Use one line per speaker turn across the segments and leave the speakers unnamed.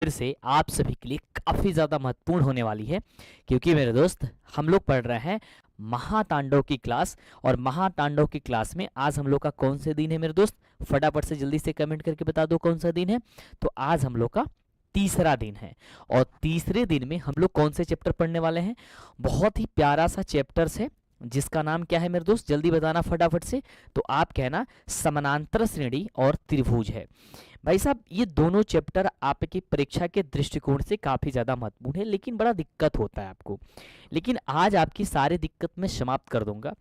फिर से आप सभी के लिए काफी ज्यादा महत्वपूर्ण होने वाली है, क्योंकि मेरे दोस्त हम लोग पढ़ रहे हैं महातांडव की क्लास। और महातांडव की क्लास में आज हम लोग का कौन से दिन है मेरे दोस्त? फटाफट से जल्दी से कमेंट करके बता दो कौन सा दिन है। तो आज हम लोग का तीसरा दिन है, और तीसरे दिन में हम लोग कौन से चैप्टर पढ़ने वाले हैं? बहुत ही प्यारा सा चैप्टर्स है, जिसका नाम क्या है मेरे दोस्त? जल्दी बताना फटाफट से। तो आप कहना समानांतर श्रेणी और त्रिभुज है। भाई साहब, ये दोनों चैप्टर आपकी परीक्षा के दृष्टिकोण से काफी ज्यादा महत्वपूर्ण है, लेकिन बड़ा दिक्कत होता है आपको। लेकिन आज आपकी सारी दिक्कत मैं समाप्त कर दूंगा।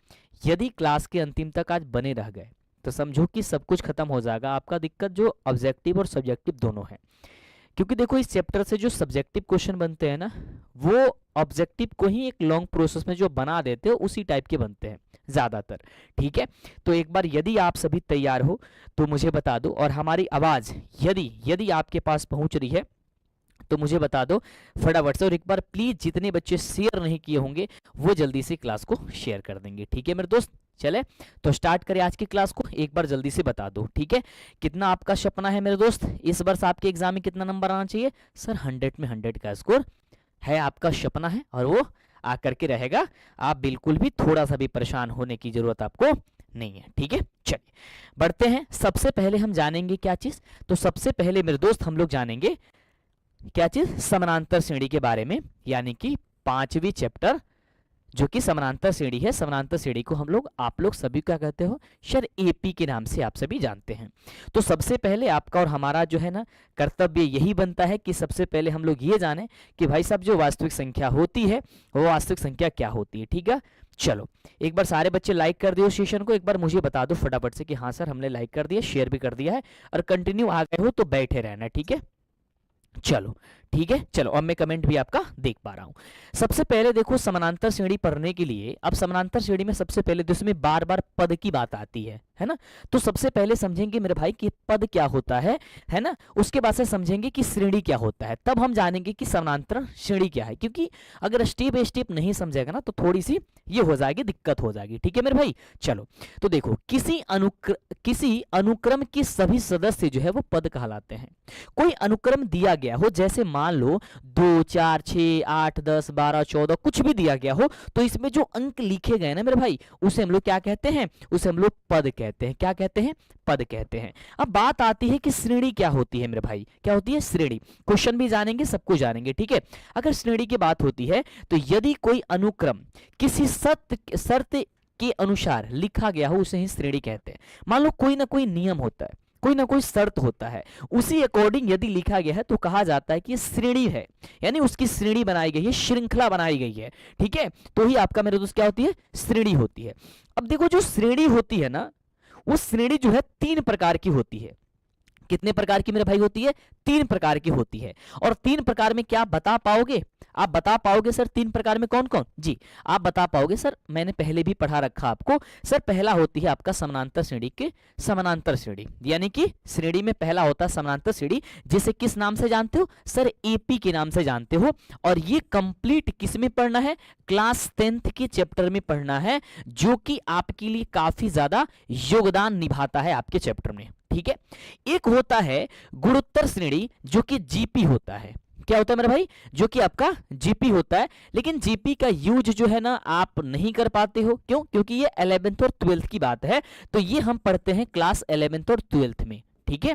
यदि क्लास के अंतिम तक आज बने रह गए तो समझो कि सब कुछ खत्म हो जाएगा। आपका दिक्कत जो ऑब्जेक्टिव और सब्जेक्टिव दोनों है, क्योंकि देखो इस चैप्टर से जो सब्जेक्टिव क्वेश्चन बनते हैं ना, वो ऑब्जेक्टिव को ही एक लॉन्ग प्रोसेस में जो बना देते हो उसी टाइप के बनते हैं ज्यादातर। ठीक है, तो एक बार यदि आप सभी तैयार हो तो मुझे बता दो, और हमारी आवाज यदि यदि आपके पास पहुंच रही है तो मुझे बता दो फटाफट से। और एक बार प्लीज जितने बच्चे शेयर नहीं किए होंगे वो जल्दी से क्लास को शेयर कर देंगे। ठीक है मेरे दोस्त, चले तो स्टार्ट करें आज की क्लास को। एक बार जल्दी से बता दो, ठीक है? कितना आपका सपना है मेरे दोस्त? इस वर्ष आपके एग्जाम में कितना नंबर आना चाहिए? सर 100 में 100 का स्कोर है, आपका सपना है, और वो आकर के रहेगा। आप बिल्कुल भी थोड़ा सा भी परेशान होने की जरूरत आपको नहीं है। ठीक है, चलिए बढ़ते हैं। सबसे पहले हम जानेंगे क्या चीज? तो सबसे पहले मेरे दोस्त हम लोग जानेंगे क्या चीज? समानांतर श्रेणी के बारे में, यानी कि 5वीं चैप्टर जो कि समानांतर श्रेणी है। समानांतर श्रेणी को हम लोग, आप लोग सभी क्या कहते हो? सर एपी के नाम से आप सभी जानते हैं। तो सबसे पहले आपका और हमारा जो है ना कर्तव्य यही बनता है कि सबसे पहले हम लोग ये जाने कि भाई साहब जो वास्तविक संख्या होती है वो वास्तविक संख्या क्या होती है। ठीक है, चलो एक बार सारे बच्चे लाइक कर दियो सेशन को। एक बार मुझे बता दो फटाफट से कि हाँ सर हमने लाइक कर दिया, शेयर भी कर दिया है, और कंटिन्यू आ गए हो तो बैठे रहना। ठीक है, चलो ठीक है, चलो अब मैं कमेंट भी आपका देख पा रहा हूं। सबसे पहले देखो समानांतर श्रेणी पढ़ने के लिए, अब समानांतर श्रेणी में सबसे पहले तो इसमें बार बार पद की बात आती है ना? तो सबसे पहले समझेंगे मेरे भाई कि पद क्या होता है ना? उसके बाद से समझेंगे कि श्रेणी क्या होता है, तब हम जानेंगे कि समानांतर श्रेणी क्या है। क्योंकि अगर स्टेप बाय स्टेप नहीं समझेगा ना तो थोड़ी सी ये हो जाएगी, दिक्कत हो जाएगी। ठीक है मेरे भाई, चलो तो देखो किसी अनुक्रम के सभी सदस्य जो है वो पद कहलाते हैं। कोई अनुक्रम दिया गया हो, जैसे मान लो 2 4 6 8 10 12 14 कुछ भी दिया गया हो, तो इसमें जो अंक लिखे गए ना मेरे भाई उसे हम लोग क्या कहते हैं? उसे हम लोग पद कहते हैं। क्या कहते हैं? पद कहते हैं। अब बात आती है कि श्रेणी क्या होती है मेरे भाई? क्या होती है श्रेणी? क्वेश्चन भी जानेंगे, सब कुछ जानेंगे। ठीक है, अगर श्रेणी की बात होती है तो यदि कोई अनुक्रम किसी शर्त के अनुसार लिखा गया हो उसे ही श्रेणी कहते हैं। मान लो कोई ना कोई नियम होता है, कोई ना कोई शर्त होता है, उसी अकॉर्डिंग यदि लिखा गया है तो कहा जाता है कि ये श्रेणी है, यानी उसकी श्रेणी बनाई गई है, श्रृंखला बनाई गई है। ठीक है, तो ही आपका मेरे दोस्त क्या होती है? श्रेणी होती है। अब देखो जो श्रेणी होती है ना, वो श्रेणी जो है 3 प्रकार की होती है। कितने प्रकार की मेरे भाई होती है? 3 प्रकार की होती है। और 3 प्रकार में क्या बता पाओगे? आप बता पाओगे सर 3 प्रकार में कौन कौन? जी आप बता पाओगे सर, मैंने पहले भी पढ़ा रखा आपको। सर पहला होती है आपका समानांतर श्रेणी के समानांतर श्रेणी, यानी कि श्रेणी में पहला होता है समानांतर श्रेणी, जिसे किस नाम से जानते हो? सर एपी के नाम से जानते हो। और ये कंप्लीट किस में पढ़ना है? क्लास 10th के चैप्टर में पढ़ना है, जो कि आपके लिए काफी ज्यादा योगदान निभाता है आपके चैप्टर में। ठीक है, एक होता है गुणोत्तर श्रेणी जो कि जीपी होता है। क्या होता है मेरे भाई? जो कि आपका जीपी होता है। लेकिन जीपी का यूज जो है ना आप नहीं कर पाते हो, क्यों? क्योंकि ये 11th और 12th की बात है, तो ये हम पढ़ते हैं क्लास 11th और 12th में। ठीक है,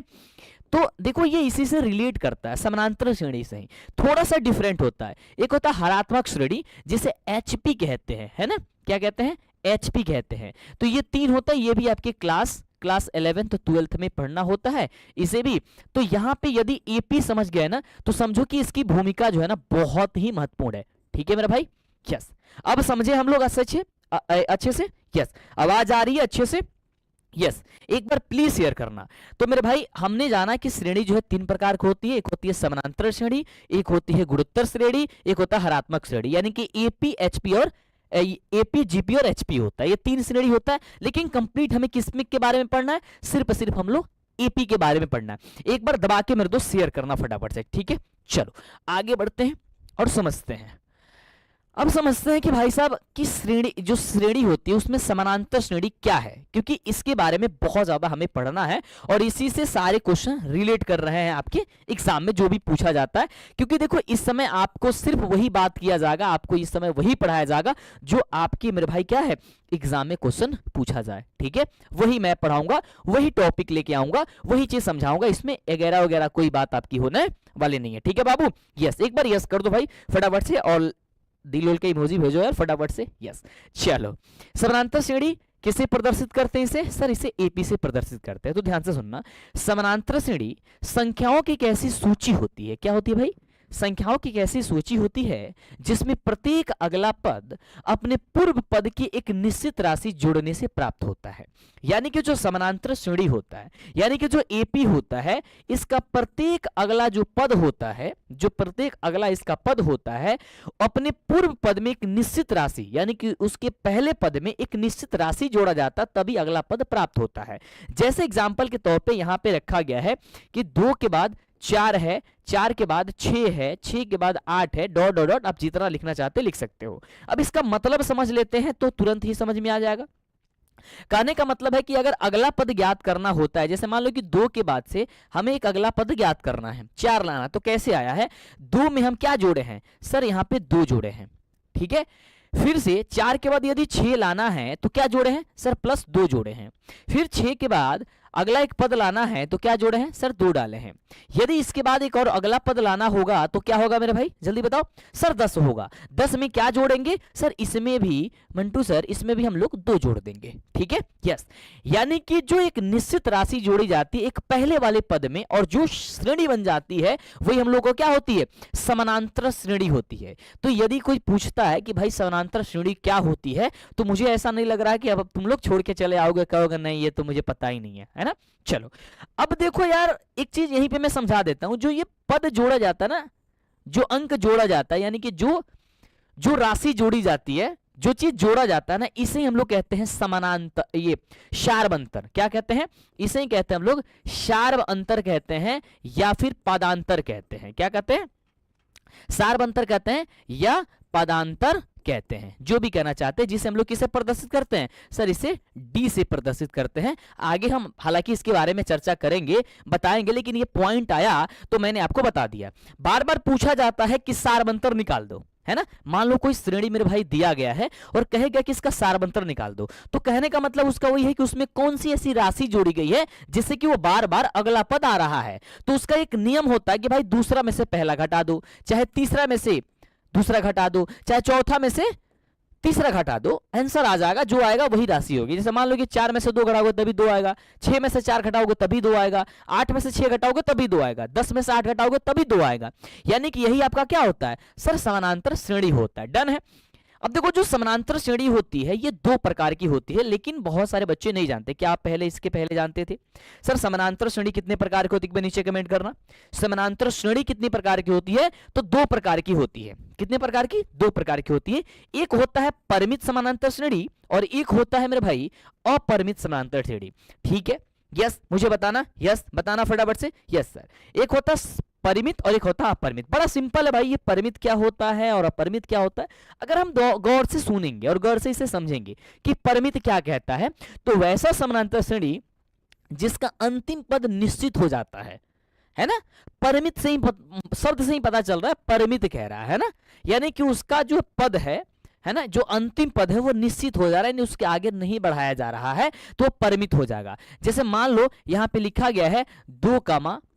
तो देखो ये इसी से रिलेट करता है, समानांतर श्रेणी से ही थोड़ा सा डिफरेंट होता है। एक होता है हरात्मक श्रेणी जिसे एचपी कहते हैं, है ना? क्या कहते हैं? एचपी कहते हैं। तो ये 3 होता है, ये भी आपके क्लास 11th तो 12th में पढ़ना होता है इसे भी। तो यहाँ पे यदि एपी समझ गए ना तो समझो कि इसकी भूमिका जो है ना बहुत ही महत्वपूर्ण है। ठीक है मेरा भाई, यस। अब समझे हम लोग अच्छे से? यस, आवाज आ रही है अच्छे से? यस, एक बार प्लीज शेयर करना। तो मेरे भाई हमने जाना कि श्रेणी जो है 3 प्रकार की होती है। एक होती है समानांतर श्रेणी, एक होती है गुणोत्तर श्रेणी, एक होता है हरात्मक श्रेणी, यानी कि एपी एचपी और एपी जीपी और एचपी होता है। ये 3 श्रेणी होता है। लेकिन कंप्लीट हमें किसमें के बारे में पढ़ना है? सिर्फ हम लोग एपी के बारे में पढ़ना है। एक बार दबा के मेरे दोस्त शेयर करना फटाफट से। ठीक है, चलो आगे बढ़ते हैं और समझते हैं। अब समझते हैं कि भाई साहब कि श्रेणी, जो श्रेणी होती है उसमें समानांतर श्रेणी क्या है, क्योंकि इसके बारे में बहुत ज्यादा हमें पढ़ना है और इसी से सारे क्वेश्चन रिलेट कर रहे हैं आपके एग्जाम में जो भी पूछा जाता है। क्योंकि देखो इस समय आपको सिर्फ वही बात किया जाएगा, आपको इस समय वही पढ़ाया जाएगा जो आपकी मेरे भाई क्या है एग्जाम में क्वेश्चन पूछा जाए, ठीक है। वही मैं पढ़ाऊंगा, वही टॉपिक लेके आऊंगा, वही चीज समझाऊंगा, इसमें वगैरह वगैरह कोई बात आपकी होने वाली नहीं है, ठीक है बाबू। यस, एक बार यस कर दो भाई फटाफट से, और दिल के इमोजी भेजो यार फटाफट से। यस, चलो समानांतर श्रेणी किसे प्रदर्शित करते हैं इसे? सर इसे एपी से प्रदर्शित करते हैं। तो ध्यान से सुनना, समानांतर श्रेणी संख्याओं की एक ऐसी सूची होती है, क्या होती है भाई? संख्याओं की एक ऐसी सूची होती है जिसमें प्रत्येक अगला पद अपने पूर्व पद की एक निश्चित राशि जोड़ने से प्राप्त होता है। यानी कि जो समानांतर श्रेणी होता है, यानी कि जो एपी होता है, इसका प्रत्येक अगला जो पद होता है, जो प्रत्येक अगला इसका पद होता है, अपने पूर्व पद में एक निश्चित राशि, यानी कि उसके पहले पद में एक निश्चित राशि जोड़ा जाता तभी अगला पद प्राप्त होता है। जैसे एग्जाम्पल के तौर पे यहां पे रखा गया है कि 2 के बाद 4 है, 4 के बाद 6 है, 6 के बाद 8 है, डॉट डॉट डॉट, आप जितना लिखना चाहते लिख सकते हो। अब इसका मतलब समझ लेते हैं तो तुरंत ही समझ में आ जाएगा। कहने का मतलब है कि अगर अगला पद ज्ञात करना होता है, जैसे मान लो कि 2 के बाद से हमें एक अगला पद ज्ञात करना है, 4 लाना, तो कैसे आया है? 2 में हम क्या जोड़े हैं? सर यहाँ पे 2 जोड़े हैं, ठीक है। फिर से 4 के बाद यदि 6 लाना है तो क्या जोड़े हैं? सर प्लस 2 जोड़े हैं। फिर 6 के बाद अगला एक पद लाना है तो क्या जोड़े हैं? सर 2 डाले हैं। यदि इसके बाद एक और अगला पद लाना होगा तो क्या होगा मेरे भाई, जल्दी बताओ? सर 10 होगा। 10 में क्या जोड़ेंगे? सर इसमें भी मंटू सर, इसमें भी हम लोग 2 जोड़ देंगे, ठीक है। यस, यानी कि जो एक निश्चित राशि जोड़ी जाती है एक पहले वाले पद में और जो श्रेणी बन जाती है वही हम लोग को क्या होती है? समानांतर श्रेणी होती है। तो यदि कोई पूछता है कि भाई समानांतर श्रेणी क्या होती है, तो मुझे ऐसा नहीं लग रहा है कि अब तुम लोग छोड़ के चले आओगे, कहोगे नहीं ये तो मुझे पता ही नहीं है ना। चलो अब देखो यार, एक चीज यहीं पे मैं समझा देता हूं। जो ये पद जोड़ा जाता है ना, जो अंक जोड़ा जाता है, यानी कि जो राशि जोड़ी जाती है, जो चीज जोड़ा जाता है ना, इसे हम लोग कहते हैं समानांतर, ये शार्ब अंतर। क्या कहते हैं? इसे ही कहते हैं हम लोग शार्ब अंतर कहते हैं, या फिर पदांतर कहते हैं। क्या कहते हैं? शार्ब अंतर कहते हैं या पदांतर कहते हैं, जो भी कहना चाहते हैं। जिसे हम लोग किसे प्रदर्शित करते हैं? सर इसे डी से प्रदर्शित करते हैं। आगे हम हालांकि इसके बारे में चर्चा करेंगे, बताएंगे, लेकिन ये पॉइंट आया तो मैंने आपको बता दिया। बार बार पूछा जाता है कि सारबंतर निकाल दो, है ना। मान लो कोई श्रेणी मेरे भाई दिया गया है और कहेगा कि इसका सारबंतर निकाल दो, तो कहने का मतलब उसका वही है कि उसमें कौन सी ऐसी राशि जोड़ी गई है जिससे कि वो बार बार अगला पद आ रहा है। तो उसका एक नियम होता है कि भाई दूसरा में से पहला घटा दो, चाहे तीसरा में से दूसरा घटा दो, चाहे चौथा में से तीसरा घटा दो, आंसर आ जाएगा। जो आएगा वही राशि होगी। जैसे मान लो कि 4 में से 2 घटाओगे तभी 2 आएगा, 6 में से 4 घटाओगे तभी 2 आएगा, 8 में से 6 घटाओगे तभी 2 आएगा, 10 में से 8 घटाओगे तभी 2 आएगा। यानी कि यही आपका क्या होता है? सर समानांतर श्रेणी होता है। डन है। अब देखो जो समानांतर श्रेणी होती है ये 2 प्रकार की होती है, लेकिन बहुत सारे बच्चे नहीं जानते। क्या आप पहले इसके पहले जानते थे? सर समानांतर श्रेणी कितने प्रकार की होती है? नीचे कमेंट करना। समानांतर श्रेणी कितनी प्रकार की होती है? तो 2 प्रकार की होती है। कितने प्रकार की? 2 प्रकार की होती है। एक होता है परिमित समानांतर श्रेणी और एक होता है मेरे भाई अपरिमित समानांतर श्रेणी, ठीक है। यस मुझे बताना, यस बताना फटाफट से। यस सर, एक होता परिमित और एक होता है अपरिमित। बड़ा सिंपल है भाई, ये परिमित क्या होता है और अपरिमित क्या होता है। अगर हम गौर से सुनेंगे और गौर से इसे समझेंगे कि परिमित क्या कहता है, तो वैसा समानांतर श्रेणी जिसका अंतिम पद निश्चित हो जाता है ना। परिमित से ही शब्द से ही पता चल रहा है परिमित कह रहा है ना, यानी कि उसका जो पद है ना, जो अंतिम पद है वो निश्चित हो जा रहा है, उसके आगे नहीं बढ़ाया जा रहा है, तो परिमित हो जाएगा। जैसे मान लो यहां पे लिखा गया है 2,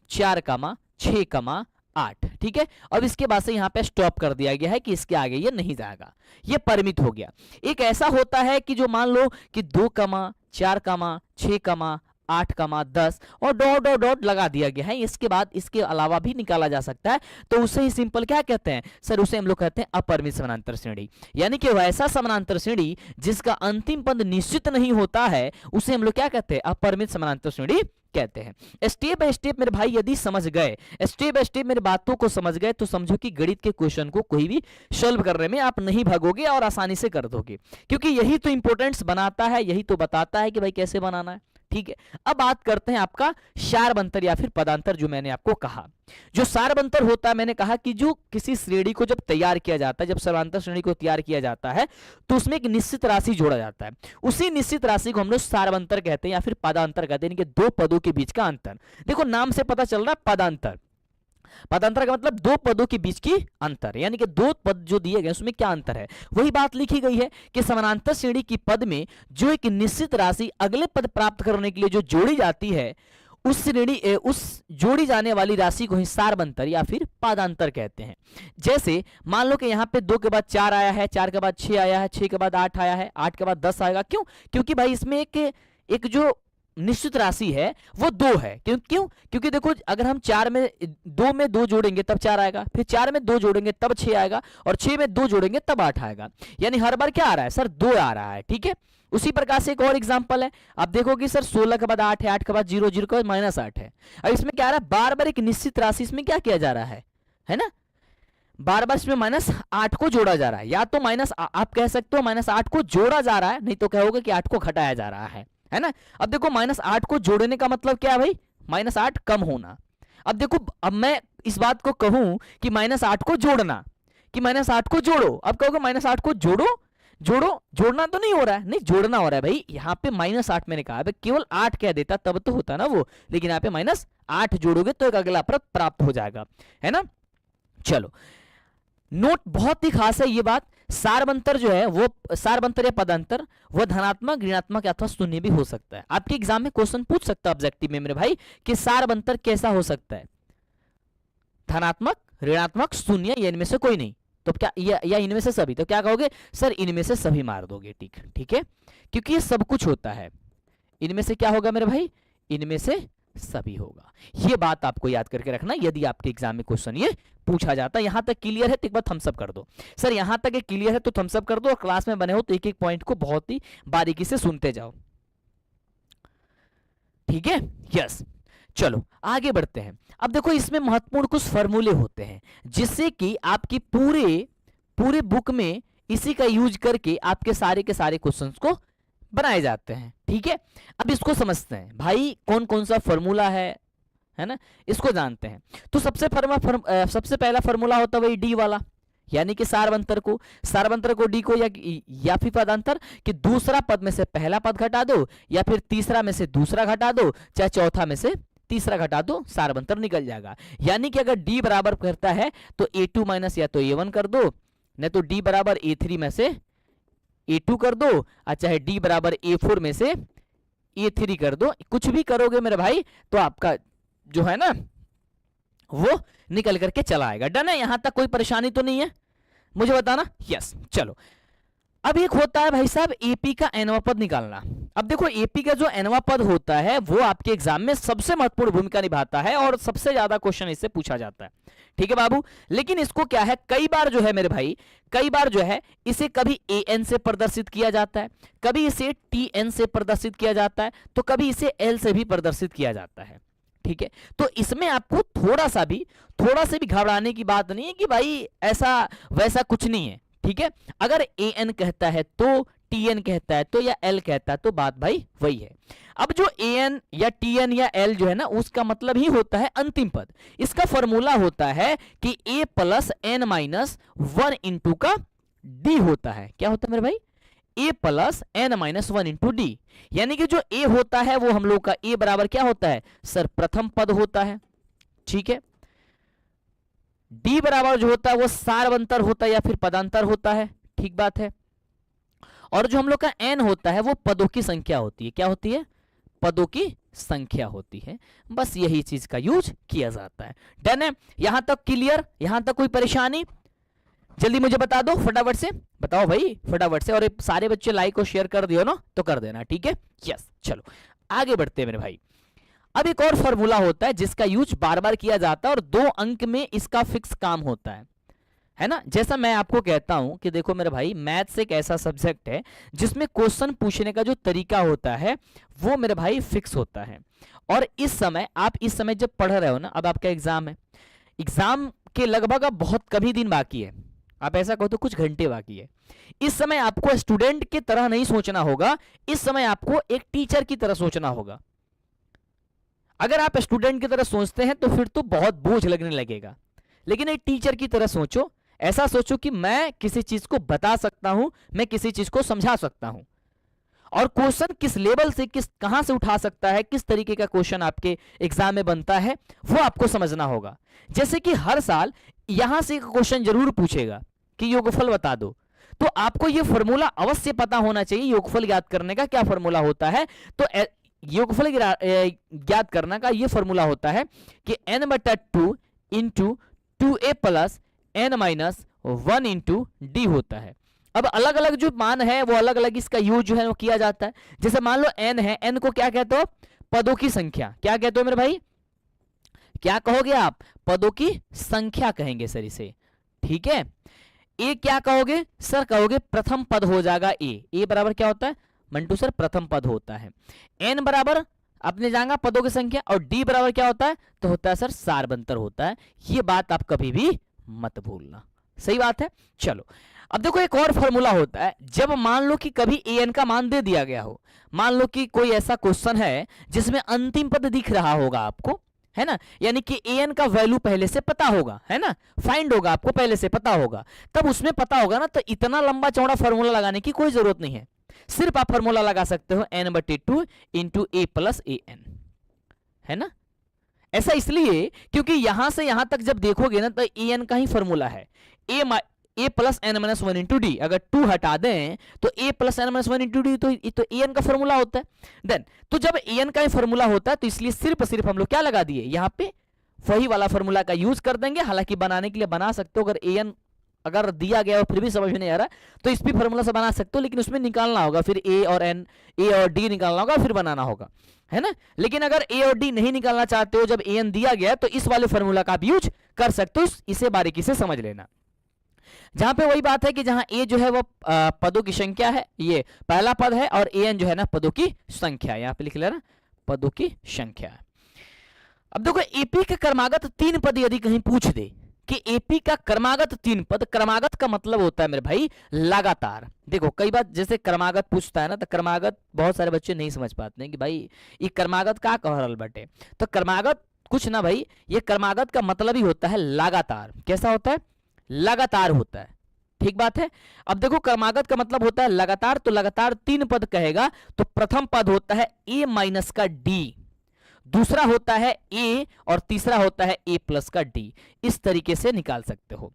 4, 6, 8, ठीक है। अब इसके बाद से यहाँ पे स्टॉप कर दिया गया है कि इसके आगे ये नहीं जाएगा, ये परिमित हो गया। एक ऐसा होता है कि जो मान लो कि 2, 4, 6, 8, 10 और डॉट डॉट डॉट लगा दिया गया है, इसके बाद इसके अलावा भी निकाला जा सकता है, तो उसे ही सिंपल क्या कहते हैं? सर उसे हम लोग कहते हैं अपरिमित समानांतर श्रेणी। यानी कि वैसा समानांतर श्रेणी जिसका अंतिम पद निश्चित नहीं होता है उसे हम लोग क्या कहते हैं? अपरिमित समानांतर श्रेणी कहते हैं। स्टेप बाय स्टेप मेरे भाई यदि समझ गए, स्टेप बाय स्टेप मेरे बातों को समझ गए, तो समझो कि गणित के क्वेश्चन को कोई भी सॉल्व करने में आप नहीं भागोगे और आसानी से कर दोगे, क्योंकि यही तो इंपॉर्टेंस बनाता है, यही तो बताता है कि भाई कैसे बनाना है, ठीक है। अब बात करते हैं आपका सारबंतर या फिर पदांतर। जो मैंने आपको कहा, जो सारबंतर होता है, मैंने कहा कि जो किसी श्रेणी को जब तैयार किया जाता है, जब समांतर श्रेणी को तैयार किया जाता है तो उसमें एक निश्चित राशि जोड़ा जाता है। उसी निश्चित राशि को हम लोग सारबंतर कहते हैं या फिर पदांतर कहते हैं, यानी कि दो पदों के बीच का अंतर। देखो नाम से पता चल रहा है पदांतर। पदांतर का मतलब दो पदों के बीच की अंतर, यानी कि दो पद जो दिए गए उसमें क्या अंतर है, वही बात लिखी गई है कि समानांतर श्रेणी की पद में जो एक निश्चित राशि अगले पद प्राप्त करने के लिए जो जोड़ी जाती है, उस जोड़ी जाने वाली राशि को ही सारबंतर या फिर पदांतर कहते हैं। जैसे मान लो कि यहाँ पे 2 के बाद 4 आया है, 4 के बाद 6 आया है, 6 के बाद 8 आया है, 8 के बाद 10 आएगा। क्यों? क्योंकि भाई इसमें एक जो निश्चित राशि है वो 2 है। क्यों? क्योंकि देखो अगर हम 4 में 2 में 2 जोड़ेंगे तब 4 आएगा, फिर 4 में 2 जोड़ेंगे तब 6 आएगा, और 6 में 2 जोड़ेंगे तब 8 आएगा। यानी हर बार क्या आ रहा है सर? 2 आ रहा है। ठीक है। उसी प्रकार से एक और एग्जांपल है, आप देखोगे सर 16 के बाद 8 है, 8 के बाद 0, 0 के बाद -8 है। अब इसमें क्या आ रहा है? बार बार एक निश्चित राशि इसमें क्या किया जा रहा है ना, बार बार इसमें -8 को जोड़ा जा रहा है। या तो आप कह सकते हो -8 को जोड़ा जा रहा है, नहीं तो कहोगे कि 8 को घटाया जा रहा है ना। अब देखो -8 को जोड़ने का मतलब क्या है भाई? -8 कम होना। अब देखो, अब मैं इस बात को कहूं कि -8 को जोड़ना, कि -8 को जोड़ो, अब कहोगे -8 को जोड़ना तो नहीं हो रहा है, नहीं जोड़ना हो रहा है भाई। यहाँ पे -8 मैंने कहा, केवल 8 कह देता तब तो होता ना वो, लेकिन यहाँ पे -8 जोड़ोगे तो एक अगला पद प्राप्त हो जाएगा, है ना। चलो नोट बहुत ही खास है ये बात, सारबंतर जो है वो, सारबंतर या पदांतर, वो धनात्मक, ऋणात्मक अथवा शून्य भी हो सकता है। आपके एग्जाम में क्वेश्चन पूछ सकता है ऑब्जेक्टिव में मेरे भाई कि सारबंतर कैसा हो सकता है, धनात्मक, ऋणात्मक, शून्य या इनमें से कोई नहीं, तो क्या या इनमें से सभी, तो क्या कहोगे सर? इनमें से सभी मार दोगे। ठीक है, क्योंकि ये सब कुछ होता है, इनमें से क्या होगा मेरे भाई? इनमें से सभी होगा। ये बात आपको याद करके रखना यदि आपके एग्जाम में क्वेश्चन ये पूछा जाता है। यहां तक क्लियर है तो एक बार थम्स अप कर दो सर। यहां तक क्लियर है तो थम्स अप कर दो, और क्लास में बने हो तो एक एक पॉइंट को बहुत ही बारीकी से सुनते जाओ। ठीक है, यस। चलो आगे बढ़ते हैं। अब देखो इसमें महत्वपूर्ण कुछ फॉर्मूले होते हैं जिससे कि आपकी पूरे बुक में इसी का यूज करके आपके सारे के सारे क्वेश्चंस को बनाए जाते हैं। ठीक है, अब इसको समझते हैं भाई, कौन कौन सा फॉर्मूला है ना, इसको जानते हैं। तो सबसे पहला फॉर्मूला होता है वही डी वाला, यानी कि सारबंतर को डी को या फिर पदांतर कि दूसरा पद में से पहला पद घटा दो, या फिर तीसरा में से दूसरा घटा दो, चाहे चौथा में से तीसरा घटा दो, सारबंतर निकल जाएगा। यानी कि अगर डी बराबर करता है तो a2 माइनस या तो a1 कर दो, नहीं तो डी बराबर a3 में से a2 कर दो, और चाहे डी बराबर a4 में से a3 कर दो। कुछ भी करोगे मेरे भाई तो आपका जो है ना वो निकल करके चला आएगा। डन है? यहां तक कोई परेशानी तो नहीं है, मुझे बताना। यस। चलो अब एक होता है भाई साहब एपी का nवां पद निकालना। अब देखो एपी का जो nवां पद होता है वो आपके एग्जाम में सबसे महत्वपूर्ण भूमिका निभाता है और सबसे ज्यादा क्वेश्चन इससे पूछा जाता है। ठीक है बाबू, लेकिन इसको क्या है, कई बार जो है मेरे भाई, कई बार जो है इसे कभी an से प्रदर्शित किया जाता है, कभी इसे tn से प्रदर्शित किया जाता है, तो कभी इसे l से भी प्रदर्शित किया जाता है। ठीक है, तो इसमें आपको थोड़ा सा भी घबराने की बात नहीं है कि भाई ऐसा वैसा कुछ नहीं है। ठीक है, अगर an कहता है तो tn कहता है तो या l कहता है तो बात भाई वही है। अब जो an या tn या l जो है ना उसका मतलब ही होता है अंतिम पद। इसका फॉर्मूला होता है कि a plus n minus 1 into का d होता है। क्या होता है मेरे भाई? a plus n minus 1 into D. यानी कि जो a होता है वो हम लोग का a बराबर क्या होता है सर? प्रथम पद होता है। ठीक है, d बराबर जो होता है वो सारबंतर होता है या फिर पदांतर होता है। ठीक बात है। और जो हम लोग का n होता है वो पदों की संख्या होती है। क्या होती है? पदों की संख्या होती है। बस यही चीज का यूज किया जाता है। डन है? यहां तक क्लियर? यहां तक कोई परेशानी? जल्दी मुझे बता दो, फटाफट से बताओ भाई, फटाफट से। और सारे बच्चे लाइक और शेयर कर दियो ना तो कर देना। ठीक है, यस। चलो आगे बढ़ते हैं मेरे भाई। अब एक और फॉर्मूला होता है जिसका यूज बार बार किया जाता है और 2 अंक में इसका फिक्स काम होता है ना। जैसा मैं आपको कहता हूं कि देखो मेरे भाई, मैथ्स एक ऐसा सब्जेक्ट है जिसमें क्वेश्चन पूछने का जो तरीका होता है वो मेरे भाई फिक्स होता है। और आप इस समय जब पढ़ रहे हो ना, अब आपका एग्जाम है, एग्जाम के लगभग अब बहुत कभी दिन बाकी है। आप ऐसा कहो तो कुछ घंटे बाकी है। इस समय आपको स्टूडेंट की तरह नहीं सोचना होगा, इस समय आपको एक टीचर की तरह सोचना होगा। अगर आप स्टूडेंट की तरह सोचते हैं तो फिर तो बहुत बोझ लगने लगेगा, लेकिन एक टीचर की तरह सोचो। ऐसा सोचो कि मैं किसी चीज को बता सकता हूं, मैं किसी चीज को समझा सकता हूं, और क्वेश्चन किस लेवल से, किस कहां से उठा सकता है, किस तरीके का क्वेश्चन आपके एग्जाम में बनता है, वो आपको समझना होगा। जैसे कि हर साल यहां से एक क्वेश्चन जरूर पूछेगा कि योगफल बता दो, तो आपको ये फॉर्मूला अवश्य पता होना चाहिए। योगफल ज्ञात करने का क्या फॉर्मूला होता है? तो योगफल ज्ञात करने का ये फॉर्मूला होता है कि n/2 into 2a plus n minus 1 into D होता है। अब अलग अलग जो मान है वो अलग अलग इसका यूज जो है वो किया जाता है। जैसे मान लो n है, n को क्या कहते हो? पदों की संख्या। क्या कहते हो मेरे भाई? क्या कहोगे आप? पदों की संख्या कहेंगे सर इसे, ठीक है। ए क्या कहोगे सर? कहोगे प्रथम पद हो जाएगा ए बराबर क्या होता है मंटू सर? प्रथम पद होता है। एन बराबर आपने जाना पदों की संख्या, और डी बराबर क्या होता है? तो होता है सर सारबंतर होता है। ये बात आप कभी भी मत भूलना, सही बात है। चलो अब देखो एक और फॉर्मूला होता है, जब मान लो कि कभी ए एन का मान दे दिया गया हो, मान लो कि कोई ऐसा क्वेश्चन है जिसमें अंतिम पद दिख रहा होगा आपको, है ना, यानी कि ए एन का वैल्यू पहले से पता होगा, है ना, फाइंड होगा आपको पहले से पता होगा, तब उसमें पता होगा ना, तो इतना लंबा चौड़ा फॉर्मूला लगाने की कोई जरूरत नहीं है। सिर्फ आप फॉर्मूला लगा सकते हो n/2 into A plus A N, है ना। ऐसा इसलिए क्योंकि यहां से यहां तक जब देखोगे ना तो ए एन का ही फॉर्मूला है, A plus N minus 1 into D. अगर 2 हटा दें तो A plus N minus 1 into D, तो ए एन का फॉर्मूला होता है। देन तो जब ए एन का ही फॉर्मूला होता है तो इसलिए सिर्फ हम लोग क्या लगा दिए यहाँ पे, वही वाला फॉर्मूला का यूज कर देंगे। हालांकि बनाने के लिए बना सकते हो, अगर ए एन अगर दिया गया और फिर भी समझ में नहीं आ रहा तो इस भी फॉर्मूला से बना सकते हो, लेकिन उसमें निकालना होगा फिर ए और डी निकालना होगा, फिर बनाना होगा, है ना। लेकिन अगर ए और डी नहीं निकालना चाहते हो, जब ए एन दिया गया तो इस वाले फॉर्मूला का आप यूज कर सकते हो। इसे बारीकी से समझ लेना। जहां पे वही बात है कि जहां ए जो है वो पदों की संख्या है, ये पहला पद है, और ए एन जो है ना पदों की संख्या, यहां पे लिख लेना पदों की संख्या। अब देखो एपी के क्रमागत 3 पद यदि कहीं पूछ दे कि एपी का क्रमागत 3 पद, क्रमागत का मतलब होता है मेरे भाई लगातार। देखो कई बार जैसे क्रमागत पूछता है ना, तो क्रमागत बहुत सारे बच्चे नहीं समझ पाते हैं कि भाई ये क्रमागत का कह रहल बटे। तो क्रमागत कुछ ना भाई, ये क्रमागत का मतलब ही होता है लगातार। कैसा होता है? लगातार होता है, ठीक बात है। अब देखो क्रमागत का मतलब होता है लगातार, तो लगातार 3 पद कहेगा तो प्रथम पद होता है ए माइनस का डी, दूसरा होता है ए, और तीसरा होता है ए प्लस का डी। इस तरीके से निकाल सकते हो।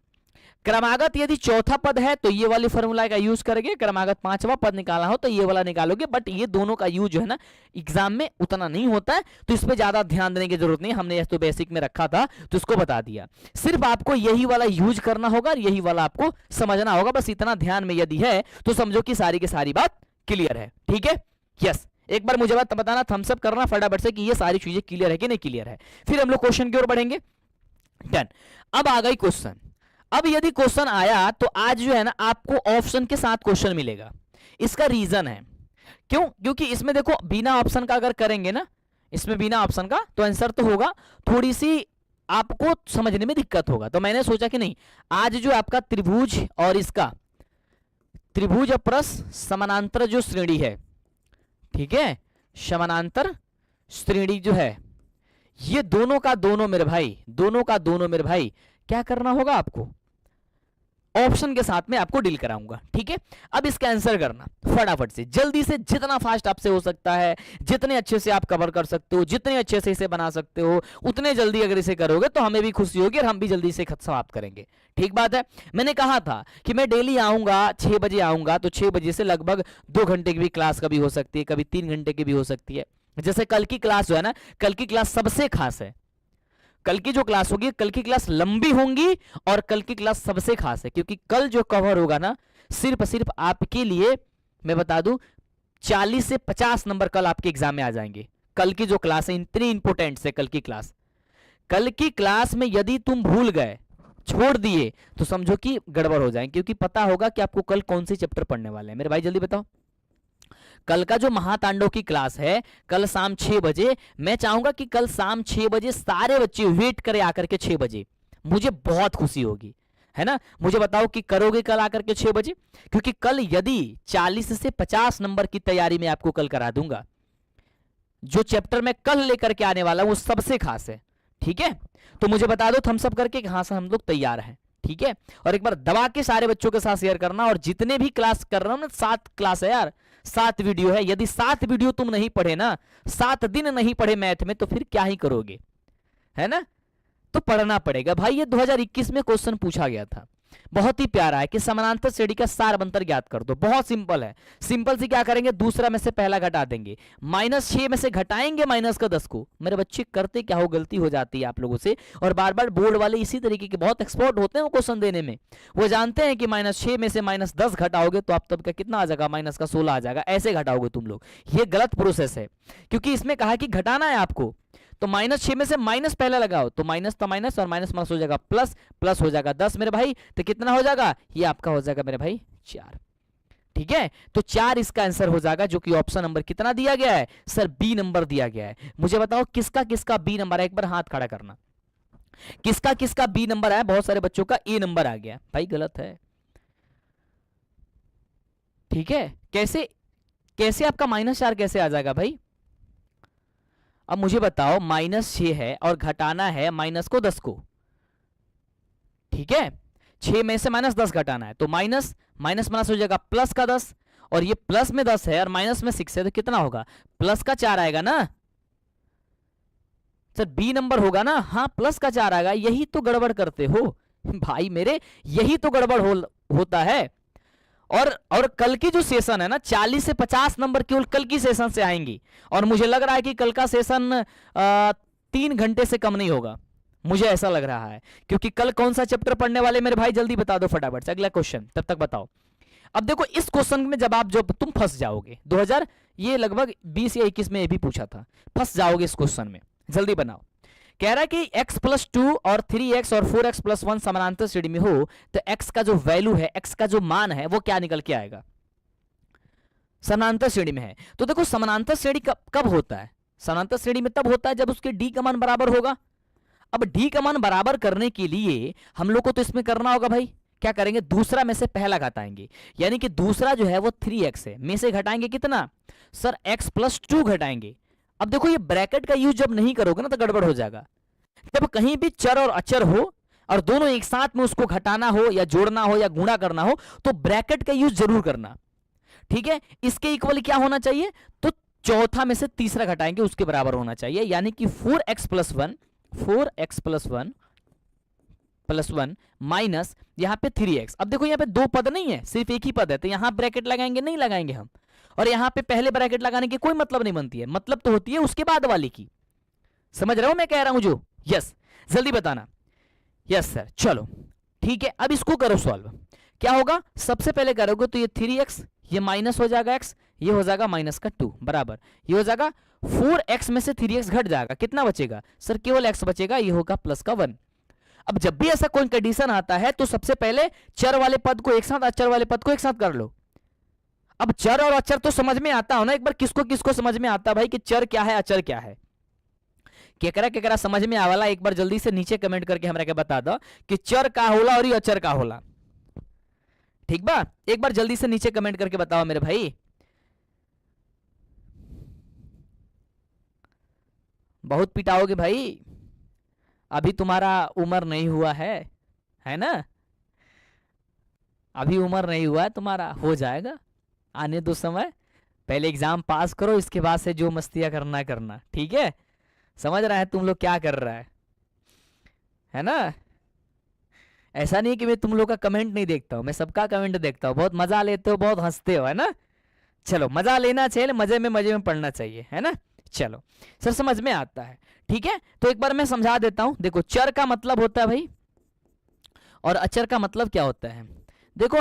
क्रमागत यदि चौथा पद है तो ये वाले फॉर्मूला का यूज करेंगे, क्रमागत 5वां पद निकालना हो तो ये वाला निकालोगे। बट ये दोनों का यूज जो है ना एग्जाम में उतना नहीं होता है, तो इस पे ज्यादा ध्यान देने की जरूरत नहीं। हमने तो बेसिक में रखा था तो इसको बता दिया। सिर्फ आपको यही वाला यूज करना होगा और यही वाला आपको समझना होगा, बस इतना ध्यान में यदि है तो समझो कि सारी की सारी बात क्लियर है, ठीक है। यस, एक बार मुझे बात बताना, थम्स अप करना फटाफट से कि ये सारी चीजें क्लियर है कि नहीं क्लियर है। फिर हम लोग क्वेश्चन की ओर बढ़ेंगे। डन। अब आ गई क्वेश्चन। अब यदि क्वेश्चन आया तो आज जो है ना आपको ऑप्शन के साथ क्वेश्चन मिलेगा। इसका रीजन है क्यों? क्योंकि इसमें देखो बिना ऑप्शन का अगर करेंगे ना, इसमें बिना ऑप्शन का तो आंसर तो होगा, थोड़ी सी आपको समझने में दिक्कत होगा। तो मैंने सोचा कि नहीं, आज जो आपका त्रिभुज और इसका त्रिभुज प्लस समानांतर जो श्रेणी है, ठीक है, समानांतर श्रेणी जो है, ये दोनों का दोनों मेरे भाई, दोनों का दोनों मेरे भाई क्या करना होगा आपको, ऑप्शन के साथ में आपको डील कराऊंगा, ठीक है। अब इसका आंसर करना फटाफट से, जल्दी से, जितना फास्ट आपसे हो सकता है, जितने अच्छे से आप कवर कर सकते हो, जितने अच्छे से इसे बना सकते हो, उतने जल्दी अगर इसे करोगे तो हमें भी खुशी होगी और हम भी जल्दी से समाप्त करेंगे, ठीक बात है। मैंने कहा था कि मैं डेली आऊंगा, 6 बजे आऊंगा, तो 6 बजे से लगभग 2 घंटे की भी क्लास कभी हो सकती है, कभी 3 घंटे की भी हो सकती है। जैसे कल की क्लास जो है ना, कल की क्लास सबसे खास है। कल की जो क्लास होगी, कल की क्लास लंबी होंगी और कल की क्लास सबसे खास है, क्योंकि कल जो कवर होगा ना सिर्फ आपके लिए मैं बता दूं 40 से 50 नंबर कल आपके एग्जाम में आ जाएंगे। कल की जो क्लास है इतनी इंपोर्टेंट है कल की क्लास। कल की क्लास में यदि तुम भूल गए, छोड़ दिए, तो समझो कि गड़बड़ हो जाएंगे, क्योंकि पता होगा कि आपको कल कौन से चैप्टर पढ़ने वाले हैं। मेरे भाई जल्दी बताओ, कल का जो महातांडव की क्लास है कल शाम 6 बजे, मैं चाहूंगा कि कल शाम 6 बजे सारे बच्चे वेट करें आकर के 6 बजे, मुझे बहुत खुशी होगी। है ना। मुझे बताओ कि करोगे कल आकर के 6 बजे, क्योंकि कल यदि 40 से 50 नंबर की तैयारी मैं आपको कल करा दूंगा। जो चैप्टर मैं कल लेकर के आने वाला हूं वो सबसे खास है, ठीक है। तो मुझे बता दो थम्स अप करके कहां से हम लोग तैयार हैं, ठीक है। और एक बार दबा के सारे बच्चों के साथ शेयर करना, और जितने भी क्लास कर रहा हूं ना, 7 क्लास है यार, 7 वीडियो है। यदि 7 वीडियो तुम नहीं पढ़े ना, 7 दिन नहीं पढ़े मैथ में, तो फिर क्या ही करोगे, है ना। तो पढ़ना पड़ेगा भाई। ये 2021 में क्वेश्चन पूछा गया था, बहुत ही प्यारा है कि समानांतर श्रेणी का सार अंतर ज्ञात कर दो। बहुत सिंपल है, सिंपल से क्या करेंगे, दूसरा में से पहला घटा देंगे, -6 में से घटाएंगे -10 को। मेरे बच्चे करते क्या हो, गलती हो जाती है आप लोगों से, और बार बार बोर्ड वाले इसी तरीके के बहुत एक्सपर्ट होते हैं वो क्वेश्चन देने में। वो जानते हैं कि -6 में से -10 घटाओगे तो आप तब का कितना आ जाएगा, -16 आ जाएगा, ऐसे घटाओगे तुम लोग। ये गलत प्रोसेस है, क्योंकि इसमें कहा कि घटाना है आपको। तो -6 में से माइनस पहले लगाओ, तो माइनस तो माइनस और माइनस माइनस हो जाएगा प्लस, प्लस हो जाएगा 10 मेरे भाई। तो कितना हो जाएगा, ये आपका हो जाएगा मेरे भाई 4, ठीक है। तो 4 इसका आंसर हो जाएगा, जो कि ऑप्शन नंबर कितना दिया गया है सर, बी नंबर दिया गया है। मुझे बताओ किसका किसका बी नंबर है, एक बार हाथ खड़ा करना, किसका किसका बी नंबर है। बहुत सारे बच्चों का ए नंबर आ गया भाई, गलत है, ठीक है। कैसे कैसे आपका -4 कैसे आ जाएगा भाई। अब मुझे बताओ -6 है और घटाना है माइनस को 10 को, ठीक है। 6 में से -10 घटाना है, तो माइनस माइनस माइनस हो जाएगा प्लस का 10, और ये प्लस में 10 है और माइनस में 6 है, तो कितना होगा, प्लस का 4 आएगा ना सर, बी नंबर होगा ना। हाँ प्लस का 4 आएगा, यही तो गड़बड़ करते हो भाई मेरे, यही तो गड़बड़ होता है। और कल की जो सेशन है ना, 40 से 50 नंबर केवल कल की सेशन से आएंगी, और मुझे लग रहा है कि कल का सेशन 3 घंटे से कम नहीं होगा, मुझे ऐसा लग रहा है। क्योंकि कल कौन सा चैप्टर पढ़ने वाले मेरे भाई, जल्दी बता दो फटाफट से, अगला क्वेश्चन तब तक बताओ। अब देखो इस क्वेश्चन में जब तुम फंस जाओगे, 2000 ये लगभग 20 या 21 में ये भी पूछा था, फंस जाओगे इस क्वेश्चन में, जल्दी बनाओ। कह रहा है कि x+2 और 3x और 4x+1 समानांतर श्रेणी में हो, तो x का जो वैल्यू है, x का जो मान है, वो क्या निकल के आएगा, समानांतर श्रेणी में है। तो देखो समानांतर श्रेणी कब होता है, समानांतर श्रेणी में तब होता है जब उसके d का मान बराबर होगा। अब d का मान बराबर करने के लिए हम लोग को तो इसमें करना होगा भाई, क्या करेंगे, दूसरा में से पहला घटाएंगे, यानी कि दूसरा जो है वो 3x है, में से घटाएंगे कितना सर, x+2 घटाएंगे। अब देखो ये ब्रैकेट का यूज जब नहीं करोगे ना तो गड़बड़ हो जाएगा। जब कहीं भी चर और अचर हो और दोनों एक साथ में उसको घटाना हो या जोड़ना हो या गुणा करना हो, तो ब्रैकेट का यूज जरूर करना, ठीक है। इसके इक्वल क्या होना चाहिए, तो चौथा में से तीसरा घटाएंगे उसके बराबर होना चाहिए, यानी कि 4x+1 माइनस यहां पे 3x। अब देखो यहां पे 2 पद नहीं है, सिर्फ एक ही पद है, तो यहां ब्रैकेट लगाएंगे, नहीं लगाएंगे हम। और यहां पे पहले ब्रैकेट लगाने की कोई मतलब नहीं बनती है, मतलब तो होती है उसके बाद वाली की। समझ रहे हो मैं कह रहा हूं जो, यस, जल्दी बताना, यस सर। चलो ठीक है, अब इसको करो सॉल्व। क्या होगा, सबसे पहले करोगे तो ये 3x, ये माइनस हो जाएगा x, ये हो जाएगा -2 बराबर, ये हो जाएगा 4x में से 3x घट जाएगा, कितना बचेगा सर, केवल x बचेगा, ये होगा +1। अब जब भी ऐसा कोई कंडीशन आता है तो सबसे पहले चर वाले पद को एक साथ, अचर वाले पद को एक साथ कर लो। अब चर और अचर तो समझ में आता हो ना, एक बार किसको किसको समझ में आता भाई कि चर क्या है अचर क्या है, केकरा समझ में आवाला, एक बार जल्दी से नीचे कमेंट करके हमरा के बता दो कि चर का होला और ये अचर का होला, ठीक बा। एक बार जल्दी से नीचे कमेंट करके बताओ मेरे भाई, बहुत पिटाओगे भाई, अभी तुम्हारा उम्र नहीं हुआ है ना, अभी उम्र नहीं हुआ है तुम्हारा, हो जाएगा, आने दो समय, पहले एग्जाम पास करो, इसके बाद से जो मस्तियां करना है करना, ठीक है। समझ रहा है तुम लोग क्या कर रहा है ना। ऐसा नहीं कि मैं तुम लोग का कमेंट नहीं देखता हूं, मैं सबका कमेंट देखता हूं, बहुत मजा लेते हो, बहुत हंसते हो, है ना। चलो मजा लेना चाहिए, मजे में पढ़ना चाहिए, है ना। चलो सर समझ में आता है, ठीक है। तो एक बार मैं समझा देता हूं, देखो चर का मतलब होता है भाई, और अचर का मतलब क्या होता है। देखो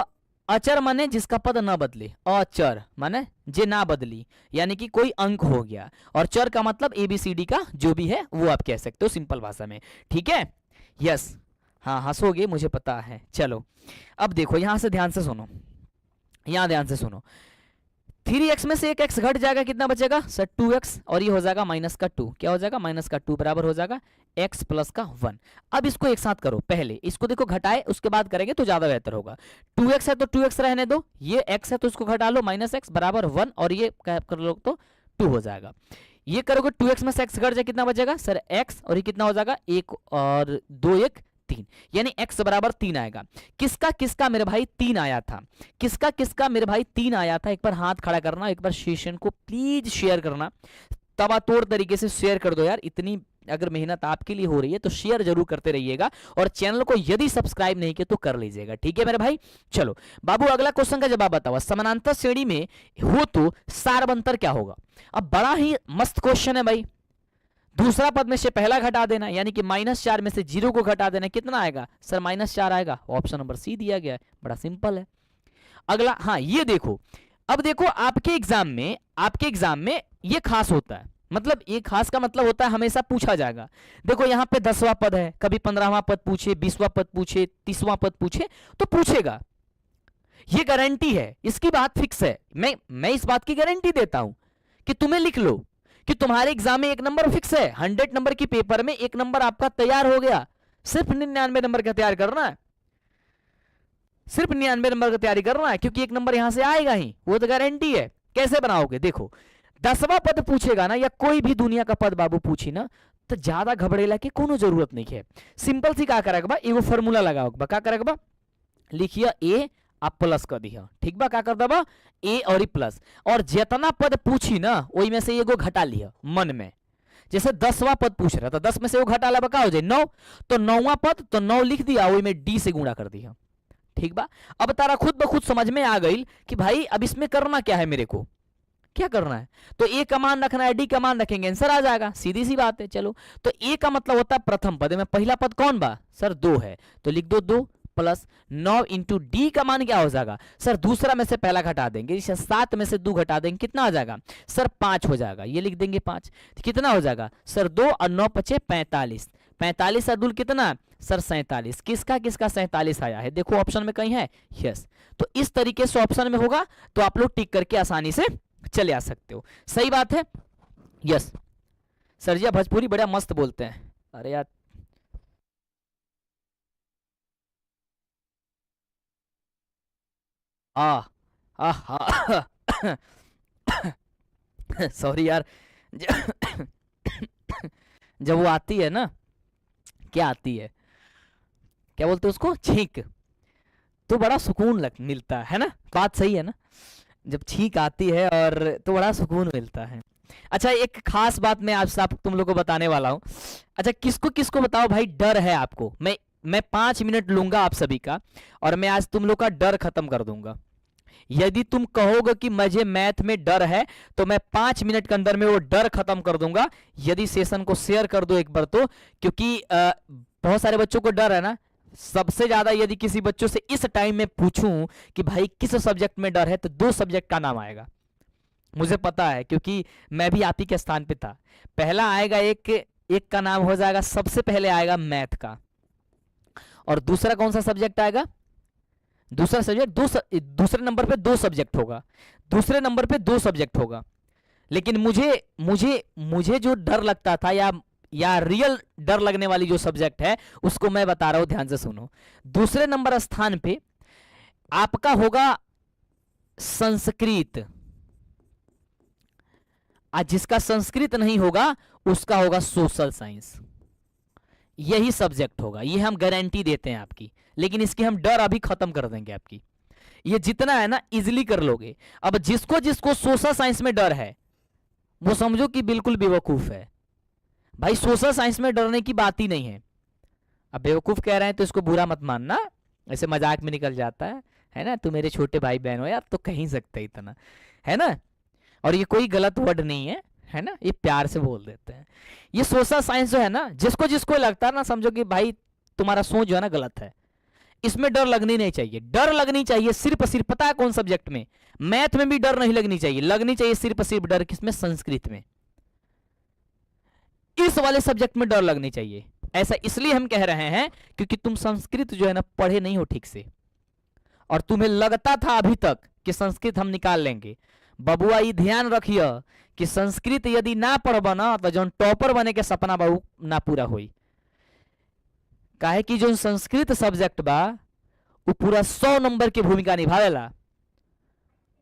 अचर माने जिसका पद ना बदले, अचर माने जे ना बदली, यानी कि कोई अंक हो गया, और चर का मतलब ABCD का जो भी है वो आप कह सकते हो सिंपल भाषा में, ठीक है। यस, हाँ हंसोगे मुझे पता है। चलो अब देखो यहां से ध्यान से सुनो, यहां ध्यान से सुनो, 3x में से एक x घट जाएगा, कितना बचेगा सर 2x, और ये हो जाएगा माइनस का 2, क्या हो जाएगा माइनस का 2 बराबर हो जाएगा x प्लस का 1। अब इसको एक साथ करो, पहले इसको देखो घटाए उसके बाद करेंगे तो ज्यादा बेहतर होगा। 2x है तो 2x रहने दो, ये x है तो इसको घटा लो माइनस x बराबर 1, और ये कर लो तो 2 हो जाएगा। ये करोगे 2x में से x घट जाए कितना बचेगा सर x, और ये कितना हो जाएगा 1 और 2 1 3, यानी x बराबर 3 आएगा। किसका किसका मेरे भाई 3 आया था, किसका किसका मेरे भाई 3 आया था, एक बार हाथ खड़ा करना, एक बार सेशन को प्लीज शेयर करना, तबातोड़ तरीके से शेयर कर दो यार, इतनी अगर मेहनत आपके लिए हो रही है तो शेयर जरूर करते रहिएगा, और चैनल को यदि सब्सक्राइब नहीं किया तो कर लीजिएगा, ठीक है मेरे भाई। चलो बाबू अगला क्वेश्चन का जवाब बताओ, समानांतर श्रेणी में हो तो सार्वंतर क्या होगा। अब बड़ा ही मस्त क्वेश्चन है भाई, दूसरा पद में से पहला घटा देना, यानी कि -4 में से 0 को घटा देना, कितना आएगा सर -4 आएगा, ऑप्शन नंबर सी दिया गया है, बड़ा सिंपल है। अगला, हाँ ये देखो, अब देखो आपके एग्जाम में ये खास होता है, मतलब ये खास का मतलब होता है हमेशा पूछा जाएगा। देखो यहाँ पे 10वां पद है, कभी 15वां पद पूछे, 20वां पद पूछे, 30वां पद पूछे तो पूछेगा, ये गारंटी है, इसकी बात फिक्स है, मैं इस बात की गारंटी देता हूं कि तुम्हें लिख लो कि तुम्हारे एग्जाम में 1 नंबर फिक्स है, 100 नंबर की पेपर में 1 नंबर आपका तैयार हो गया, सिर्फ 99 नंबर का तैयार करना है, सिर्फ 99 नंबर का तैयारी करना है, क्योंकि 1 नंबर यहां से आएगा ही, वो तो गारंटी है। कैसे बनाओगे, देखो 10वां पद पूछेगा ना, या कोई भी दुनिया का पद बाबू पूछी ना, तो ज्यादा घबरेला की कोनो जरूरत नहीं है, सिंपल सी क्या करेगा बा, एगो फॉर्मूला लगाओ बा, क्या करेगा बा, लिखिए ए आप प्लस कर दिया, ठीक बा, क्या कर दबा ए और प्लस, और जितना पद पूछी ना वही में से एगो घटा लिया मन में, जैसे 10वां पद पूछ रहा था, 10 में से वो घटा ला का हो जाए 9, तो 9वां पद तो 9 लिख दिया, वही में डी से गुणा कर दिया, ठीक बा। अब तारा खुद ब खुद समझ में आ गई कि भाई अब इसमें करना क्या है, मेरे को क्या करना है, तो ए का मान रखना है, डी का मान रखेंगे, आंसर आ जाएगा, सीधी सी बात है। चलो तो ए का मतलब होता है प्रथम पद में, पहला पद कौन बा सर 2 है, तो लिख दो 2 प्लस 9 इंटू डी का मान क्या हो जाएगा सर, दूसरा में से पहला घटा देंगे, 7 में से 2 घटा देंगे, कितना आ जाएगा सर 5 हो जाएगा, ये लिख देंगे 5, तो कितना हो जाएगा सर 2 और 9 पचे 45, 45 अब्दुल कितना सर 47, किसका किसका 47 आया है, देखो ऑप्शन में कहीं है, यस, तो इस तरीके से ऑप्शन में होगा, तो आप लोग टिक करके आसानी से चले आ सकते हो, सही बात है, यस। सरजिया भोजपुरी बड़ा मस्त बोलते हैं, अरे यार आ सॉरी यार, जब वो आती है ना, क्या आती है, क्या बोलते हैं उसको, छींक, तो बड़ा सुकून मिलता है ना, बात सही है ना, जब छींक आती है और तो बड़ा सुकून मिलता है। अच्छा एक खास बात मैं आपसे तुम लोग को बताने वाला हूँ, अच्छा किसको किसको बताओ भाई डर है आपको, मैं 5 मिनट लूंगा आप सभी का, और मैं आज तुम लोग का डर खत्म कर दूंगा। यदि तुम कहोगे कि मुझे मैथ में डर है, तो मैं 5 मिनट के अंदर में वो डर खत्म कर दूंगा, यदि सेशन को शेयर कर दो एक बार तो, क्योंकि बहुत सारे बच्चों को डर है ना, सबसे ज्यादा यदि किसी बच्चों से इस टाइम में पूछूं कि भाई किस सब्जेक्ट में डर है, तो 2 सब्जेक्ट का नाम आएगा, मुझे पता है क्योंकि मैं भी आप ही के स्थान पे था। पहला आएगा एक का नाम हो जाएगा, सबसे पहले आएगा मैथ का, और दूसरा कौन सा सब्जेक्ट आएगा, दूसरा सब्जेक्ट दूसरे नंबर पे 2 सब्जेक्ट होगा, दूसरे नंबर पे 2 सब्जेक्ट होगा। लेकिन मुझे मुझे मुझे जो डर लगता था, या रियल डर लगने वाली जो सब्जेक्ट है, उसको मैं बता रहा हूं, ध्यान से सुनो। दूसरे नंबर स्थान पे आपका होगा संस्कृत, आज जिसका संस्कृत नहीं होगा उसका होगा सोशल साइंस, यही सब्जेक्ट होगा, ये हम गारंटी देते हैं आपकी, लेकिन इसकी हम डर अभी खत्म कर देंगे आपकी, ये जितना है ना इजिली कर लोगे। अब जिसको जिसको सोशल साइंस में डर है वो समझो कि बिल्कुल बेवकूफ है भाई, सोशल साइंस में डरने की बात ही नहीं है। अब बेवकूफ कह रहे हैं तो इसको बुरा मत मानना, ऐसे मजाक में निकल जाता है ना, तू मेरे छोटे भाई बहन हो यार, तो कह ही सकते इतना, है ना, और ये कोई गलत वर्ड नहीं है ना, ये प्यार से बोल देते हैं। ये सोशल साइंस जो है ना, जिसको जिसको लगता है ना, समझो कि भाई तुम्हारा सोच जो है ना गलत है, इसमें डर लगनी नहीं चाहिए, डर लगनी चाहिए सिर्फ सिर्फ पता है कौन सब्जेक्ट में, मैथ में भी डर नहीं लगनी चाहिए सिर्फ सिर्फ डर किसमें, संस्कृत में, इस वाले सब्जेक्ट में डर लगनी चाहिए। ऐसा इसलिए हम कह रहे हैं क्योंकि तुम संस्कृत जो है ना पढ़े नहीं हो ठीक से, और तुम्हें लगता था अभी तक कि संस्कृत हम निकाल लेंगे, बबुआ ये ध्यान रखिए कि संस्कृत यदि ना पढ़ब ना तो जो टॉपर बने के सपना बा ना पूरा होई। काहे कि जो संस्कृत सब्जेक्ट बा वो पूरा 100 नंबर की भूमिका निभावेला।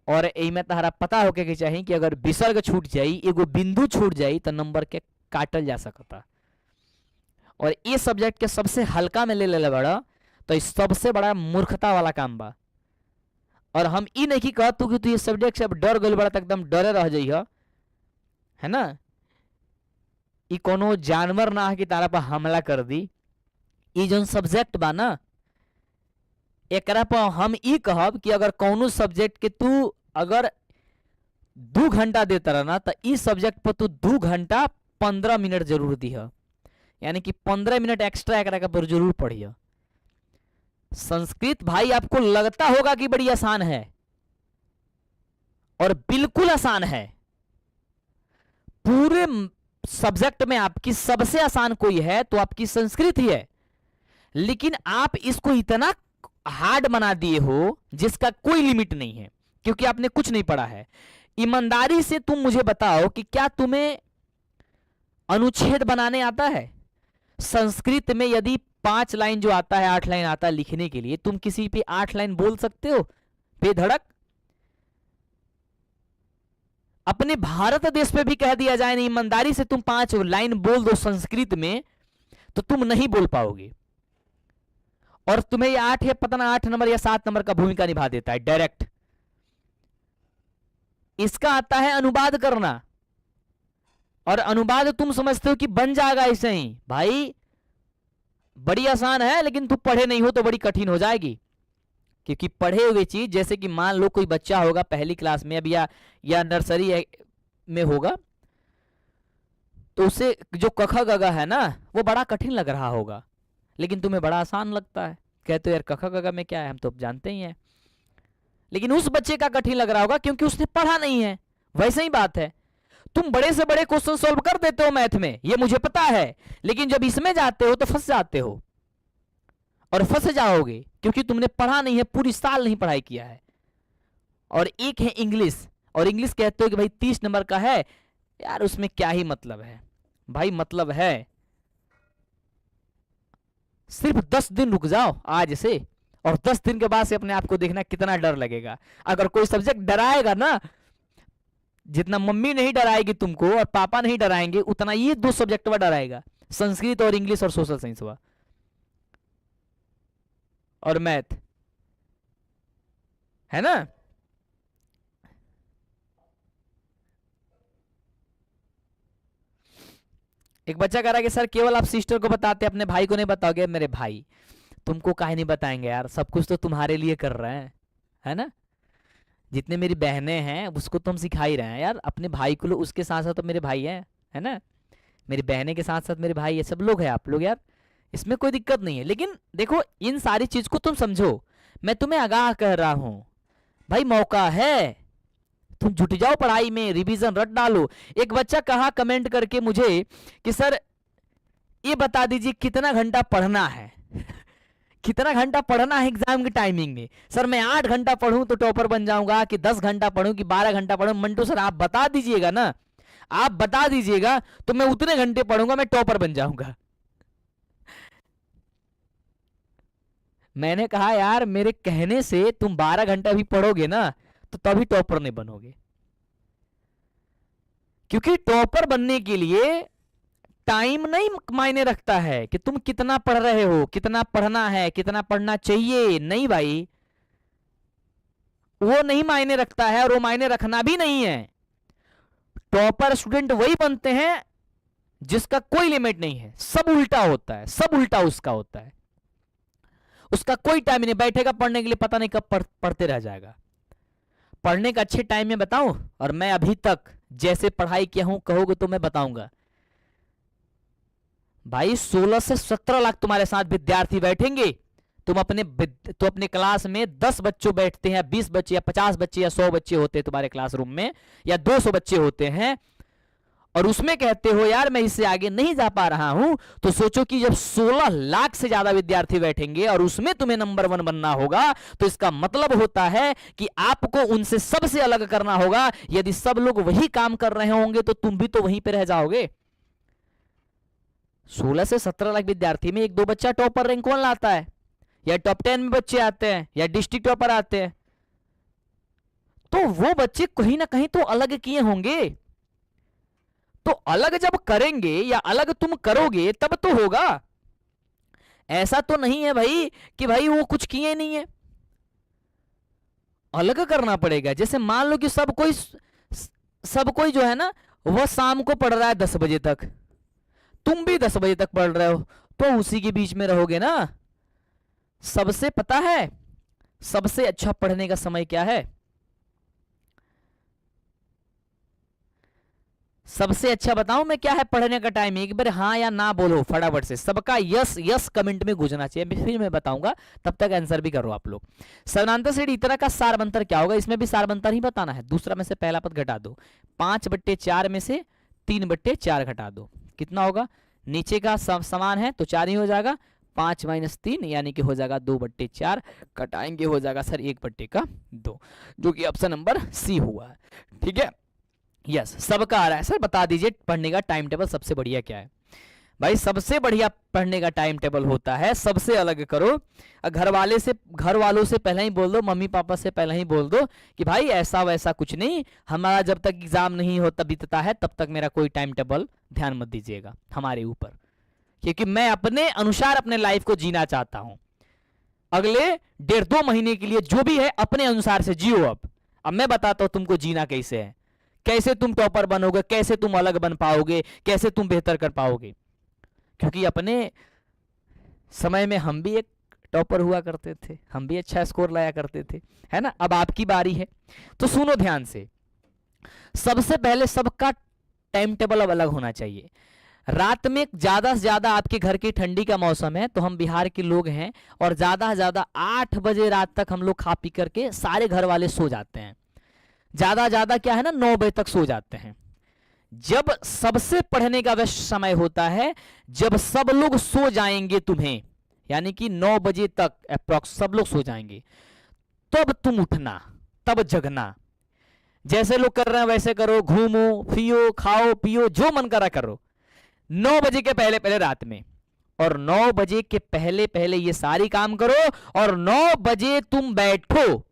और एमे तहरा पता होके के चाहिए कि अगर विसर्ग छूट जाई, एगो बिंदु छूट जाई तो नंबर के काटल जा सकता। और ये सब्जेक्ट के सबसे हल्का में ले ले बड़ा तो इस सबसे बड़ा मूर्खता वाला काम बा। और हम ई नहीं कहतू कि तू ये सब्जेक्ट से अब डर गल बड़ा तो एकदम डरे रह जाइए, है ना। ई कोनो जानवर ना है कि तारा पर हमला कर दी। ई जो सब्जेक्ट बा ना एकरा पर हम ई कहब कि अगर कौनो सब्जेक्ट के तू अगर 2 घंटा देता रहा ना तो इस सब्जेक्ट पर तू 2 घंटा 15 मिनट जरूर दी है, यानी कि 15 मिनट एक्स्ट्रा एकरा का पर जरूर पढ़िए। संस्कृत भाई आपको लगता होगा कि बड़ी आसान है, और बिल्कुल आसान है। पूरे सब्जेक्ट में आपकी सबसे आसान कोई है तो आपकी संस्कृत ही है। लेकिन आप इसको इतना हार्ड बना दिए हो जिसका कोई लिमिट नहीं है, क्योंकि आपने कुछ नहीं पढ़ा है। ईमानदारी से तुम मुझे बताओ कि क्या तुम्हें अनुच्छेद बनाने आता है? संस्कृत में यदि 5 लाइन जो आता है, 8 लाइन आता है लिखने के लिए, तुम किसी पे 8 लाइन बोल सकते हो बेधड़क? अपने भारत देश पे भी कह दिया जाए ना ईमानदारी से तुम 5 लाइन बोल दो संस्कृत में तो तुम नहीं बोल पाओगे। और तुम्हें ये 8 या पता ना 8 नंबर या 7 नंबर का भूमिका निभा देता है डायरेक्ट। इसका आता है अनुवाद करना, और अनुवाद तुम समझते हो कि बन जाएगा ऐसे ही। भाई बड़ी आसान है, लेकिन तुम पढ़े नहीं हो तो बड़ी कठिन हो जाएगी। क्योंकि पढ़े हुए चीज, जैसे कि मान लो कोई बच्चा होगा पहली क्लास में अब या नर्सरी में होगा, तो उसे जो कख गगा है ना वो बड़ा कठिन लग रहा होगा, लेकिन तुम्हें बड़ा आसान लगता है। कहते हो यार कख गगा में क्या है, हम तो जानते ही हैं। लेकिन उस बच्चे का कठिन लग रहा होगा क्योंकि उसने पढ़ा नहीं है। वैसे ही बात है, तुम बड़े से बड़े क्वेश्चन सॉल्व कर देते हो मैथ में, ये मुझे पता है, लेकिन जब इसमें जाते हो तो फंस जाते हो। और फंस जाओगे क्योंकि तुमने पढ़ा नहीं है, पूरी साल नहीं पढ़ाई किया है। और एक है इंग्लिश, और इंग्लिश कहते हो कि भाई 30 नंबर का है, यार उसमें क्या ही मतलब है। भाई मतलब है, सिर्फ 10 दिन रुक जाओ आज से, और 10 दिन के बाद से अपने आप को देखना कितना डर लगेगा। अगर कोई सब्जेक्ट डराएगा ना, जितना मम्मी नहीं डराएगी तुमको और पापा नहीं डराएंगे, उतना ये 2 सब्जेक्ट में डराएगा, संस्कृत और इंग्लिश और सोशल साइंस हुआ और मैथ, है ना। एक बच्चा कह रहा है कि सर केवल आप सिस्टर को बताते अपने भाई को नहीं बताओगे। मेरे भाई तुमको काहे नहीं बताएंगे यार, सब कुछ तो तुम्हारे लिए कर रहे हैं, है ना। जितने मेरी बहनें हैं उसको तो हम सिखा ही रहे हैं यार। अपने भाई को उसके साथ साथ तो मेरे भाई हैं, है ना। मेरी बहनें के साथ साथ मेरे भाई है, सब लोग हैं आप लोग यार, इसमें कोई दिक्कत नहीं है। लेकिन देखो इन सारी चीज को तुम समझो, मैं तुम्हें आगाह कर रहा हूं भाई, मौका है, तुम जुट जाओ पढ़ाई में, रिवीजन रट डालो। एक बच्चा कहा कमेंट करके मुझे कि सर ये बता दीजिए कितना घंटा पढ़ना है कितना घंटा पढ़ना है एग्जाम की टाइमिंग में। सर मैं 8 घंटा पढ़ूं तो टॉपर बन जाऊंगा, कि 10 घंटा पढ़ूं कि 12 घंटा पढ़ूं। मंटू सर आप बता दीजिएगा ना, आप बता दीजिएगा तो मैं उतने घंटे पढ़ूंगा, मैं टॉपर बन जाऊंगा। मैंने कहा यार मेरे कहने से तुम 12 घंटा भी पढ़ोगे ना तो तभी टॉपर नहीं बनोगे, क्योंकि टॉपर बनने के लिए टाइम नहीं मायने रखता है कि तुम कितना पढ़ रहे हो, कितना पढ़ना है, कितना पढ़ना चाहिए। नहीं भाई, वो नहीं मायने रखता है, और वो मायने रखना भी नहीं है। टॉपर स्टूडेंट वही बनते हैं जिसका कोई लिमिट नहीं है, सब उल्टा होता है, सब उल्टा उसका होता है। उसका कोई टाइम नहीं, बैठेगा पढ़ने के लिए पता नहीं कब पढ़ते रह जाएगा। पढ़ने का अच्छे टाइम में बताऊं, और मैं अभी तक जैसे पढ़ाई किया हूं कहोगे तो मैं बताऊंगा भाई। 16 से 17 लाख तुम्हारे साथ विद्यार्थी बैठेंगे, तुम अपने क्लास में 10 बच्चों बैठते हैं, 20 बच्चे या 50 बच्चे या 100 बच्चे होते हैं तुम्हारे क्लासरूम में, या 200 बच्चे होते हैं, और उसमें कहते हो यार मैं इससे आगे नहीं जा पा रहा हूं, तो सोचो कि जब 16 लाख से ज्यादा विद्यार्थी बैठेंगे और उसमें तुम्हें नंबर 1 बनना होगा, तो इसका मतलब होता है कि आपको उनसे सबसे अलग करना होगा। यदि सब लोग वही काम कर रहे होंगे तो तुम भी तो वहीं पे रह जाओगे। 16 से 17 लाख विद्यार्थी में एक दो बच्चा टॉपर रैंक कौन लाता है, या टॉप 10 में बच्चे आते हैं, या डिस्ट्रिक्ट टॉपर आते हैं, तो वो बच्चे कहीं ना कहीं तो अलग किए होंगे। तो अलग जब करेंगे या अलग तुम करोगे तब तो होगा। ऐसा तो नहीं है भाई कि भाई वो कुछ किए नहीं है, अलग करना पड़ेगा। जैसे मान लो कि सब कोई जो है ना वह शाम को पढ़ रहा है 10 बजे तक, तुम भी 10 बजे तक पढ़ रहे हो, तो उसी के बीच में रहोगे ना। सबसे पता है सबसे अच्छा पढ़ने का समय क्या है? सबसे अच्छा बताऊं मैं क्या है पढ़ने का टाइम? एक बार हाँ या ना बोलो फटाफट से, सबका यस यस कमेंट में गुजना चाहिए, फिर मैं बताऊंगा, तब तक आंसर भी करो आप लोग। समानांतर श्रेणी इतना का सारबंतर क्या होगा? इसमें भी सारबंतर ही बताना है। दूसरा में से पहला पद घटा दो, 5/4 में से 3/4 घटा दो, कितना होगा? नीचे का समान है तो 4 ही हो जाएगा, 5 - 3 यानी कि हो जाएगा 2/4, कटाएंगे हो जाएगा सर 1/2, जो कि ऑप्शन नंबर सी हुआ है। ठीक है, यस सबका आ रहा है। सर बता दीजिए पढ़ने का टाइम टेबल सबसे बढ़िया क्या है? भाई सबसे बढ़िया पढ़ने का टाइम टेबल होता है सबसे अलग करो। घर वालों से पहले ही बोल दो, मम्मी पापा से पहले ही बोल दो कि भाई ऐसा वैसा कुछ नहीं, हमारा जब तक एग्जाम नहीं होता बीतता है तब तक मेरा कोई टाइम टेबल ध्यान मत दीजिएगा हमारे ऊपर, क्योंकि मैं अपने अनुसार अपने लाइफ को जीना चाहता हूं। अगले 1.5-2 महीने के लिए जो भी है अपने अनुसार से जियो। अब मैं बताता हूं तुमको जीना कैसे है, कैसे तुम टॉपर बनोगे, कैसे तुम अलग बन पाओगे, कैसे तुम बेहतर कर पाओगे। क्योंकि अपने समय में हम भी एक टॉपर हुआ करते थे, हम भी अच्छा स्कोर लाया करते थे, है ना। अब आपकी बारी है, तो सुनो ध्यान से। सबसे पहले सबका टाइम टेबल अब अलग होना चाहिए। रात में ज्यादा से ज्यादा आपके घर की ठंडी का मौसम है, तो हम बिहार के लोग हैं और ज्यादा से ज्यादा 8 बजे रात तक हम लोग खा पी करके सारे घर वाले सो जाते हैं। ज्यादा क्या है ना 9 बजे तक सो जाते हैं। जब सबसे पढ़ने का व्यस्त समय होता है, जब सब लोग सो जाएंगे तुम्हें, यानी कि 9 बजे तक अप्रॉक्स सब लोग सो जाएंगे, तब तुम उठना, तब जगना। जैसे लोग कर रहे हैं वैसे करो, घूमो पियो खाओ पियो जो मन करा करो 9 बजे के पहले पहले रात में, और 9 बजे के पहले पहले ये सारी काम करो, और 9 बजे तुम बैठो।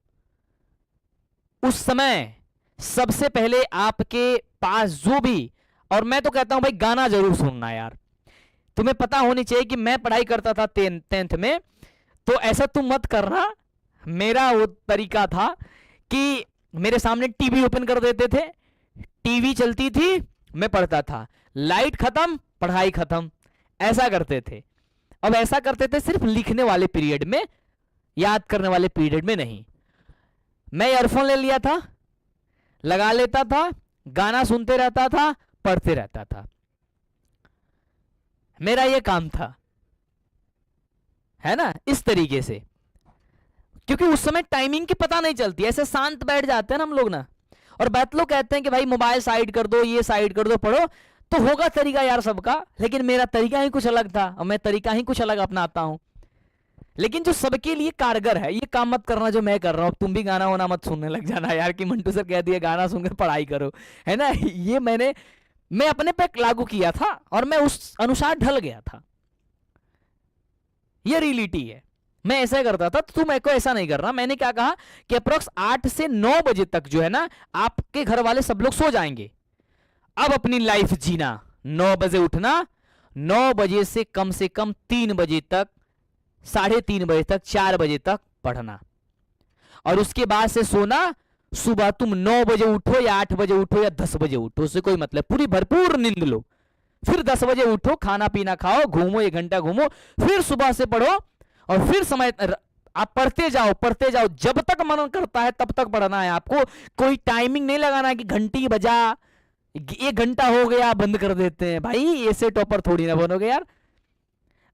उस समय सबसे पहले आपके पास जो भी, और मैं तो कहता हूं भाई गाना जरूर सुनना यार। तुम्हें पता होनी चाहिए कि मैं पढ़ाई करता था 10th में, तो ऐसा तुम मत करना। मेरा वो तरीका था कि मेरे सामने टीवी ओपन कर देते थे, टीवी चलती थी, मैं पढ़ता था, लाइट खत्म पढ़ाई खत्म, ऐसा करते थे। अब ऐसा करते थे सिर्फ लिखने वाले पीरियड में, याद करने वाले पीरियड में नहीं। मैं ईयरफोन ले लिया था, लगा लेता था, गाना सुनते रहता था, पढ़ते रहता था, मेरा ये काम था, है ना, इस तरीके से। क्योंकि उस समय टाइमिंग की पता नहीं चलती, ऐसे शांत बैठ जाते हैं ना हम लोग ना, और बहुत लोग कहते हैं कि भाई मोबाइल साइड कर दो, ये साइड कर दो, पढ़ो। तो होगा तरीका यार सबका, लेकिन मेरा तरीका ही कुछ अलग था, और मैं तरीका ही कुछ अलग अपनाता हूं। लेकिन जो सबके लिए कारगर है, ये काम मत करना जो मैं कर रहा हूं। तुम भी गाना वाना मत सुनने लग जाना यार कि मंटू सर कह दिया गाना सुनकर पढ़ाई करो, है ना। ये मैं अपने पे लागू किया था और मैं उस अनुसार ढल गया था, ये रियलिटी है। मैं ऐसा करता था, तो तुम को ऐसा नहीं करना। मैंने क्या कहा कि अप्रोक्स 8 से 9 बजे तक जो है ना आपके घर वाले सब लोग सो जाएंगे। अब अपनी लाइफ जीना, 9 बजे उठना, 9 बजे से कम 3 बजे तक, 3:30 बजे तक, 4 बजे तक पढ़ना, और उसके बाद से सोना। सुबह तुम 9 बजे उठो या 8 बजे उठो या 10 बजे उठो, उससे कोई मतलब, पूरी भरपूर नींद लो। फिर 10 बजे उठो, खाना पीना खाओ, घूमो, 1 घंटा घूमो, फिर सुबह से पढ़ो, और फिर समय आप पढ़ते जाओ जब तक मन करता है तब तक पढ़ना है आपको। कोई टाइमिंग नहीं लगाना कि घंटी बजा, 1 घंटा हो गया बंद कर देते हैं। भाई ऐसे टॉपर थोड़ी ना बनोगे यार।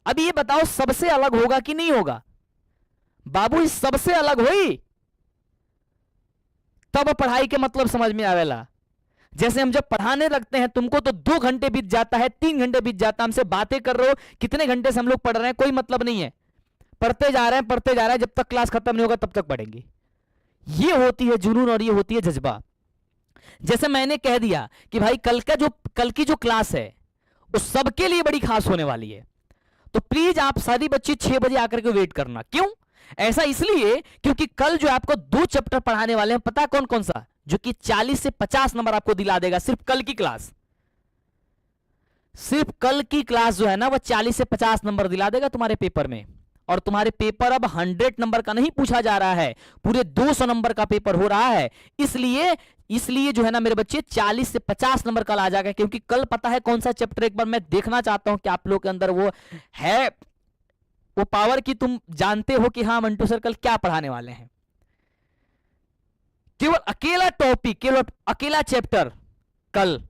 अब ये बताओ सबसे अलग होगा कि नहीं होगा? बाबू इस सबसे अलग हुई तब पढ़ाई के मतलब समझ में आवेला। जैसे हम जब पढ़ाने लगते हैं तुमको तो 2 घंटे बीत जाता है, 3 घंटे बीत जाता है, हमसे बातें कर रहे हो, कितने घंटे से हम लोग पढ़ रहे हैं, कोई मतलब नहीं है, पढ़ते जा रहे हैं पढ़ते जा रहे हैं, जब तक क्लास खत्म नहीं होगा तब तक पढ़ेंगे। ये होती है जुनून और ये होती है जज्बा। जैसे मैंने कह दिया कि भाई कल की जो क्लास है वो सबके लिए बड़ी खास होने वाली है, तो प्लीज आप सारी बच्चे 6 बजे आकर के वेट करना। क्यों? ऐसा इसलिए क्योंकि कल जो आपको 2 चैप्टर पढ़ाने वाले हैं, पता कौन कौन सा, जो कि 40 से 50 नंबर आपको दिला देगा। सिर्फ कल की क्लास, सिर्फ कल की क्लास जो है ना वो 40 से 50 नंबर दिला देगा तुम्हारे पेपर में। और तुम्हारे पेपर अब 100 नंबर का नहीं पूछा जा रहा है, पूरे 200 नंबर का पेपर हो रहा है। इसलिए जो है ना मेरे बच्चे 40 से 50 नंबर कल आ जाएगा, क्योंकि कल पता है कौन सा चैप्टर, एक बार मैं देखना चाहता हूं कि आप लोग के अंदर वो है, वो पावर की तुम जानते हो कि हाँ मंटू सर कल क्या पढ़ाने वाले हैं। केवल अकेला टॉपिक, केवल अकेला चैप्टर कल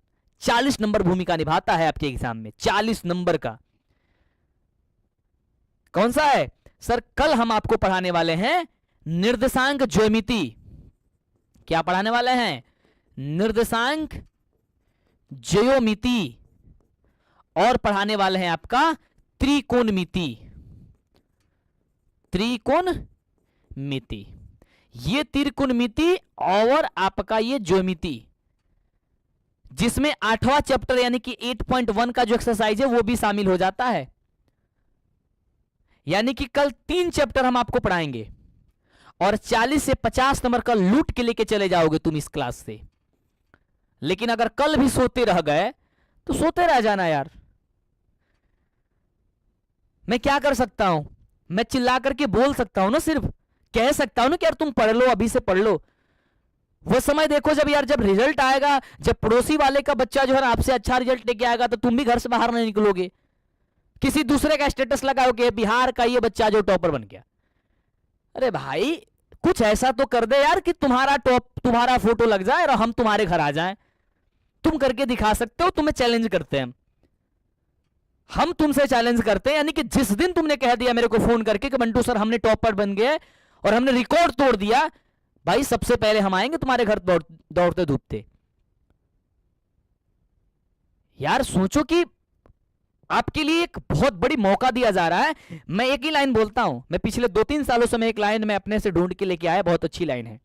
40 नंबर भूमिका निभाता है आपके एग्जाम में, 40 नंबर का। कौन सा है सर? कल हम आपको पढ़ाने वाले हैं निर्देशांक ज्यामिति। क्या पढ़ाने वाले हैं? निर्देशांक ज्यामिति। और पढ़ाने वाले हैं आपका त्रिकोणमिति। त्रिकोणमिति, ये त्रिकोणमिति और आपका ये ज्यामिति, जिसमें 8वां चैप्टर यानी कि 8.1 का जो एक्सरसाइज है वो भी शामिल हो जाता है। यानी कि कल 3 चैप्टर हम आपको पढ़ाएंगे और 40 से 50 नंबर का लूट के लेके चले जाओगे तुम इस क्लास से। लेकिन अगर कल भी सोते रह गए तो सोते रह जाना यार। मैं क्या कर सकता हूं? मैं चिल्ला करके बोल सकता हूं ना, सिर्फ कह सकता हूं ना कि यार तुम पढ़ लो, अभी से पढ़ लो। वो समय देखो जब रिजल्ट आएगा, जब पड़ोसी वाले का बच्चा जो है आपसे अच्छा रिजल्ट लेके आएगा तो तुम भी घर से बाहर नहीं निकलोगे, किसी दूसरे का स्टेटस लगाओगे बिहार का ये बच्चा जो टॉपर बन गया। अरे भाई कुछ ऐसा तो कर दे यार कि तुम्हारा फोटो लग जाए और हम तुम्हारे घर आ जाएं। तुम करके दिखा सकते हो, तुम्हें चैलेंज करते हैं हम तुमसे चैलेंज करते हैं। यानी कि जिस दिन तुमने कह दिया मेरे को फोन करके कि मंटू सर हमने टॉपर बन गए और हमने रिकॉर्ड तोड़ दिया, भाई सबसे पहले हम आएंगे तुम्हारे घर दौड़ते धूपते। यार सोचो कि आपके लिए एक बहुत बड़ी मौका दिया जा रहा है। मैं एक ही लाइन बोलता हूं, मैं पिछले 2-3 सालों से मैं एक लाइन में अपने से ढूंढ के लेके आया, बहुत अच्छी लाइन है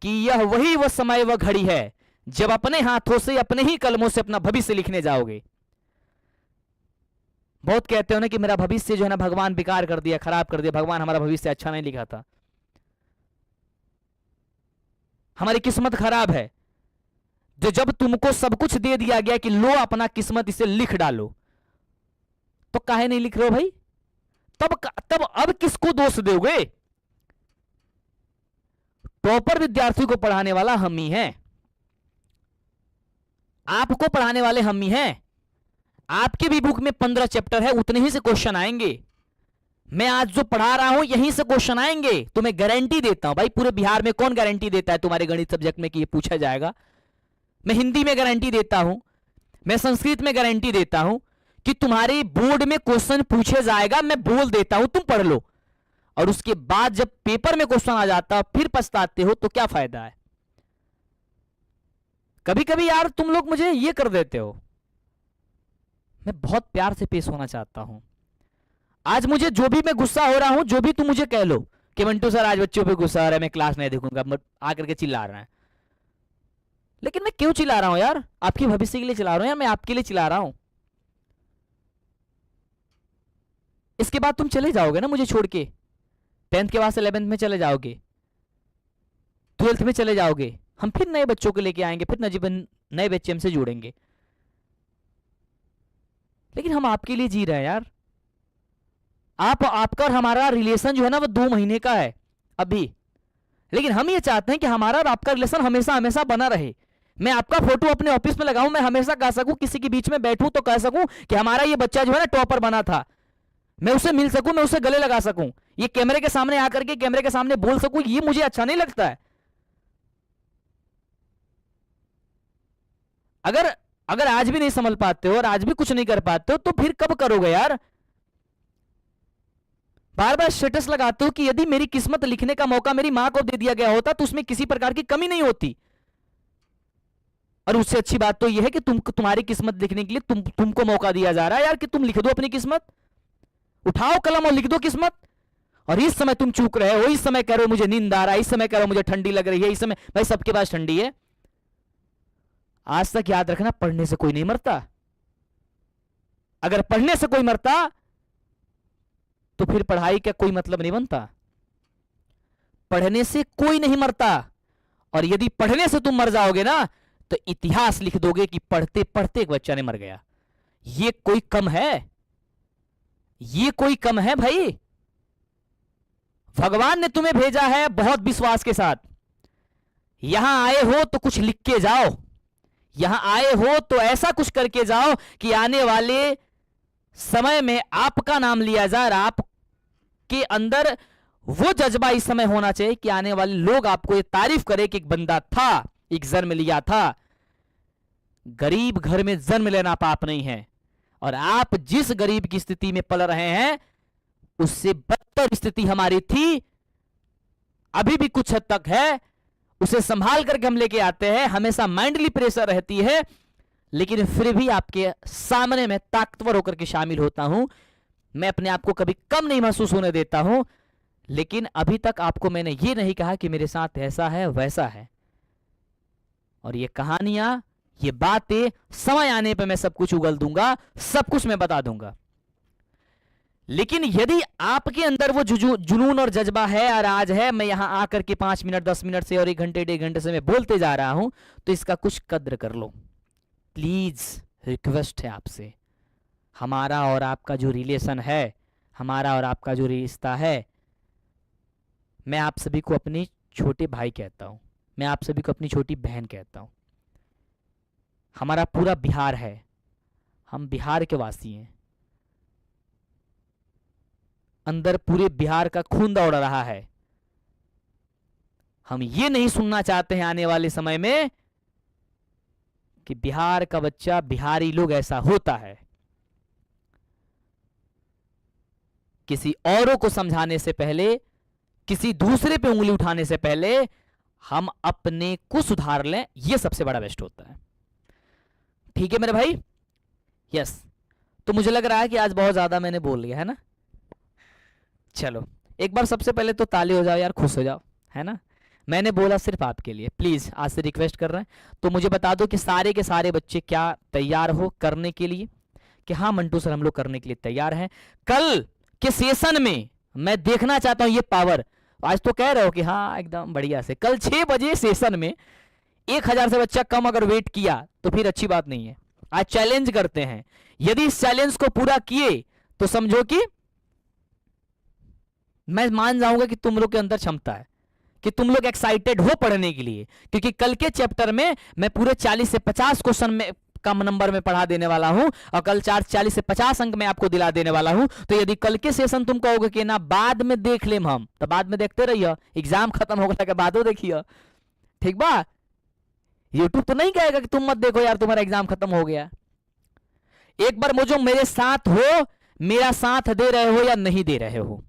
कि यह वही वो समय वह घड़ी है जब अपने हाथों से अपने ही कलमों से अपना भविष्य लिखने जाओगे। बहुत कहते हो ना कि मेरा भविष्य जो है ना भगवान बेकार कर दिया, खराब कर दिया, भगवान हमारा भविष्य अच्छा नहीं लिखा था, हमारी किस्मत खराब है। जो जब तुमको सब कुछ दे दिया गया कि लो अपना किस्मत इसे लिख डालो, तो काहे नहीं लिख रहे हो भाई? तब अब किसको दोष दोगे? टॉपर विद्यार्थी को पढ़ाने वाला हम ही हैं, आपको पढ़ाने वाले हम ही हैं। आपके भी बुक में 15 चैप्टर है, उतने ही से क्वेश्चन आएंगे। मैं आज जो पढ़ा रहा हूं यहीं से क्वेश्चन आएंगे, तुम्हें गारंटी देता हूं। भाई पूरे बिहार में कौन गारंटी देता है तुम्हारे गणित सब्जेक्ट में कि ये पूछा जाएगा? मैं हिंदी में गारंटी देता हूं, मैं संस्कृत में गारंटी देता हूं कि तुम्हारे बोर्ड में क्वेश्चन पूछे जाएगा। मैं बोल देता हूं तुम पढ़ लो, और उसके बाद जब पेपर में क्वेश्चन आ जाता है फिर पछताते हो तो क्या फायदा है? कभी कभी यार तुम लोग मुझे ये कर देते हो। मैं बहुत प्यार से पेश होना चाहता हूं। आज मुझे जो भी मैं गुस्सा हो रहा हूं, जो भी तुम मुझे कह लो कि मंटू सर आज बच्चों पे गुस्सा आ रहा है, मैं क्लास नहीं देखूंगा, आकर के चिल्ला रहा है। लेकिन मैं क्यों चिल्ला रहा हूं यार? आपके भविष्य के लिए चिल्ला रहा हूं यार, मैं आपके लिए चिल्ला रहा हूं। इसके बाद तुम चले जाओगे ना मुझे छोड़ के, 10th के बाद से 11th में चले जाओगे, 12th में चले जाओगे, हम फिर नए बच्चों को लेके आएंगे, फिर नए बच्चे हमसे जुड़ेंगे। लेकिन हम आपके लिए जी रहे हैं यार। आपका और हमारा रिलेशन जो है ना वो 2 महीने का है अभी, लेकिन हम ये चाहते हैं कि हमारा और आपका रिलेशन हमेशा हमेशा बना रहे। मैं आपका फोटो अपने ऑफिस में लगाऊं, मैं हमेशा कह सकूं, किसी के बीच में बैठूं तो कह सकूं कि हमारा ये बच्चा जो है ना टॉपर बना था, मैं उसे मिल सकूं, मैं उसे गले लगा सकूं, ये कैमरे के सामने आकर के कैमरे के सामने बोल सकूं, ये मुझे अच्छा नहीं लगता है। अगर आज भी नहीं संभल पाते हो और आज भी कुछ नहीं कर पाते हो तो फिर कब करोगे यार? बार बार स्टेटस लगाते हो कि यदि मेरी किस्मत लिखने का मौका मेरी मां को दे दिया गया होता तो उसमें किसी प्रकार की कमी नहीं होती। और उससे अच्छी बात तो यह है कि तुम्हारी किस्मत लिखने के लिए तुमको मौका दिया जा रहा है यार कि तुम लिख दो अपनी किस्मत। उठाओ कलम और लिख दो किस्मत। और इस समय तुम चूक रहे हो, इस समय कह रहे हो मुझे नींद आ रहा है, इस समय कह रहे हो मुझे ठंडी लग रही है, इस समय भाई सबके पास ठंडी है। आज तक याद रखना, पढ़ने से कोई नहीं मरता। अगर पढ़ने से कोई मरता तो फिर पढ़ाई का कोई मतलब नहीं बनता। पढ़ने से कोई नहीं मरता, और यदि पढ़ने से तुम मर जाओगे ना तो इतिहास लिख दोगे कि पढ़ते पढ़ते एक बच्चा ने मर गया। ये कोई कम है? ये कोई कम है भाई? भगवान ने तुम्हें भेजा है बहुत विश्वास के साथ। यहां आए हो तो कुछ लिख के जाओ, यहां आए हो तो ऐसा कुछ करके जाओ कि आने वाले समय में आपका नाम लिया जाए। आपके अंदर वो जज्बा इस समय होना चाहिए कि आने वाले लोग आपको ये तारीफ करें कि एक बंदा था, एक जन्म लिया था। गरीब घर में जन्म लेना पाप नहीं है, और आप जिस गरीब की स्थिति में पल रहे हैं उससे बदतर स्थिति हमारी थी, अभी भी कुछ हद तक है। उसे संभाल करके हम लेके आते हैं, हमेशा माइंडली प्रेशर रहती है, लेकिन फिर भी आपके सामने मैं ताकतवर होकर के शामिल होता हूं। मैं अपने आप को कभी कम नहीं महसूस होने देता हूं, लेकिन अभी तक आपको मैंने ये नहीं कहा कि मेरे साथ ऐसा है वैसा है। और ये कहानियां, ये बातें समय आने पे मैं सब कुछ उगल दूंगा, सब कुछ मैं बता दूंगा। लेकिन यदि आपके अंदर वो जुनून और जज्बा है और आज है, मैं यहां आकर के 5 मिनट 10 मिनट से और 1 घंटे 1.5 घंटे से मैं बोलते जा रहा हूं, तो इसका कुछ कद्र कर लो प्लीज। रिक्वेस्ट है आपसे। हमारा और आपका जो रिलेशन है, हमारा और आपका जो रिश्ता है, मैं आप सभी को अपने छोटे भाई कहता हूं, मैं आप सभी को अपनी छोटी बहन कहता हूं। हमारा पूरा बिहार है, हम बिहार के वासी हैं। अंदर पूरे बिहार का खून दौड़ रहा है। हम ये नहीं सुनना चाहते हैं आने वाले समय में कि बिहार का बच्चा, बिहारी लोग ऐसा होता है। किसी औरों को समझाने से पहले, किसी दूसरे पे उंगली उठाने से पहले हम अपने को सुधार लें, यह सबसे बड़ा बेस्ट होता है। ठीक है मेरे भाई? यस। तो मुझे लग रहा है कि आज बहुत ज्यादा मैंने बोल लिया है ना। चलो एक बार सबसे पहले तो ताली हो जाओ यार, खुश हो जाओ, है ना। मैंने बोला सिर्फ आपके लिए, प्लीज आज से रिक्वेस्ट कर रहे हैं। तो मुझे बता दो कि सारे के सारे बच्चे क्या तैयार हो करने के लिए? कि हाँ मंटू सर हम लोग करने के लिए तैयार हैं। कल के सेशन में मैं देखना चाहता हूं ये पावर। आज तो कह रहे हो कि हाँ एकदम बढ़िया से। कल 6 बजे सेशन में 1000 से बच्चा कम अगर वेट किया तो फिर अच्छी बात नहीं है। आज चैलेंज करते हैं, यदि इस चैलेंज को पूरा किए तो समझो कि मैं मान जाऊंगा कि तुम लोग के अंदर क्षमता है, कि तुम लोग एक्साइटेड हो पढ़ने के लिए। क्योंकि कल के चैप्टर में मैं पूरे 40 से 50 क्वेश्चन में कम नंबर में पढ़ा देने वाला हूं, और कल 40 से 50 अंक में आपको दिला देने वाला हूं। तो यदि कल के सेशन तुम कहोगे कि ना बाद में देख लेम हम, तो बाद में देखते रहिए, एग्जाम खत्म हो गया के बाद देखिए, ठीक बा। यूट्यूब तो नहीं कहेगा कि तुम मत देखो यार तुम्हारा एग्जाम खत्म हो गया। एक बार मुझे मेरे साथ हो, मेरा साथ दे रहे हो या नहीं दे रहे हो।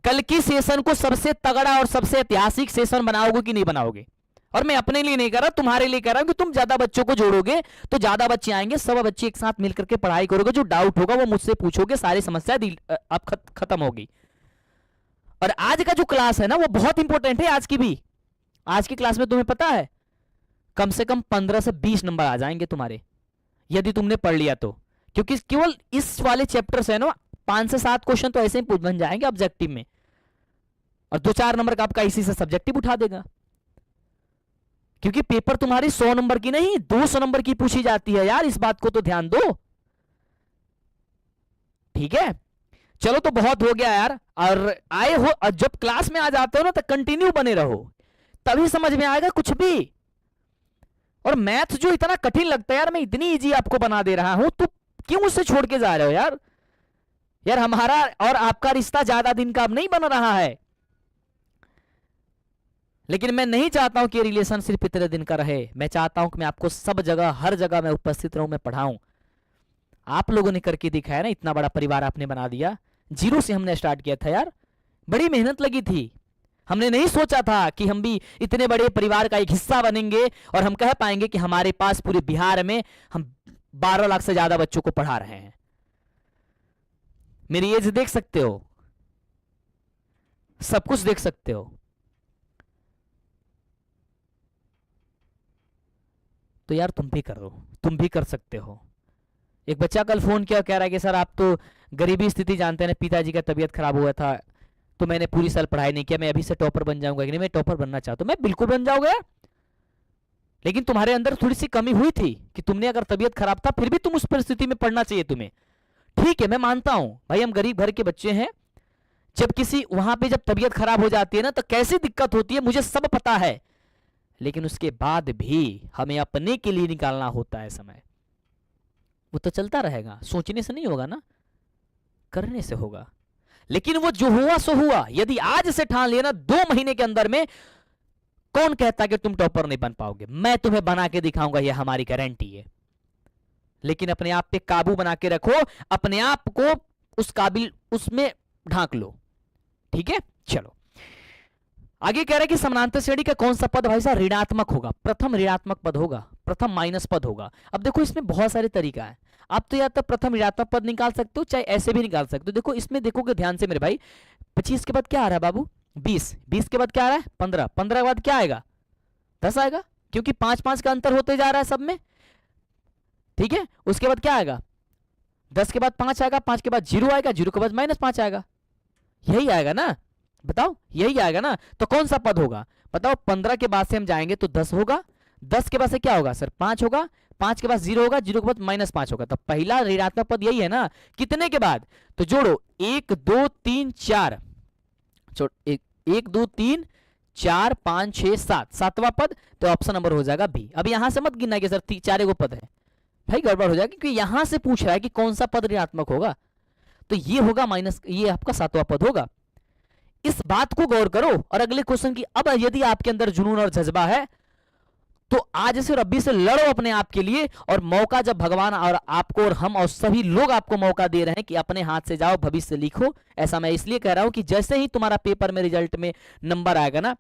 कल की सेशन को सबसे तगड़ा और सबसे ऐतिहासिक सेशन बनाओगे कि नहीं बनाओगे? और मैं अपने लिए नहीं कर रहा, तुम्हारे लिए कर रहा हूं कि तुम ज्यादा बच्चों को जोड़ोगे तो ज्यादा बच्चे आएंगे, सब बच्चे एक साथ मिलकर के पढ़ाई करोगे, जो डाउट होगा वो मुझसे पूछोगे, सारी समस्या अब खत्म होगी। और आज का जो क्लास है ना वो बहुत इंपॉर्टेंट है। आज की भी, आज की क्लास में तुम्हें पता है कम से कम 15 से 20 नंबर आ जाएंगे तुम्हारे, यदि तुमने पढ़ लिया तो। क्योंकि केवल इस वाले चैप्टर से ना 5 से 7 क्वेश्चन तो ऐसे ही बन जाएंगे ऑब्जेक्टिव में, और 2-4 नंबर का आपका इसी से सब्जेक्टिव उठा देगा। क्योंकि पेपर तुम्हारी 100 नंबर की नहीं 200 नंबर की पूछी जाती है यार, इस बात को तो ध्यान दो। ठीक है, चलो तो बहुत हो गया यार। और आए हो, जब क्लास में आ जाते हो ना तो कंटिन्यू बने रहो, तभी समझ में आएगा कुछ भी। और मैथ्स जो इतना कठिन लगता है यार, मैं इतनी इजी आपको बना दे रहा हूं, तो क्यों उससे छोड़ के जा रहे हो यार? यार हमारा और आपका रिश्ता ज्यादा दिन का अब नहीं बन रहा है, लेकिन मैं नहीं चाहता हूं कि रिलेशन सिर्फ इतने दिन का रहे। मैं चाहता हूं कि मैं आपको सब जगह, हर जगह मैं उपस्थित रहूं, मैं पढ़ाऊं। आप लोगों ने करके दिखाया ना, इतना बड़ा परिवार आपने बना दिया। 0 से हमने स्टार्ट किया था यार, बड़ी मेहनत लगी थी। हमने नहीं सोचा था कि हम भी इतने बड़े परिवार का एक हिस्सा बनेंगे और हम कह पाएंगे कि हमारे पास पूरे बिहार में हम 12 लाख से ज्यादा बच्चों को पढ़ा रहे हैं। मेरी एज देख सकते हो, सब कुछ देख सकते हो। तो यार तुम भी करो, तुम भी कर सकते हो। एक बच्चा कल फोन किया, कह रहा है कि सर आप तो गरीबी स्थिति जानते हैं, पिताजी का तबीयत खराब हुआ था तो मैंने पूरी साल पढ़ाई नहीं किया, मैं अभी से टॉपर बन जाऊंगा कि नहीं। मैं टॉपर बनना चाहता हूं। मैं बिल्कुल बन जाओगे यार, लेकिन तुम्हारे अंदर थोड़ी सी कमी हुई थी कि तुमने अगर तबीयत खराब था फिर भी तुम उस परिस्थिति में पढ़ना चाहिए तुम्हें। ठीक है, मैं मानता हूं भाई, हम गरीब घर के बच्चे हैं। जब किसी वहां पे जब तबीयत खराब हो जाती है ना तो कैसी दिक्कत होती है मुझे सब पता है, लेकिन उसके बाद भी हमें अपने के लिए निकालना होता है समय। वो तो चलता रहेगा, सोचने से नहीं होगा ना, करने से होगा। लेकिन वो जो हुआ सो हुआ। यदि आज से ठान लिया ना 2 महीने के अंदर में, कौन कहता कि तुम टॉपर नहीं बन पाओगे? मैं तुम्हें बना के दिखाऊंगा, यह हमारी गारंटी है। लेकिन अपने आप पे काबू बना के रखो, अपने आप को उस काबिल उसमें ढांक लो। ठीक है, चलो आगे कह रहे हैं कि समानांतर श्रेणी का कौन सा पद भाई साहब ऋणात्मक होगा? प्रथम ऋणात्मक पद होगा, प्रथम माइनस पद होगा। अब देखो इसमें बहुत सारे तरीका है। आप तो या तो प्रथम ऋणात्मक पद निकाल सकते हो, चाहे ऐसे भी निकाल सकते हो। देखो इसमें देखोगे ध्यान से मेरे भाई, 25 के बाद क्या आ रहा है बाबू? 20, 20 के बाद क्या आ रहा है? 15, 15 के बाद क्या आएगा? 10 आएगा, क्योंकि 5-5 का अंतर होते जा रहा है सब में। ठीक है, उसके बाद क्या आएगा? 10 के बाद 5 आएगा, 5 के बाद 0 आएगा, 0 के बाद -5 आएगा। यही आएगा ना, बताओ यही आएगा ना। तो कौन सा पद होगा बताओ? 15 के बाद से हम जाएंगे तो 10 होगा, 10 के बाद से क्या होगा सर? 5 होगा, 5 के बाद 0 होगा, 0 के बाद -5 होगा। तो पहला ऋणात्मक पद यही है ना। कितने के बाद? तो जोड़ो 1 2 3 4, 1 2 3 4 5 6 7, सातवां पद। तो ऑप्शन नंबर हो जाएगा बी। अब यहां से मत गिनना कि सर 4 गो पद है, भाई गड़बड़ हो जाएगा, क्योंकि यहां से पूछ रहा है कि कौन सा पद ऋणात्मक होगा। तो ये होगा माइनस, ये आपका सातवां पद होगा। इस बात को गौर करो और अगले क्वेश्चन की। अब यदि आपके अंदर जुनून और जज्बा है तो आज से और अभी से लड़ो अपने आप के लिए। और मौका जब भगवान और आपको और हम और सभी लोग आपको मौका दे रहे हैं कि अपने हाथ से जाओ, भविष्य लिखो। ऐसा मैं इसलिए कह रहा हूं कि जैसे ही तुम्हारा पेपर में रिजल्ट में नंबर आएगा ना,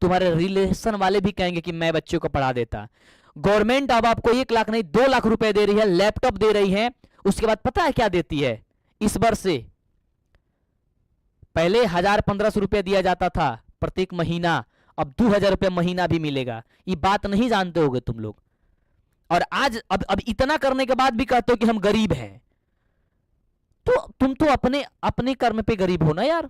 तुम्हारे रिलेशन वाले भी कहेंगे कि मैं बच्चों को पढ़ा देता। गवर्नमेंट अब आपको 1 लाख नहीं 2 लाख रुपए दे रही है, लैपटॉप दे रही है। उसके बाद पता है क्या देती है इस वर्ष से? पहले 1000-1500 रुपए दिया जाता था प्रत्येक महीना, अब 2000 रुपए महीना भी मिलेगा। ये बात नहीं जानते होगे तुम लोग। और आज अब इतना करने के बाद भी कहते हो कि हम गरीब हैं। तो तुम तो अपने अपने कर्म पे गरीब हो ना यार।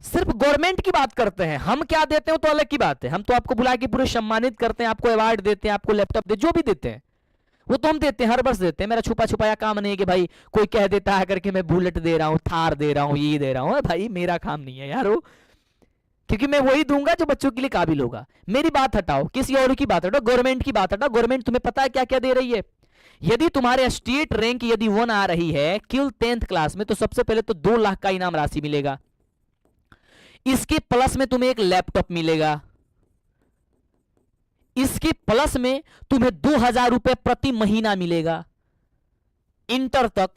सिर्फ गवर्नमेंट की बात करते हैं, हम क्या देते हैं तो अलग की बात है। हम तो आपको बुला के पूरे सम्मानित करते हैं, आपको अवार्ड देते हैं, आपको लैपटॉप दे, जो भी देते हैं वो तो हम देते हैं, हर वर्ष देते हैं। मेरा छुपा छुपाया काम नहीं है कि भाई कोई कह देता है करके मैं बुलेट दे रहा हूं, थार दे रहा हूं, ये दे रहा हूं। भाई मेरा काम नहीं है यार वो, क्योंकि मैं वही दूंगा जो बच्चों के लिए काबिल होगा। मेरी बात हटाओ, किसी और की बात हटाओ, गवर्नमेंट की बात हटाओ। गवर्नमेंट तुम्हें पता है क्या क्या दे रही है? यदि तुम्हारे स्टेट रैंक यदि 1 आ रही है केवल 10th क्लास में, तो सबसे पहले तो 2 लाख का इनाम राशि मिलेगा। इसके प्लस में तुम्हें एक लैपटॉप मिलेगा। इसके प्लस में तुम्हें 2000 रुपए प्रति महीना मिलेगा इंटर तक।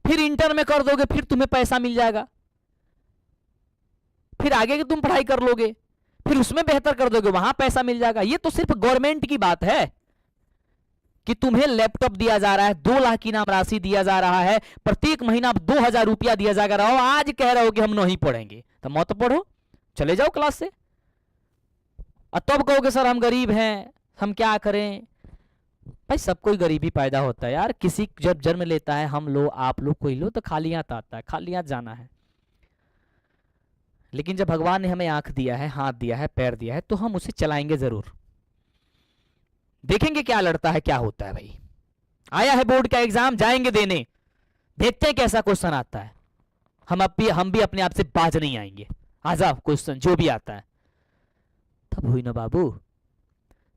फिर इंटर में कर दोगे, फिर तुम्हें पैसा मिल जाएगा। फिर आगे की तुम पढ़ाई कर लोगे, फिर उसमें बेहतर कर दोगे, वहां पैसा मिल जाएगा। ये तो सिर्फ गवर्नमेंट की बात है कि तुम्हें लैपटॉप दिया जा रहा है, 2 लाख की इनाम राशि दिया जा रहा है, प्रत्येक महीना 2000 रुपया दिया जा रहा हो। आज कह रहे हो कि हम नहीं पढ़ेंगे, तो मत पढ़ो, चले जाओ क्लास से। और तब कहोगे सर हम गरीब हैं, हम क्या करें? भाई सब कोई गरीबी पैदा होता है यार। किसी जब जन्म लेता है, हम लो आप लोग कोई लो, तो खाली हाथ आता है, खाली हाथ जाना है। लेकिन जब भगवान ने हमें आंख दिया है, हाथ दिया है, पैर दिया है, तो हम उसे चलाएंगे जरूर। देखेंगे क्या लड़ता है, क्या होता है। भाई आया है बोर्ड का एग्जाम, जाएंगे देने, देखते हैं कैसा क्वेश्चन आता है। हम भी अपने आप से बाज नहीं आएंगे। आ जाओ क्वेश्चन जो भी आता है। तब हुई ना बाबू,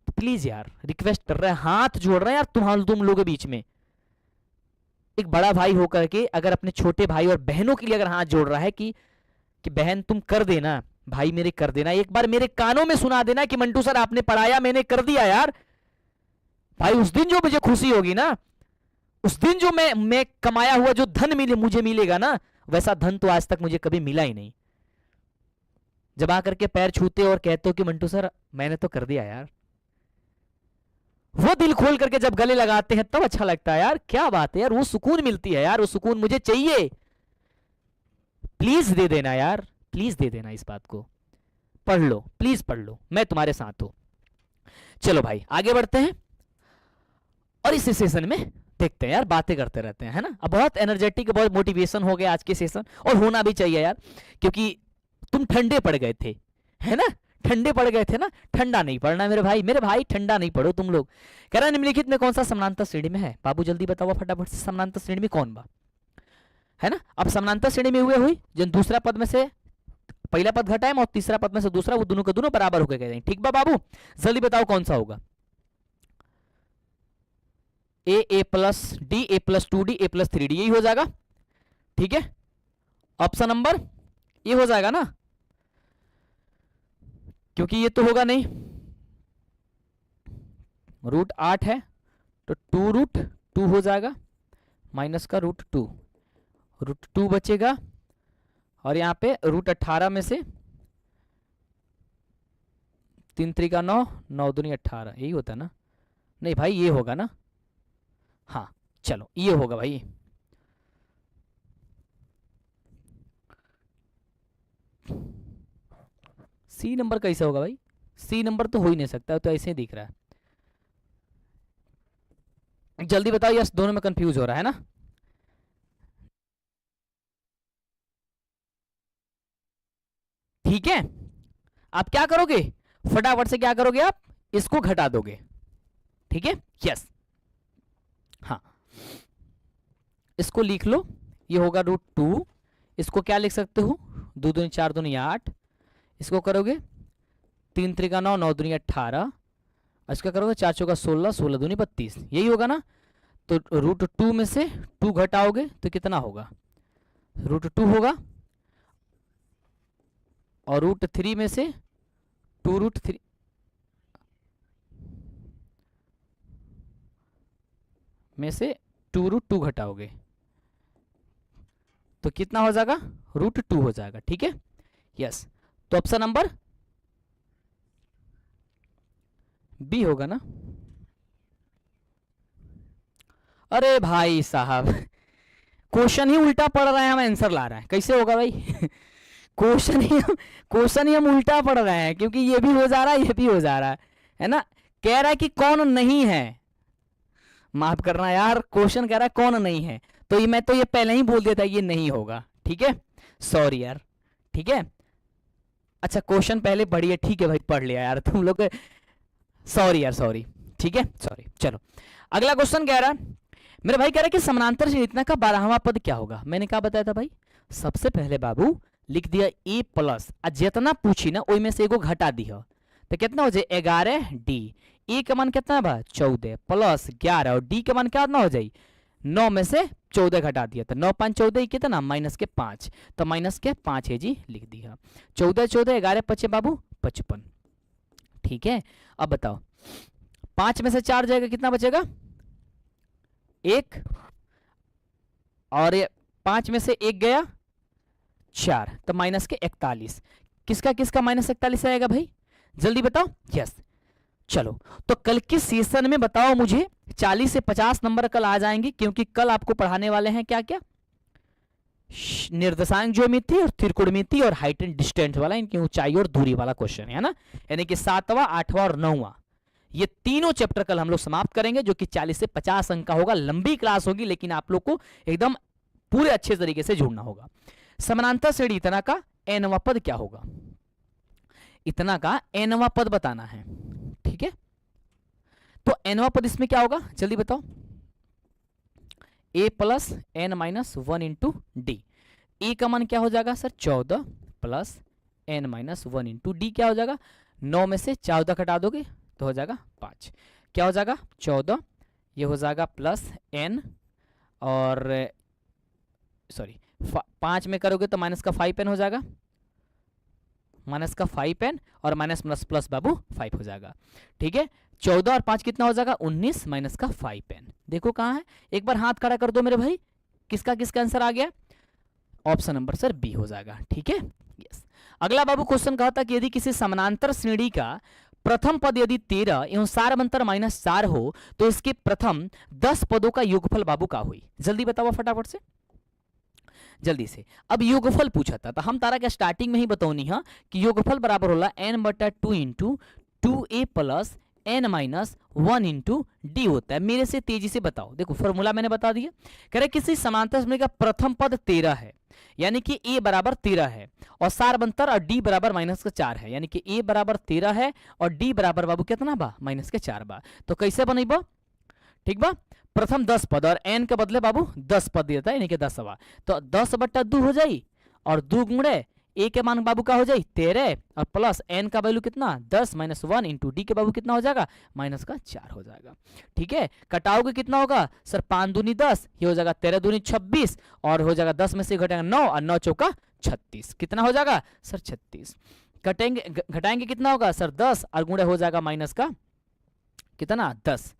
तो प्लीज यार रिक्वेस्ट कर रहे हैं, हाथ जोड़ रहे हैं यार तुम लोगों के बीच में। एक बड़ा भाई होकर के अगर अपने छोटे भाई और बहनों के लिए अगर हाथ जोड़ रहा है कि बहन तुम कर देना, भाई मेरे कर देना, एक बार मेरे कानों में सुना देना कि मंटू सर आपने पढ़ाया, मैंने कर दिया यार। भाई उस दिन जो मुझे खुशी होगी ना, उस दिन जो मैं कमाया हुआ जो धन मुझे मिलेगा ना, वैसा धन तो आज तक मुझे कभी मिला ही नहीं। जब आकर के पैर छूते हो और कहते हो कि मंटू सर मैंने तो कर दिया यार, वो दिल खोल करके जब गले लगाते हैं तब अच्छा लगता है यार। क्या बात है यार, वो सुकून मिलती है यार, वो सुकून मुझे चाहिए। प्लीज दे देना यार, प्लीज दे देना, इस बात को पढ़ लो, प्लीज पढ़ लो, मैं तुम्हारे साथ हूं। चलो भाई आगे बढ़ते हैं और इस सेशन में देखते हैं यार, बातें करते रहते हैं, है ना। अब बहुत एनर्जेटिक, बहुत मोटिवेशन हो गया आज के सेशन, और होना भी चाहिए यार, क्योंकि तुम ठंडे पड़ गए थे, है ना, ठंडे पड़ गए थे ना। ठंडा नहीं पड़ना मेरे भाई ठंडा नहीं पड़ो तुम लोग। कह रहा निम्नलिखित में कौन सा समानांतर श्रेणी में है? बाबू जल्दी बताओ फटाफट से, समानांतर श्रेणी में कौन बा, है ना। अब समानांतर श्रेणी में हुए हुई जो दूसरा पद में से पहला पद घटाए और तीसरा पद में से दूसरा, वो दोनों के दोनों बराबर होकर गए। ठीक बा बाबू, जल्दी बताओ कौन सा होगा? ए प्लस डी, ए प्लस 2डी, ए प्लस 3डी, यही हो जाएगा। ठीक है, ऑप्शन नंबर ये हो जाएगा ना, क्योंकि ये तो होगा नहीं। रूट 8 है तो 2 रूट 2 हो जाएगा, माइनस का रूट 2, रूट 2 बचेगा, और यहाँ पे रूट 18 में से 3 3 9, 9 दूनी 18, यही होता है ना? नहीं भाई ये होगा ना, हाँ चलो ये होगा भाई। सी नंबर कैसे होगा भाई? सी नंबर तो हो ही नहीं सकता, तो ऐसे ही दिख रहा है। जल्दी बताओ, यस दोनों में कंफ्यूज हो रहा है ना। ठीक है, आप क्या करोगे, फटाफट से क्या करोगे, आप इसको घटा दोगे। ठीक है, यस, हाँ इसको लिख लो, ये होगा रूट 2। इसको क्या लिख सकते हो, 2 दूनी 4 दूनी 8, इसको करोगे 3 3 9, 9 दूनी 18, इसका करोगे 4 चौका 16, 16 दूनी 32, यही होगा ना। तो रूट 2 में से 2 घटाओगे तो कितना होगा, रूट 2 होगा, और रूट 3 में से 2 रूट 3 में से 2 रूट 2 घटाओगे तो कितना हो जाएगा, रूट 2 हो जाएगा। ठीक है, यस, तो ऑप्शन नंबर बी होगा ना। अरे भाई साहब, क्वेश्चन ही उल्टा पढ़ रहे हैं, हम आंसर ला रहे हैं, कैसे होगा भाई? क्वेश्चन ही हम उल्टा पढ़ रहे हैं, क्योंकि ये भी हो जा रहा है, ये भी हो जा रहा है ना। कह रहा है कि कौन नहीं है, माफ करना यार, क्वेश्चन कह रहा है कौन नहीं है, तो ये मैं तो ये पहले ही बोल देता ये नहीं होगा। ठीक है, सॉरी यार। ठीक है, अच्छा क्वेश्चन पहले पढ़िए, ठीक है भाई पढ़ लिया यार तुम लोग, सॉरी यार सॉरी। ठीक है, सॉरी। चलो अगला क्वेश्चन कह रहा है, मेरा भाई कह रहा है कि समानांतर श्रेणी का 12वां पद क्या होगा? मैंने क्या बताया था भाई, सबसे पहले बाबू लिख दिया ए प्लस, जितना पूछी ना ओई में से एगो घटा दिया, तो कितना हो जाए 11 डी। ए का मान कितना बा 14 प्लस 11, और डी का मान कितना हो जाए 9 में से 14 घटा दिया, तो 9 5 14 कितना, माइनस के 5, तो माइनस के 5 है जी, लिख दिया। 14 14 11 5 बाबू 55। ठीक है, अब बताओ 5 में से 4 जाएगा, कितना बचेगा 1, और 5 में से 1 गया 4, तो माइनस के 41। किसका किसका माइनस 41 आएगा भाई, जल्दी बताओ। यस, चलो तो कल के सेशन में बताओ मुझे 40 से 50 नंबर कल आ जाएंगे, क्योंकि कल आपको पढ़ाने वाले हैं क्या क्या, निर्देशांक ज्योमेट्री और त्रिकोणमिति और हाइट एंड डिस्टेंस वाला, इनकी ऊंचाई और दूरी वाला क्वेश्चन है ना, यानी कि 7वां 8वां और 9वां, ये तीनों चैप्टर कल हम लोग समाप्त करेंगे, जो कि 40 से 50 अंक का होगा। लंबी क्लास होगी, लेकिन आप लोग को एकदम पूरे अच्छे तरीके से जुड़ना होगा। समानांतर श्रेणी इतना का nवां पद क्या होगा, इतना का nवां पद बताना है। ठीक है, तो nवां पद इसमें क्या होगा, जल्दी बताओ। a plus n minus 1 into D. A का मान क्या हो जाएगा sir 14 plus n minus 1 into D, क्या हो जाएगा 9 में से 14 घटा दोगे तो हो जाएगा 5, क्या हो जाएगा 14, ये हो जाएगा प्लस n, और सॉरी 5 में करोगे तो माइनस का 5n हो जाएगा, माइनस का 5n, और माइनस प्लस प्लस बाबू 5 हो जाएगा। ठीक है, 14 और 5 कितना हो जाएगा 19, माइनस का 5n। देखो कहाँ है, एक बार हाथ खड़ा कर दो मेरे भाई, किसका किसका आंसर आ गया, ऑप्शन नंबर सर बी हो जाएगा। ठीक है, यस। अगला बाबू क्वेश्चन कहा था कि यदि किसी समानांतर श्रेणी का प्रथम पद यदि 13 एवं सारवंतर -4 हो तो इसके प्रथम 10 पदों का योगफल बाबू का हुई। जल्दी बताओ फटाफट से, जल्दी से। अब योगफल पूछा था तो हम तारा के स्टार्टिंग में ही बताऊनी है कि योगफल बराबर होला n/2 into 2a plus n minus 1 into D होता है। मेरे से तेजी से बताओ। देखो फॉर्मूला मैंने बता दिया। कह रहे किसी समांतर श्रेणी का प्रथम पद 13 है यानी कि a बराबर 13 है और सारवंतर और d बराबर -4 है यानी कि a बराबर 13 है और d बराबर बाबू कितना बा -4 बा। तो कैसे बनेबो? ठीक बा, प्रथम 10 पद और n के बदले बाबू 10 पद देता है यानी कि 10 बा। तो 10/2 हो जाई और 2 गुणे a के मान बाबू का हो जाए 13 और प्लस n का वैल्यू कितना 10 - 1 इंटू डी के बाबू कितना हो जाएगा -4 हो जाएगा। ठीक है, कटाओगे कितना होगा सर 5 दूनी 10, ये हो जाएगा 13 दूनी 26 और हो जाएगा 10 में से घटेगा 9 और 9 चौका 36। कितना हो जाएगा सर 36। कटेंगे घटाएंगे कितना होगा सर 10 और गुणे हो जाएगा माइनस का कितना 10,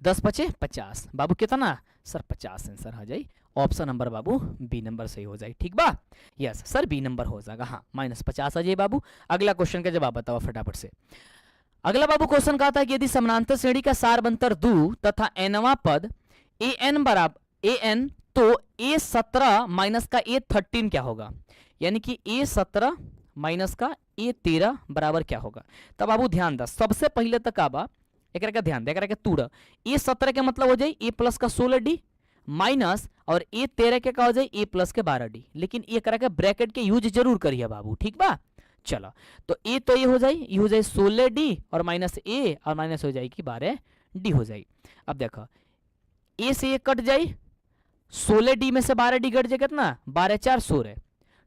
10 × 50 बाबू कितना सर 50 आंसर हो जाए। ऑप्शन नंबर बाबू बी नंबर सही हो जाए। ठीक बा, यस सर बी नंबर हो जाएगा। हाँ -50 आ जाए बाबू। अगला क्वेश्चन का जवाब बताओ फटाफट से। अगला बाबू क्वेश्चन कहा था कि यदि समानांतर श्रेणी का सारवंतर 2 तथा nवां पद an बराबर an तो a17 माइनस का a13 क्या होगा यानी कि a17 माइनस का a13 बराबर क्या होगा। तब बाबू ध्यान दा, सबसे पहले तक आबा एक का ध्यान दे एक तूड़ a17 के मतलब हो जाए a प्लस का 16d माइनस और a13 के का हो जाए a प्लस के 12d। लेकिन ये करा के ब्रैकेट के यूज जरूर करिए बाबू। ठीक बा, चलो तो a तो ये हो जाए 16d और माइनस a और माइनस हो जाएगी 12d हो जाए। अब देखो a से ये कट जाए 16d में से 12d कट जाए कितना 12 4 16।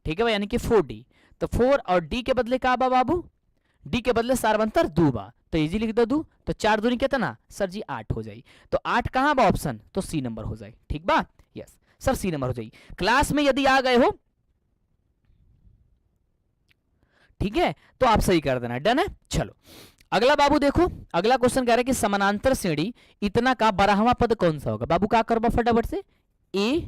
ठीक है भाई यानी कि 4d। तो 4 और d के बदले का बा बाबू d के बदले सारवंतर 2 बा तो इजी लिख दो 2 तो 4 दूनी कितना सर जी 8 हो जाए। तो 8 कहाँ बा ऑप्शन तो सी नंबर हो जाए। ठीक बा, यस सर सी नंबर हो जाए। क्लास में यदि आ गए हो ठीक है तो आप सही कर देना। डन है। चलो अगला बाबू देखो, अगला क्वेश्चन कह रहा है कि समानांतर श्रेणी इतना का 12वां पद कौन सा होगा। बाबू क्या करबा फटाफट से a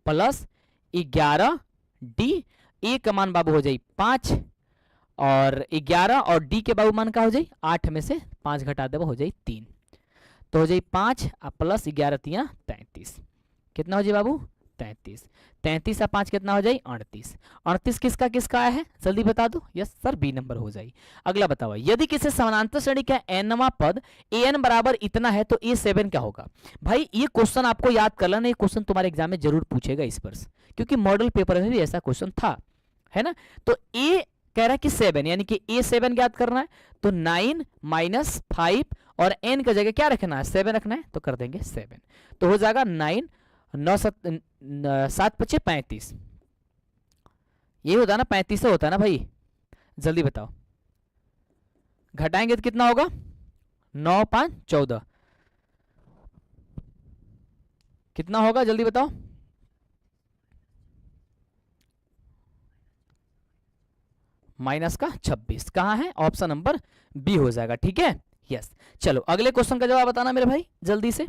प्लस 11d a का मान बाबू हो जाए 5 और 11 और d के बाबू मान का हो जाए 8 में से 5 घटा देव हो जाए 3 तो हो जाए 5 प्लस 11 3 33। कितना हो जाए बाबू 33। 33 और 5 कितना हो जाए 38। 38 किसका किसका आया है जल्दी बता दो। यस सर बी नंबर हो जाए। अगला बताओ यदि किसी समानांतर श्रेणी का nवां पद an बराबर इतना है तो a7 क्या होगा। भाई ये क्वेश्चन आपको याद कर लेना, ये क्वेश्चन तुम्हारे एग्जाम में जरूर पूछेगा इस पर क्योंकि मॉडल पेपर में भी ऐसा क्वेश्चन था है ना। तो a कह रहा है कि 7 यानी कि a7 ज्ञात करना है तो 9 - 5 और n का जगह क्या रखना है 7 रखना है तो कर देंगे 7 तो हो जाएगा 9 9 7 5 35। ये होता है ना 35 से होता है ना भाई, जल्दी बताओ घटाएंगे तो कितना होगा 9 5 14 कितना होगा जल्दी बताओ -26 कहाँ है ऑप्शन नंबर बी हो जाएगा। ठीक है, यस चलो अगले क्वेश्चन का जवाब बताना मेरे भाई जल्दी से।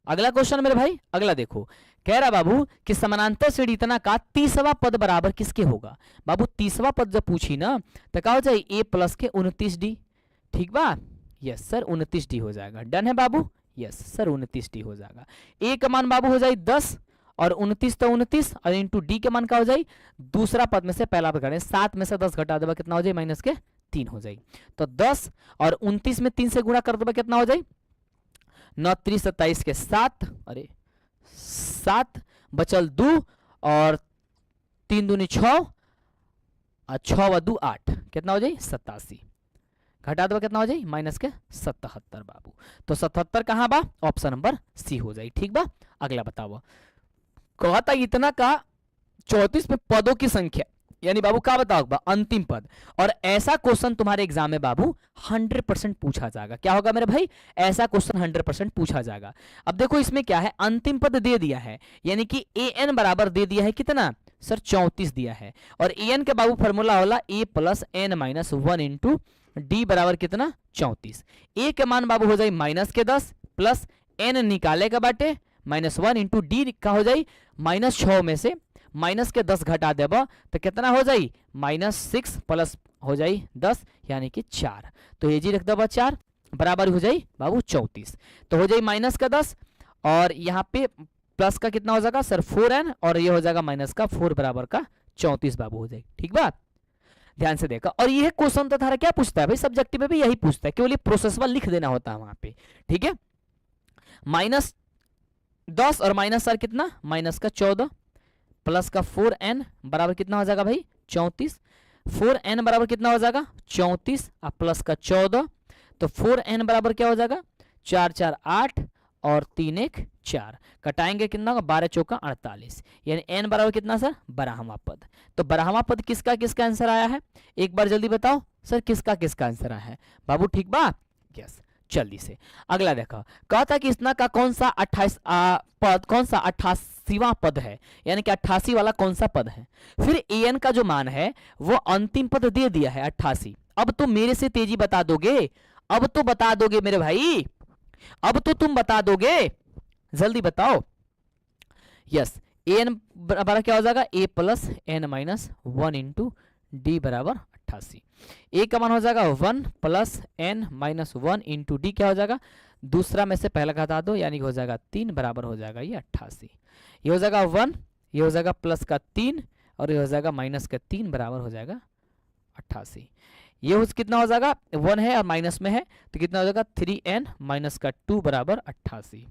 अगला क्वेश्चन मेरे भाई, अगला देखो कह रहा बाबू कि समानांतर श्रेणी इतना का 30वां पद बराबर किसके होगा। बाबू 30वां पद जब पूछी ना तो क्या हो जाए a प्लस के 29d। ठीक बा, यस सर 29d हो जाएगा। डन है बाबू, यस सर 29d हो जाएगा। a का मान बाबू हो जाए 10 और 29 तो 29 और इंटू डी के मान का हो जाए दूसरा पद में से पहला पद घटे 7 में से 10 घटा देगा कितना हो जाए -3 हो जाए। तो 10 और 29 में 3 से गुणा कर देगा कितना हो जाए 9 3 27 के 7 अरे 7 बचल 2 और 3 दूनी 6 और 6 व 2 8 कितना हो जाए 87 घटा दो कितना हो जाए -77 बाबू। तो 77 कहाँ बा ऑप्शन नंबर सी हो जाए। ठीक बा, अगला बताओ कहता इतना का 34 में पदों की संख्या यानी बाबू क्या बताओ बा अंतिम पद। और ऐसा क्वेश्चन तुम्हारे एग्जाम में बाबू 100% पूछा जाएगा। क्या होगा मेरे भाई ऐसा क्वेश्चन 100% पूछा जाएगा। अब देखो इसमें क्या है अंतिम पद दे दिया है यानी कि an बराबर दे दिया है कितना सर 34 दिया है और an के बाबू फॉर्मूला होला a plus n -1 into D बराबर कितना 34। ए के मान बाबू हो जाए -10 प्लस एन निकाले का बाटे -1 इंटू डी का हो जाए -6 में से -10 घटा देब तो कितना हो जाए -6 प्लस हो जाए 10 यानी कि 4। तो ये जी रख देबा 4 बराबर हो जाए बाबू 34। तो हो जाए -10 और यहाँ पे प्लस का कितना हो जाएगा सर 4n और ये हो जाएगा -4 बराबर का 34 बाबू हो जाए। ठीक बात, ध्यान से देखा। और ये क्वेश्चन तो थारा क्या पूछता है भाई, सब्जेक्टिव में भी यही पूछता है, केवल ये प्रोसेसवा लिख देना होता है वहां पे। ठीक है, -10 और -4 कितना -14 प्लस का 4n बराबर कितना हो जाएगा भाई 34। 4n बराबर कितना हो जाएगा 34 और प्लस का 14, तो 4n बराबर क्या हो जाएगा 4 4 8 और 3 1 4, कटाएंगे कितना होगा 12 चौका 48, यानी n बराबर कितना सर 12वां पद। तो 12वां पद किसका किसका आंसर आया है, एक बार जल्दी बताओ सर किसका किसका आंसर आया है बाबू। ठीक बा, यस। जल्दी से अगला देखो, कहता कि इसना का कौन सा 28 पद, कौन सा 88वां पद है, यानी कि 88 वाला कौन सा पद है। फिर an का जो मान है वो अंतिम पद दे दिया है 88। अब तो मेरे से तेजी बता दोगे, अब तो बता दोगे मेरे भाई, अब तो तुम बता दोगे, जल्दी बताओ। यस, an बराबर क्या हो जाएगा a plus n minus 1 into D बराबर 88। a का मान हो जाएगा 1 plus n minus 1 into D क्या हो जाएगा, दूसरा में से पहला घटा दो यानी कि हो जाएगा 3 बराबर हो जाएगा ये 88। ये हो जाएगा 1, ये हो जाएगा प्लस का 3 और ये हो जाएगा माइनस का 3 बराबर हो जाएगा 88। ये हो कितना हो जाएगा 1 है और माइनस में है तो कितना हो जाएगा 3n माइनस का 2 बराबर 88।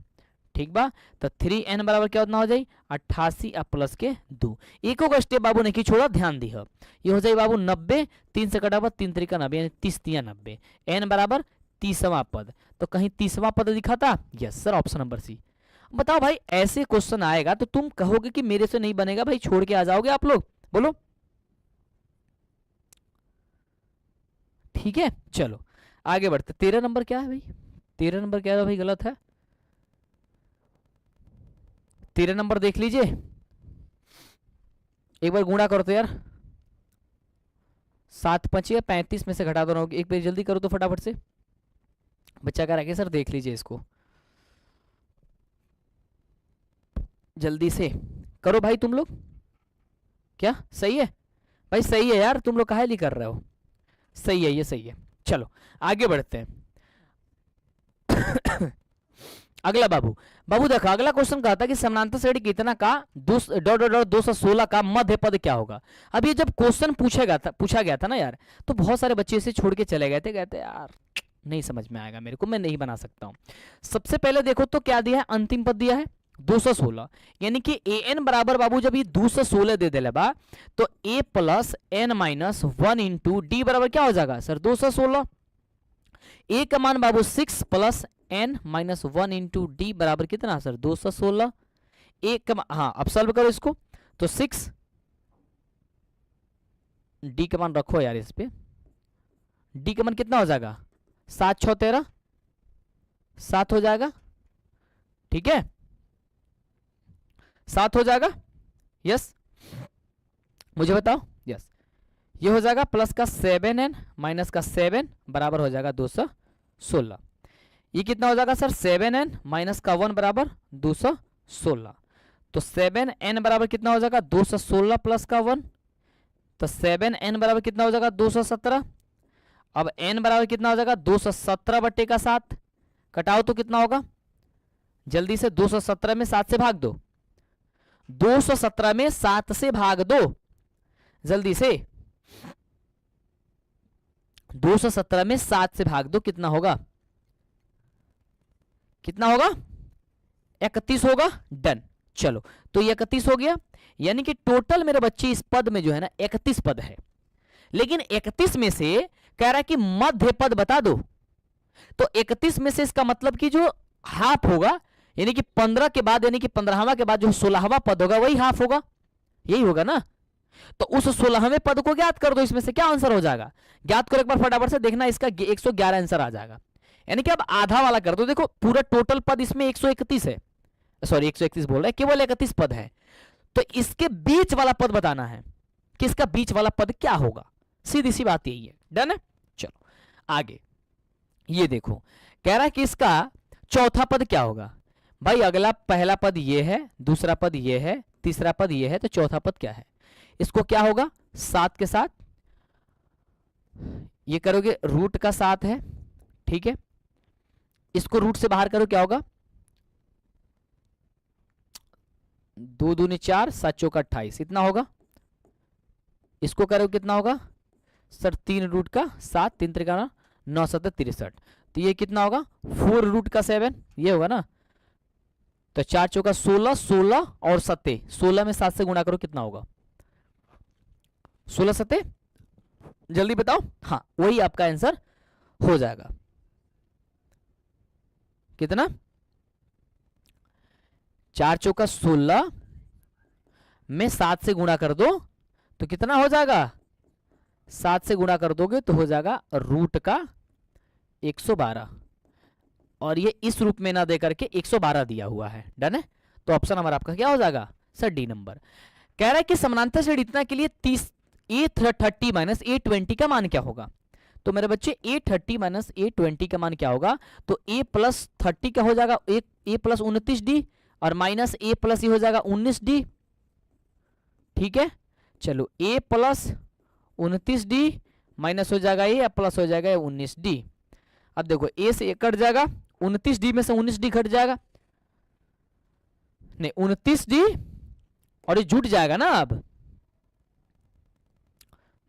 ठीक बा, तो 3n बराबर क्या उतना हो जाए 88 और प्लस के 2। एको का स्टेप बाबू नहीं छोड़ा, ध्यान दी। ये हो जाए बाबू 90, 3 से कटा 3 3 90 यानी 30 3 90, n बराबर 30वां पद। तो कहीं 30वां पद दिखा था, yes sir option number C. बताओ भाई ऐसे क्वेश्चन आएगा तो तुम कहोगे कि मेरे से नहीं बनेगा भाई, छोड़ के आ जाओगे आप लोग, बोलो। ठीक है, चलो आगे बढ़ते। 13 नंबर क्या है भाई, 13 नंबर क्या है भाई, गलत है। 13 नंबर देख लीजिए, एक बार गुणा करो तो यार 7 5 35 में से घटा दो, एक बार जल्दी करो तो फटाफट से। बच्चा कह रहा है सर देख लीजिए इसको, जल्दी से करो भाई तुम लोग। क्या सही है भाई, सही है यार, तुम लोग काहे नहीं कर रहे हो, सही है ये सही है। चलो आगे बढ़ते हैं। अगला बाबू, बाबू देखो अगला क्वेश्चन कहता है कि समानांतर श्रेणी कितना का 216 का मध्य पद क्या होगा। अब ये जब क्वेश्चन पूछा गया था ना यार, तो बहुत सारे बच्चे इसे छोड़ के चले गए थे, कहते यार नहीं समझ में आएगा मेरे को, मैं नहीं बना सकता हूं। सबसे पहले देखो तो क्या दिया है, अंतिम पद दिया है 216, यानी कि an बराबर बाबू जब ये 216 दे दे बा तो a plus n minus 1 into D बराबर क्या हो जाएगा सर 216। a का मान बाबू 6 plus n minus 1 into D बराबर कितना सर 216। a का हाँ अब सॉल्व करो इसको, तो 6 डी का मान रखो यार इस पे, डी का मान कितना हो जाएगा 7 6 13 7 हो जाएगा। ठीक है 7 हो जाएगा, यस मुझे बताओ, यस ये हो जाएगा प्लस का 7n माइनस का 7 बराबर हो जाएगा 216। ये कितना हो जाएगा सर 7n माइनस का 1 बराबर 216, तो 7n बराबर कितना हो जाएगा 216 प्लस का 1, तो 7n बराबर कितना हो जाएगा 217। अब n बराबर कितना हो जाएगा 217 बट्टे का 7, कटाओ तो कितना होगा, जल्दी से 217 में 7 से भाग दो, 217 में 7 से भाग दो, जल्दी से 217 में 7 से भाग दो, कितना होगा, कितना होगा 31 होगा। डन, चलो तो ये 31 हो गया, यानी कि टोटल मेरे बच्चे इस पद में जो है ना 31 पद है, लेकिन 31 में से कह रहा है कि मध्य पद बता दो, तो 31 में से इसका मतलब कि जो हाफ होगा, यानी कि 15 के बाद, यानी कि 15वां के बाद जो 16वां पद होगा वही हाफ होगा, यही होगा ना। तो उस 16वें पद को ज्ञात कर दो, इसमें से क्या आंसर हो जाएगा, ज्ञात करो एक बार फटाफट से, देखना इसका 111 आंसर आ जाएगा, यानी कि अब आधा वाला कर दो। देखो पूरा टोटल पद इसमें 131 है, सॉरी 131 बोल रहा है, केवल 31 पद है, तो इसके बीच वाला पद बताना है कि इसका बीच वाला पद क्या होगा, सीधी सी बात यही है। डन है, चलो आगे ये देखो, कह रहा है कि इसका चौथा पद क्या होगा। भाई अगला पहला पद ये है, दूसरा पद ये है, तीसरा पद ये है, तो चौथा पद क्या है। इसको क्या होगा, 7 के साथ ये करोगे, रूट का 7 है, ठीक है। इसको रूट से बाहर करो, क्या होगा, 2 दूनी 4, 7 चौका 28, इतना होगा। इसको करो कितना होगा सर, 3 रूट का 7, 3 त्रिका 9 7 63, तो ये कितना होगा 4 रूट का 7, ये होगा ना। तो 4 चौका 16, 16 और 7, 16 में 7 से गुणा करो, कितना होगा 16 7, जल्दी बताओ। हाँ वही आपका आंसर हो जाएगा। कितना, 4 चौका 16 में 7 से गुणा कर दो तो कितना हो जाएगा, 7 से गुणा कर दोगे तो हो जाएगा रूट का 112, और ये इस रूप में ना दे करके 112 दिया हुआ है। डन है, तो ऑप्शन नंबर आपका क्या हो जाएगा सर, डी नंबर। कह रहा है कि समानांतर श्रेणी इतना के लिए 30 A30 माइनस A20 का मान क्या होगा। तो मेरे बच्चे A30 माइनस A20 का मान क्या होगा, तो A प्लस 30 का हो जाएगा A प्लस 29D, और माइनस A प्लस ये हो जाएगा 19D, ठीक है। चलो A प्लस 29D माइनस हो जाएगा A, प्लस हो जाएगा 19D। अब देखो A से A कट जाएगा, 29D में से 19D घट जाएगा, नहीं 29D, और ये जुट जाएगा ना। अब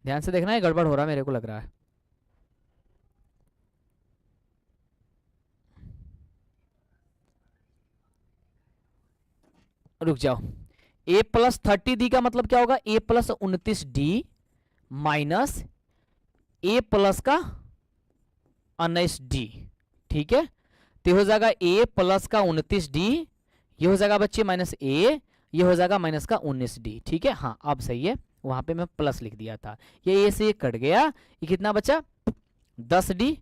ध्यान से देखना है, गड़बड़ हो रहा है मेरे को लग रहा है। रुक जाओ, A प्लस 30D का मतलब क्या होगा, A plus 29D minus A plus का 19D, ठीक है। तो हो जाएगा A प्लस का 29D, ये हो जाएगा बच्चे माइनस A, ये हो जाएगा माइनस का 19D, ठीक है। हाँ अब सही है, वहां पे मैं प्लस लिख दिया था, ये A से ये कट गया, ये कितना बचा 10D,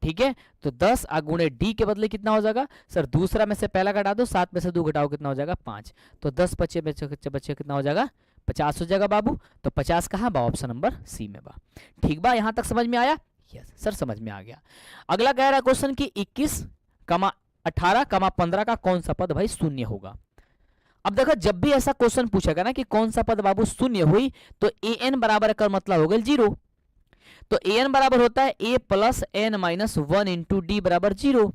ठीक है। तो 10 गुणे D के बदले कितना हो जाएगा सर, दूसरा में से पहला घटा दो, 7 में से 2 घटाओ कितना हो जाएगा 5, तो 10 बच्चे बच्चे कितना हो जाएगा 50 हो जाएगा बाबू। तो 50 कहाँ बा, ऑप्शन नंबर सी में बा, ठीक बा। यहां तक समझ में आया, यस सर समझ में आ गया। अगला कह रहा है क्वेश्चन की 21, 18, 15 का कौन सा पद भाई शून्य होगा। अब देखो जब भी ऐसा क्वेश्चन पूछेगा ना कि कौन सा पद बाबू शून्य हुई, तो an बराबर का मतलब हो गया 0, तो an बराबर होता है a plus n minus 1 into D बराबर 0,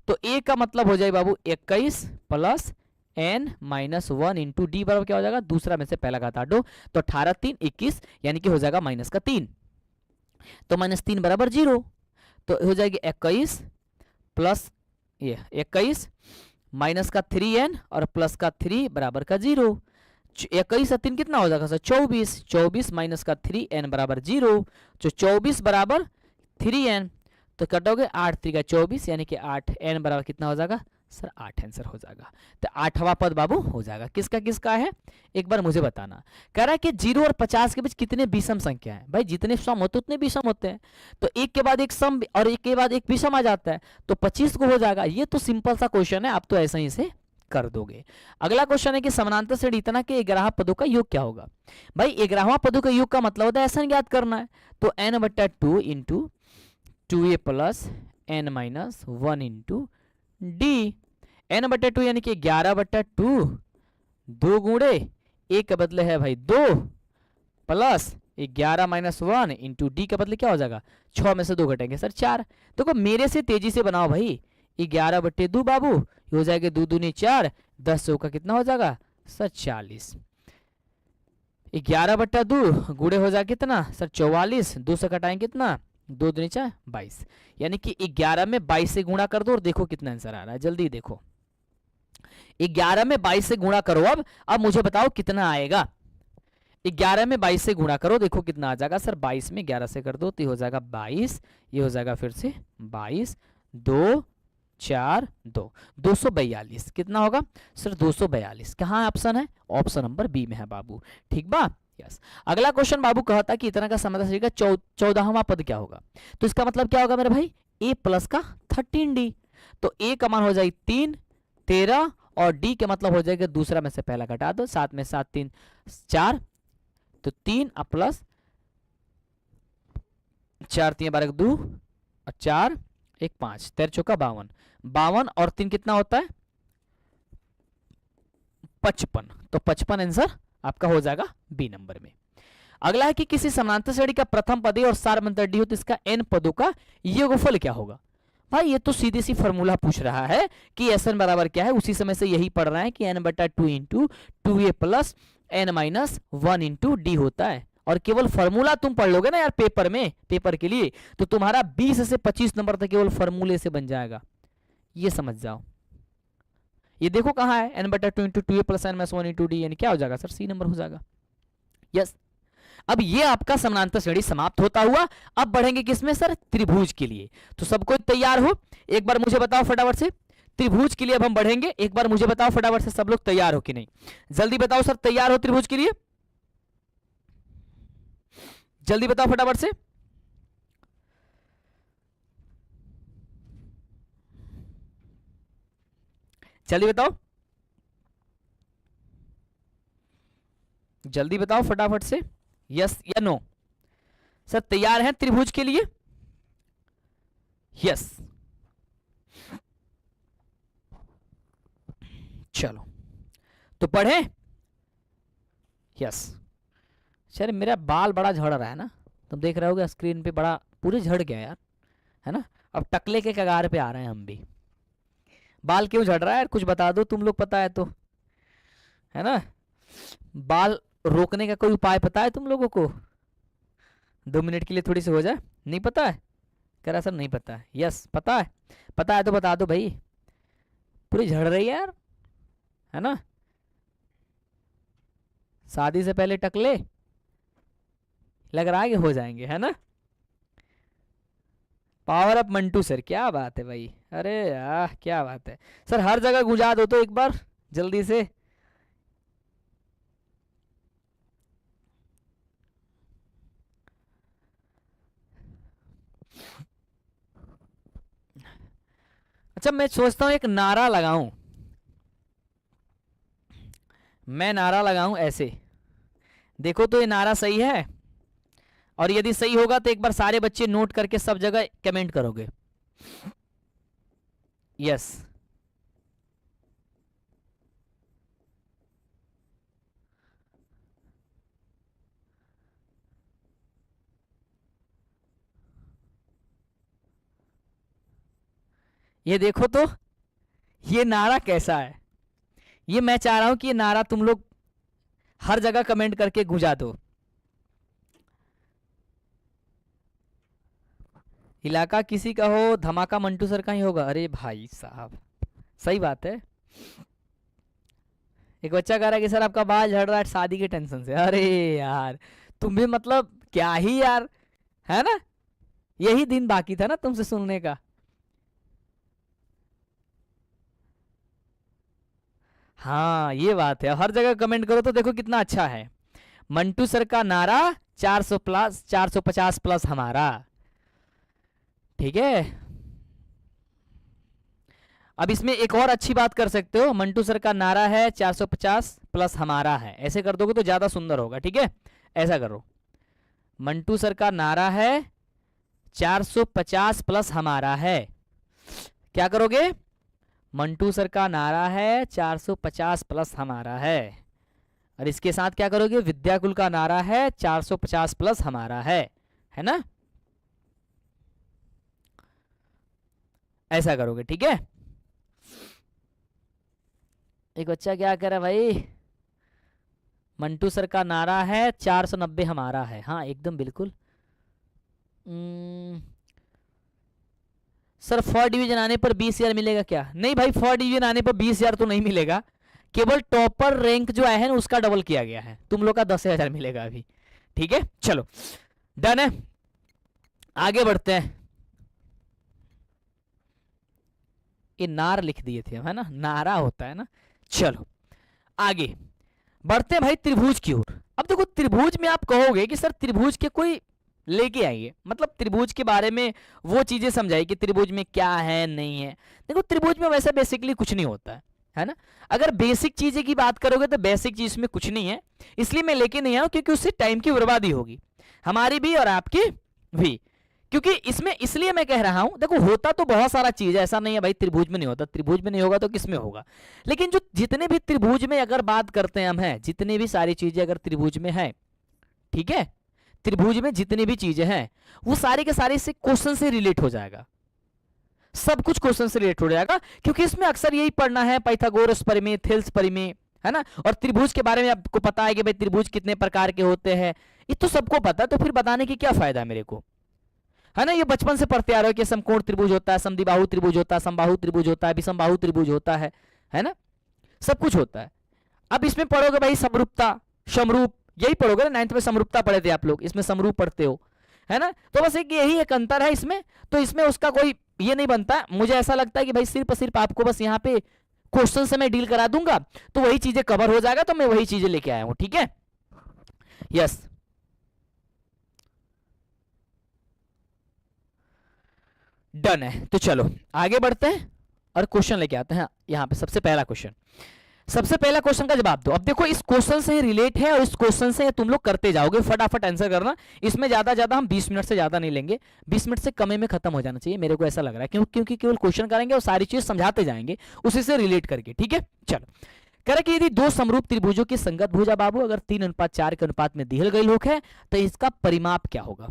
तो a का मतलब हो जाए बाबू 21 plus n minus 1 into D बराबर क्या हो जाएगा, दूसरा में से पहला घटा दो, तो 18 3 21, यानी कि हो जाएगा माइनस का 3, तो माइनस 3 बराबर 0, तो हो जाएगी 21 प्लस ये 21 माइनस का 3n और प्लस का 3 बराबर का 0, 21 और 3 कितना हो जाएगा सर 24, 24 माइनस का 3n बराबर 0, जो 24 बराबर 3n, तो कटोगे 8 3 का 24, यानी कि 8n बराबर कितना हो जाएगा सर 8 आंसर हो जाएगा। तो 8वां पद बाबू हो जाएगा। किसका किसका है एक बार मुझे बताना। कह रहा है कि 0 और 50 के बीच कितने विषम संख्या है। भाई जितने सम होते उतने विषम होते हैं, तो एक के बाद एक सम और एक के बाद एक विषम आ जाता है, तो 25 को हो जाएगा। ये तो सिंपल सा क्वेश्चन है, आप तो ऐसा ही से कर दोगे। अगला क्वेश्चन है कि समानांतर श्रेणी इतना के 11 पदों का योग क्या होगा। भाई 11वां पदों का योग का मतलब होता है ऐसा ज्ञात करना है, तो n/2 into 2a plus n minus 1 into D, n/2 यानी कि 11/2, 2 गुणे a के बदले है भाई 2 प्लस 11 माइनस 1 इंटू डी के बदले क्या हो जाएगा 6 में से 2 घटेंगे सर 4। देखो मेरे से तेजी से बनाओ भाई, 11/2 बाबू हो जाएगा 2 दूनी 4, 10 का कितना हो जाएगा सर 40, 11/2 गुणे हो जाएगा कितना सर 44, 2 से घटाएंगे कितना 2 दूनी 4 22, यानी कि 11 में 22 से गुणा कर दो और देखो कितना आंसर आ रहा है। जल्दी देखो 11 में 22 से गुणा करो, अब मुझे बताओ कितना आएगा। 11 में 22 से गुणा करो, देखो कितना आ जाएगा सर 22 में 11 से कर दो तो ये हो जाएगा 22, ये हो जाएगा फिर से 22, 2 4 2 242, कितना होगा सर 242। कहाँ ऑप्शन है, ऑप्शन नंबर बी में है बाबू, ठीक बा यस। अगला क्वेश्चन बाबू कहता कि इतना का समाधान का 14वां पद क्या होगा। तो इसका मतलब क्या होगा मेरे भाई a प्लस का 13d, तो a का मान हो जाएगी 3 13 और d के मतलब हो जाएगा दूसरा में से पहला घटा दो, 7 में 7 3 4, तो 3 प्लस 4 3 12 2 और 4 1 5, 13 चौका 52, 52 और 3 कितना होता है 55, तो 55 आंसर आपका हो जाएगा बी नंबर में। अगला है कि किसी समानांतर श्रेणी का प्रथम पद और सारमंतर डी हो तो इसका n पदों का योगफल क्या होगा। भाई ये तो सीधी सी फॉर्मूला पूछ रहा है कि Sn बराबर क्या है, उसी समय से यही पढ़ रहे हैं कि n बटा 2 into 2a plus n minus 1 into D होता है। और केवल फॉर्मूला तुम पढ़ लोगे ना यार पेपर में, पेपर के लिए, तो तुम्हारा 20 से 25 नंबर तक केवल फॉर्मूले से बन जाएगा, ये समझ जाओ। ये देखो कहाँ है n बटा 2 into 2a plus n minus 1 into D, यानी क्या हो जाएगा सर सी नंबर हो जाएगा। यस, अब ये आपका समानांतर श्रेणी समाप्त होता हुआ, अब बढ़ेंगे किसमें सर त्रिभुज के लिए। तो सबको तैयार हो, एक बार मुझे बताओ फटाफट से त्रिभुज के लिए अब हम बढ़ेंगे, एक बार मुझे बताओ फटाफट से सब लोग तैयार हो कि नहीं, जल्दी बताओ सर तैयार हो त्रिभुज के लिए, जल्दी बताओ फटाफट से। जल्दी बताओ, जल्दी बताओ फटाफट से, यस या नो। सर तैयार हैं त्रिभुज के लिए, यस चलो तो पढ़े। यस सर मेरा बाल बड़ा झड़ रहा है ना, तुम देख रहे होगे स्क्रीन पे, बड़ा पूरे झड़ गया यार, है ना। अब टकले के कगार पे आ रहे हैं हम भी। बाल क्यों झड़ रहा है यार, कुछ बता दो तुम लोग, पता है तो, है ना। बाल रोकने का कोई उपाय पता है तुम लोगों को, 2 मिनट के लिए थोड़ी सी हो जाए, नहीं पता है, कह रहा सर नहीं पता है। यस पता है, पता है तो बता दो भाई, पूरी झड़ रही है यार, है ना। शादी से पहले टकले लग रहा है कि हो जाएंगे, है ना। पावर अप मंटू सर, क्या बात है भाई, अरे यार क्या बात है सर, हर जगह गुंजा दो तो एक बार जल्दी से। अच्छा मैं सोचता हूं एक नारा लगाऊं, मैं नारा लगाऊं ऐसे, देखो तो ये नारा सही है, और यदि सही होगा तो एक बार सारे बच्चे नोट करके सब जगह कमेंट करोगे। यस ये देखो तो ये नारा कैसा है, ये मैं चाह रहा हूं कि ये नारा तुम लोग हर जगह कमेंट करके गुंजा दो। इलाका किसी का हो, धमाका मंटू सर का ही होगा। अरे भाई साहब सही बात है। एक बच्चा कह रहा है कि सर आपका बाल झड़ रहा है शादी के टेंशन से। अरे यार तुम भी मतलब क्या ही यार, है ना, यही दिन बाकी था ना तुमसे सुनने का। हाँ ये बात है, हर जगह कमेंट करो तो देखो कितना अच्छा है। मंटू सर का नारा 400 प्लस 450 प्लस हमारा, ठीक है। अब इसमें एक और अच्छी बात कर सकते हो, मंटू सर का नारा है 450 प्लस हमारा है, ऐसे कर दोगे तो ज्यादा सुंदर होगा, ठीक है। ऐसा करो, मंटू सर का नारा है 450 प्लस हमारा है, क्या करोगे, मंटू सर का नारा है 450 प्लस हमारा है, और इसके साथ क्या करोगे, विद्याकुल का नारा है 450 प्लस हमारा है ना, ऐसा करोगे, ठीक है। एक बच्चा क्या कह रहा है भाई, मंटू सर का नारा है 490 हमारा है, हाँ एकदम बिल्कुल। सर 4 डिवीजन आने पर 20,000 मिलेगा क्या, नहीं भाई 4 डिवीजन आने पर 20,000 तो नहीं मिलेगा, केवल टॉपर रैंक जो है ना उसका डबल किया गया है, तुम लोग का 10,000 मिलेगा अभी, ठीक है। चलो डन है, आगे बढ़ते हैं। ये नार लिख दिए थे है ना, नारा होता है ना। चलो आगे बढ़ते हैं भाई त्रिभुज की ओर। अब देखो त्रिभुज में आप कहोगे कि सर त्रिभुज के कोई लेके आइए, मतलब त्रिभुज के बारे में वो चीजें समझाइए कि त्रिभुज में क्या है नहीं है। देखो त्रिभुज में वैसे बेसिकली कुछ नहीं होता है ना। अगर बेसिक चीजें की बात करोगे तो बेसिक चीज में कुछ नहीं है, इसलिए मैं लेके नहीं आया क्योंकि उससे टाइम की बर्बादी होगी, हमारी भी और आपकी भी। क्योंकि इसमें इसलिए मैं कह रहा हूं, देखो होता तो बहुत सारा चीज है, ऐसा नहीं है भाई त्रिभुज में नहीं होता, त्रिभुज में नहीं होगा तो किस में होगा। लेकिन जो जितने भी त्रिभुज में अगर बात करते हैं हम, हैं जितने भी सारी चीजें अगर त्रिभुज में है, ठीक है, त्रिभुज में जितनी भी चीजें हैं वो सारी के सारी से क्वेश्चन से रिलेट हो जाएगा, सब कुछ क्वेश्चन से रिलेट हो जाएगा, क्योंकि इसमें अक्सर यही पढ़ना है, पाइथागोरस परिमेय, थेल्स परिमेय, है ना। और त्रिभुज के बारे में आपको पता है कि भाई त्रिभुज कितने प्रकार के होते हैं, ये तो सबको पता है, तो फिर बताने की क्या फायदा है मेरे को, है ना। ये बचपन से पढ़ते आ रहे हो कि समकोण त्रिभुज होता है, समद्विबाहु त्रिभुज होता है, समबाहु त्रिभुज होता है, विषमबाहु त्रिभुज होता है ना, सब कुछ होता है। अब इसमें पढ़ोगे भाई समरूपता, समरूप, यही पढ़ोगे ना, 9th में समरूपता पढ़े थे आप लोग, इसमें समरूप पढ़ते हो, है ना। तो बस एक यही एक अंतर है इसमें, तो इसमें उसका कोई ये नहीं बनता। मुझे ऐसा लगता है कि भाई सिर्फ आपको बस यहाँ पे क्वेश्चन से मैं डील करा दूंगा तो वही चीजें कवर हो जाएगा, तो मैं वही चीजें लेके आया हूं, ठीक है। यस, डन है। तो चलो आगे बढ़ते हैं और क्वेश्चन लेके आते हैं। यहाँ पे सबसे पहला क्वेश्चन का जवाब दो। अब देखो इस क्वेश्चन से रिलेट है और इस क्वेश्चन से तुम लोग करते जाओगे, फटाफट आंसर करना। इसमें ज्यादा हम 20 मिनट से ज्यादा नहीं लेंगे, 20 मिनट से कम में खत्म हो जाना चाहिए, मेरे को ऐसा लग रहा है, क्योंकि केवल क्वेश्चन करेंगे और सारी चीज समझाते जाएंगे उसी से रिलेट करके, ठीक है। चलो, कह रहे कि यदि दो समरूप त्रिभुजों की संगत भुजा बाबू अगर 3:4 के अनुपात में दिहल गई है तो इसका परिमाप क्या होगा।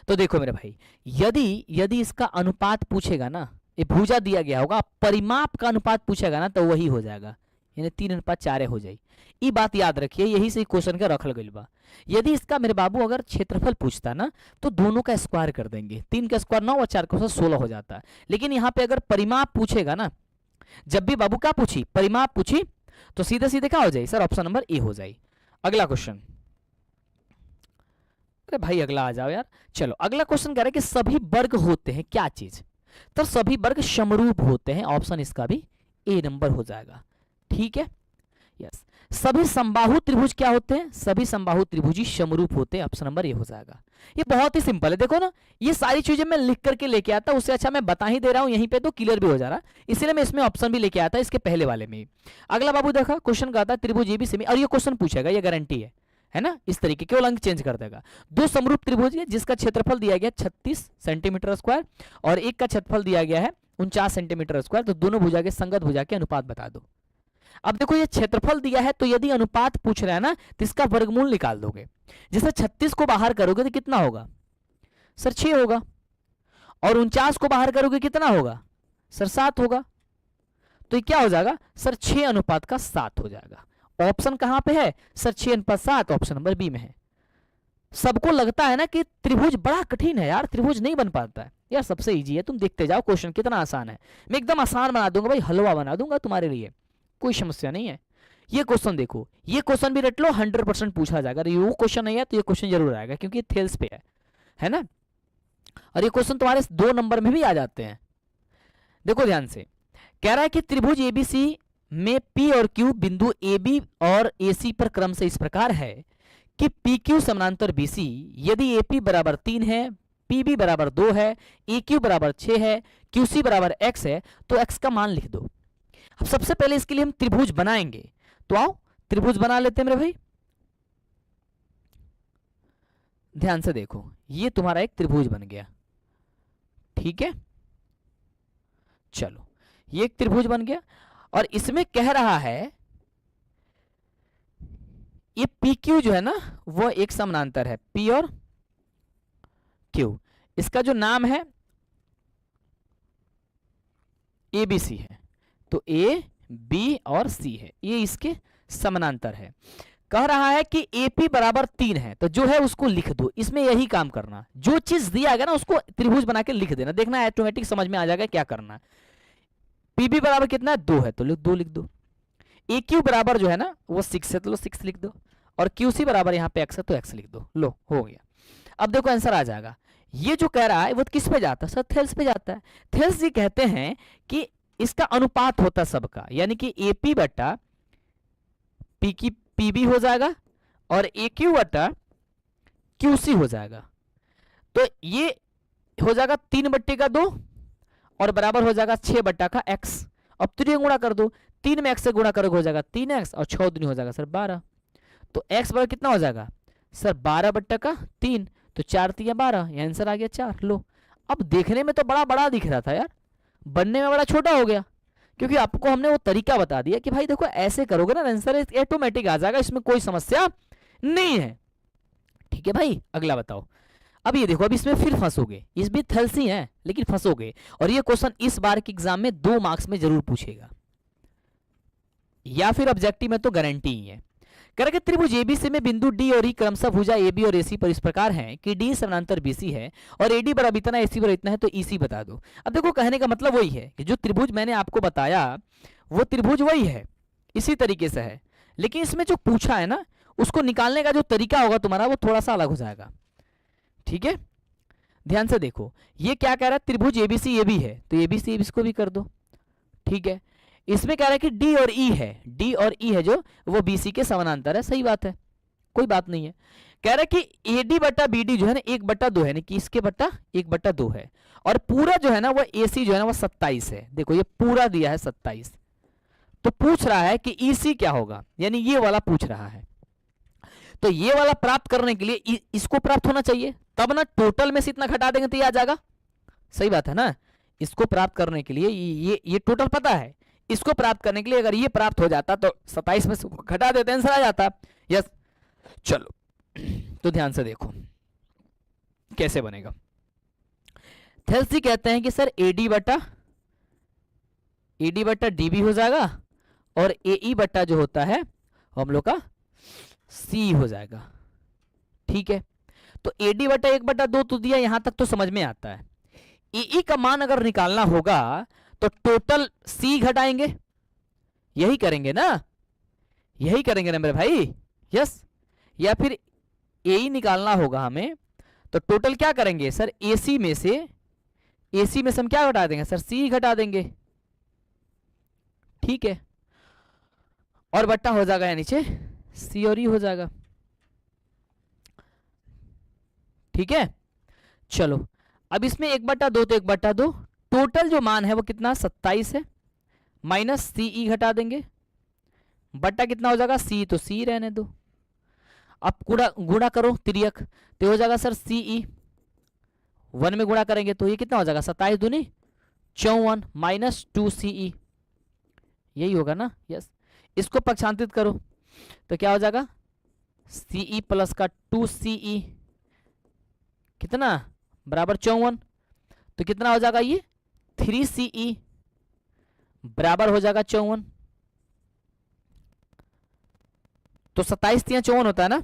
तो देखो मेरे भाई, यदि इसका अनुपात पूछेगा ना, ये भुजा दिया गया होगा, परिमाप का अनुपात पूछेगा ना तो वही हो जाएगा, यानी 3:4 हो जाए। ये बात याद रखिए, यही से क्वेश्चन का रखल गइल बा। यदि इसका मेरे बाबू अगर क्षेत्रफल पूछता ना तो दोनों का स्क्वायर कर देंगे, 3 का स्क्वायर 9 और 4 का 16 हो जाता है। लेकिन यहाँ पे अगर परिमाप पूछेगा ना, जब भी बाबू क्या पूछी, परिमाप पूछी, तो सीधे सीधे क्या हो जाए सर, ऑप्शन नंबर ए हो जाए। अगला क्वेश्चन, अरे भाई अगला आ जाओ यार। चलो अगला क्वेश्चन कह रहा है कि सभी वर्ग होते हैं क्या चीज, तो सभी वर्ग समरूप होते हैं, ऑप्शन इसका भी ए नंबर हो जाएगा, ठीक है। यस, सभी समबाहु त्रिभुज क्या होते हैं, सभी समबाहु त्रिभुजी समरूप होते हैं, ऑप्शन नंबर ए हो जाएगा। ये बहुत ही सिंपल है, देखो ना, ये सारी चीजें मैं लिख करके लेके आता, उससे अच्छा मैं बता ही दे रहा हूं यहीं पे तो क्लियर भी हो जा रहा, इसलिए मैं इसमें ऑप्शन भी लेके आता इसके पहले वाले में। अगला बाबू देखा क्वेश्चन का था त्रिभुज एबीसी, और ये क्वेश्चन पूछेगा, ये गारंटी है ना, इस तरीके केवल अंक चेंज कर देगा। दो समरूप त्रिभुज है जिसका क्षेत्रफल दिया गया 36 सेंटीमीटर स्क्वायर और एक का क्षेत्रफल दिया गया है 49 सेंटीमीटर स्क्वायर, तो दोनों भुजा के संगत भुजा के अनुपात बता दो। अब देखो ये क्षेत्रफल दिया है, तो यदि अनुपात पूछ रहा है ना तो इसका वर्गमूल निकाल दोगे। जैसे 36 को बाहर करोगे तो कितना होगा सर, 6 होगा, और 49 को बाहर करोगे कितना होगा सर, 7 होगा। तो ये क्या हो जाएगा सर, 6:7 हो जाएगा। ऑप्शन कहां पे है सर, 6:7, ऑप्शन नंबर बी में है। सबको लगता है ना कि त्रिभुज बड़ा कठिन है यार, त्रिभुज नहीं बन पाता है यार, सबसे इजी है, तुम देखते जाओ क्वेश्चन कितना आसान है। मैं एकदम आसान बना दूंगा भाई, हलवा बना दूंगा तुम्हारे लिए, कोई समस्या नहीं है। ये क्वेश्चन देखो, ये क्वेश्चन भी रट लो, 100% पूछा जाएगा। अगर ये क्वेश्चन नहीं है तो ये क्वेश्चन जरूर आएगा, क्योंकि ये थेल्स पे है ना। और ये क्वेश्चन तुम्हारे 2 नंबर में भी आ जाते हैं। देखो ध्यान से, कह रहा है कि त्रिभुज एबीसी में पी और क्यू बिंदु ए बी और ए सी पर क्रम से इस प्रकार है कि पी क्यू समानांतर बी सी, यदि ए पी बराबर 3 है, पी बी बराबर 2 है, ए क्यू बराबर 6 है, क्यू सी बराबर x है, तो x का मान लिख दो। अब सबसे पहले इसके लिए हम त्रिभुज बनाएंगे, तो आओ त्रिभुज बना लेते हैं मेरे भाई। ध्यान से देखो, ये तुम्हारा एक त्रिभुज बन गया, ठीक है। चलो ये एक त्रिभुज बन गया, और इसमें कह रहा है ये पी क्यू जो है ना वो एक समानांतर है, पी और क्यू, इसका जो नाम है ए बी सी है, तो ए बी और सी है, ये इसके समानांतर है। कह रहा है कि AP बराबर 3 है, तो जो है उसको लिख दो। इसमें यही काम करना, जो चीज दिया गया ना उसको त्रिभुज बना के लिख देना, देखना ऑटोमेटिक समझ में आ जाएगा क्या करना। PB बराबर कितना है 2 है, तो 2 लिख दो। AQ बराबर जो है ना वो 6 है, तो 6 लिख दो, और QC बराबर यहाँ पे x है तो x लिख दो। लो हो गया। अब देखो आंसर आ जाएगा। ये जो कह रहा है वो किस पे जाता है सर, थेल्स पे जाता है। थेल्स जी कहते हैं कि इसका अनुपात होता है सबका, यानी कि AP बटा PB हो जाएगा और AQ बटा QC हो जाएगा, तो ये हो जाएगा 3/2 और बराबर हो जाएगा 6/x। अब 3 गुणा कर दो, 3 में x से गुणा करोगे हो जाएगा 3x और 6 दूनी हो जाएगा सर 12, तो x बराबर कितना हो जाएगा सर 12/3, तो 4 तिया 12, ये आंसर आ गया 4। लो, अब देखने में तो बड़ा बड़ा दिख रहा था यार, बनने में बड़ा छोटा हो गया, क्योंकि आपको हमने वो तरीका बता दिया कि भाई देखो ऐसे करोगे ना आंसर ऑटोमेटिक आ जाएगा, इसमें कोई समस्या नहीं है। ठीक है भाई, अगला बताओ। अब ये देखो, अब इसमें फिर फंसोगे, इस भी थलसी है लेकिन फंसोगे, और ये क्वेश्चन इस बार के एग्जाम में 2 मार्क्स में जरूर पूछेगा, या फिर ऑब्जेक्टिव में तो गारंटी ही है। कह रहा कि त्रिभुज एबीसी में बिंदु डी और ई क्रमशः भुजा एबी और एसी पर इस प्रकार हैं कि डी समानांतर बीसी है और एडी बराबर इतना, एसी बराबर इतना है, तो ईसी बता दो। अब देखो, कहने का मतलब वही है कि जो त्रिभुज मैंने आपको बताया वो त्रिभुज वही है, इसी तरीके से है, लेकिन इसमें जो पूछा है ना, उसको निकालने का जो तरीका होगा तुम्हारा वो थोड़ा सा अलग हो जाएगा। ठीक है, ध्यान से देखो, ये क्या कह रहा है, त्रिभुज एबीसी ये भी है, तो एबीसी इसको भी कर दो। ठीक है, इसमें कह रहा है कि डी और ई है, डी और ई है जो वो बीसी के समानांतर है, सही बात है, कोई बात नहीं है। कह रहा है कि एडी बटा बीडी जो है ना 1/2 है, कि इसके बट्टा 1/2 है, और पूरा जो है ना वो एसी जो है ना वो 27 है। देखो ये पूरा दिया है 27, तो पूछ रहा है कि ईसी क्या होगा, यानी ये वाला पूछ रहा है। तो ये वाला प्राप्त करने के लिए इसको प्राप्त होना चाहिए, तब ना टोटल में से इतना घटा देंगे तो ये आ जाएगा, सही बात है ना। इसको प्राप्त करने के लिए ये टोटल पता है, इसको प्राप्त करने के लिए अगर ये प्राप्त हो जाता तो 27 में से घटा देते आंसर आ जाता। यस, चलो तो ध्यान से देखो कैसे बनेगा। थेल्सी कहते हैं कि सर एडी बटा डीबी हो जाएगा, और एई बटा जो होता है हम लोग का सी हो जाएगा। ठीक है, तो एडी बटा 1/2 तो दिया, यहां तक तो समझ में आता है। ई का मान अगर निकालना होगा तो टोटल सी घटाएंगे, यही करेंगे ना, यही करेंगे ना मेरे भाई। यस, या फिर ए निकालना होगा हमें, तो टोटल क्या करेंगे सर, एसी में से हम क्या घटा देंगे सर, सी घटा देंगे। ठीक है, और बट्टा हो जाएगा या नीचे सी और ई हो जाएगा। ठीक है, चलो अब इसमें 1/2 तो 1/2, टोटल जो मान है वो कितना 27 है, माइनस सी ई घटा देंगे, बट्टा कितना हो जाएगा सी, तो सी रहने दो। अब गुणा करो तिर्यक, तो हो जाएगा सर सी ई, 1 में गुणा करेंगे तो ये कितना हो जाएगा 27 दूनी 54 माइनस 2 सी ई, यही होगा ना। यस, इसको पक्षांतरित करो तो क्या हो जाएगा सी ई प्लस का 2 सी ई कितना बराबर 54, तो कितना हो जाएगा ये 3 सी ई बराबर हो जाएगा 54। तो 27 3 54 होता है ना,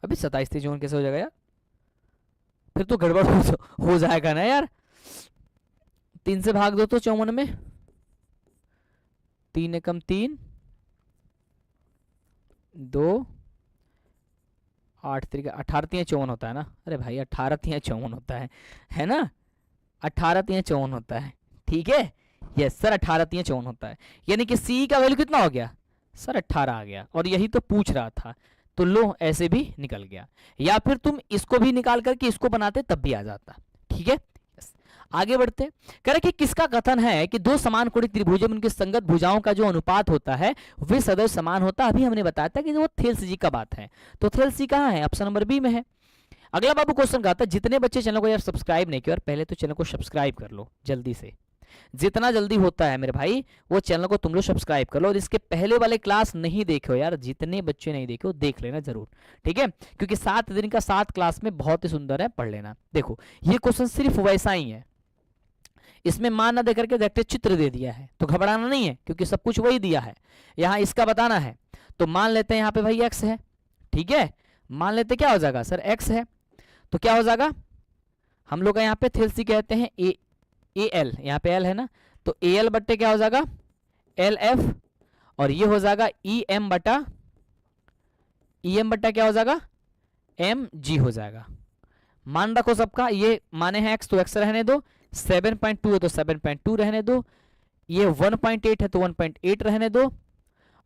अभी 27 3 54 कैसे हो जाएगा यार, फिर तो गड़बड़ हो जाएगा ना यार। 3 से भाग दो तो 54 में, 3 एकम 3, 2 8 3 18 3 54 होता है ना। अरे भाई 18 3 54 होता है ना, 18 3 54 होता है। ठीक है, यस सर 18 3 54 होता है, यानी कि सी का वैल्यू कितना हो गया सर 18 आ गया, और यही तो पूछ रहा था, तो लो ऐसे भी निकल गया, या फिर तुम इसको भी निकाल करके इसको बनाते तब भी आ जाता। ठीक है, आगे बढ़ते। कह रहे कि किसका कथन है कि 2 समान कोणिक त्रिभुजों में उनकी संगत भुजाओं का जो अनुपात होता है वे सदैव समान होता है। अभी हमने बताया था कि वो थेल्सी जी का बात है, तो थेल्सी कहाँ है, ऑप्शन नंबर बी में है। अगला बाबू क्वेश्चन का था, जितने बच्चे चैनल को यार सब्सक्राइब नहीं किया, और पहले तो चैनल को सब्सक्राइब कर लो जल्दी से, जितना जल्दी होता है मेरे भाई वो चैनल को तुम लोग सब्सक्राइब कर लो, और इसके पहले वाले क्लास नहीं देखे हो यार, जितने बच्चे नहीं देखे हो देख लेना जरूर। ठीक है, क्योंकि 7 दिन का 7 क्लास में बहुत ही सुंदर है, पढ़ लेना। देखो ये क्वेश्चन सिर्फ वैसा ही है, इसमें मान ना दे करके डायरेक्ट चित्र दे दिया है, तो घबराना नहीं है क्योंकि सब कुछ वही दिया है, यहाँ इसका बताना है। तो मान लेते हैं यहाँ पे भाई x है, ठीक है, मान लेते क्या हो जाएगा सर x है, तो क्या हो जाएगा हम लोग यहाँ पे थेल्सी कहते हैं ए एल, यहाँ पे एल है ना, तो ए एल बट्टे क्या हो जाएगा एल एफ, और ये हो जाएगा ई एम बट्टा क्या हो जाएगा एम जी हो जाएगा। मान रखो सबका, ये माने हैं x तो x रहने दो, 7.2 है तो 7.2 रहने दो, ये 1.8 है तो 1.8 रहने दो,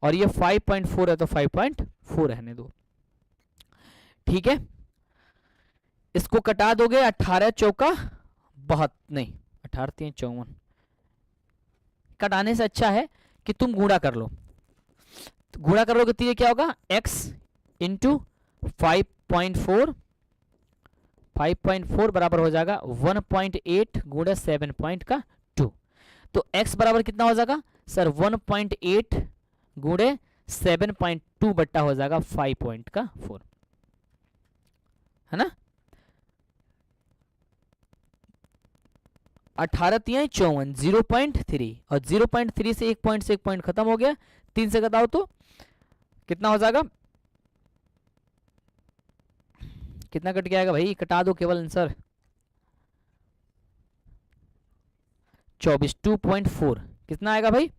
और ये 5.4 है तो 5.4 रहने दो। ठीक है, इसको कटा दोगे 18 चौका 72, नहीं 18 3 54, कटाने से अच्छा है कि तुम गुणा कर लो, गुणा कर लोगे तो ये क्या होगा x इंटू 5.4 5.4 बराबर हो जाएगा 1.8 गुणे 7.2। तो x बराबर कितना हो जाएगा सर 1.8 गुणे 7.2 बट्टा हो जाएगा 5.4, है ना। 18 तिहाई 54, 0.3 और 0.3 से एक पॉइंट खत्म हो गया, 3 से घटाओ तो कितना हो जाएगा, कितना कट गया भाई, कटा दो केवल आंसर 24, 2.4 कितना आएगा भाई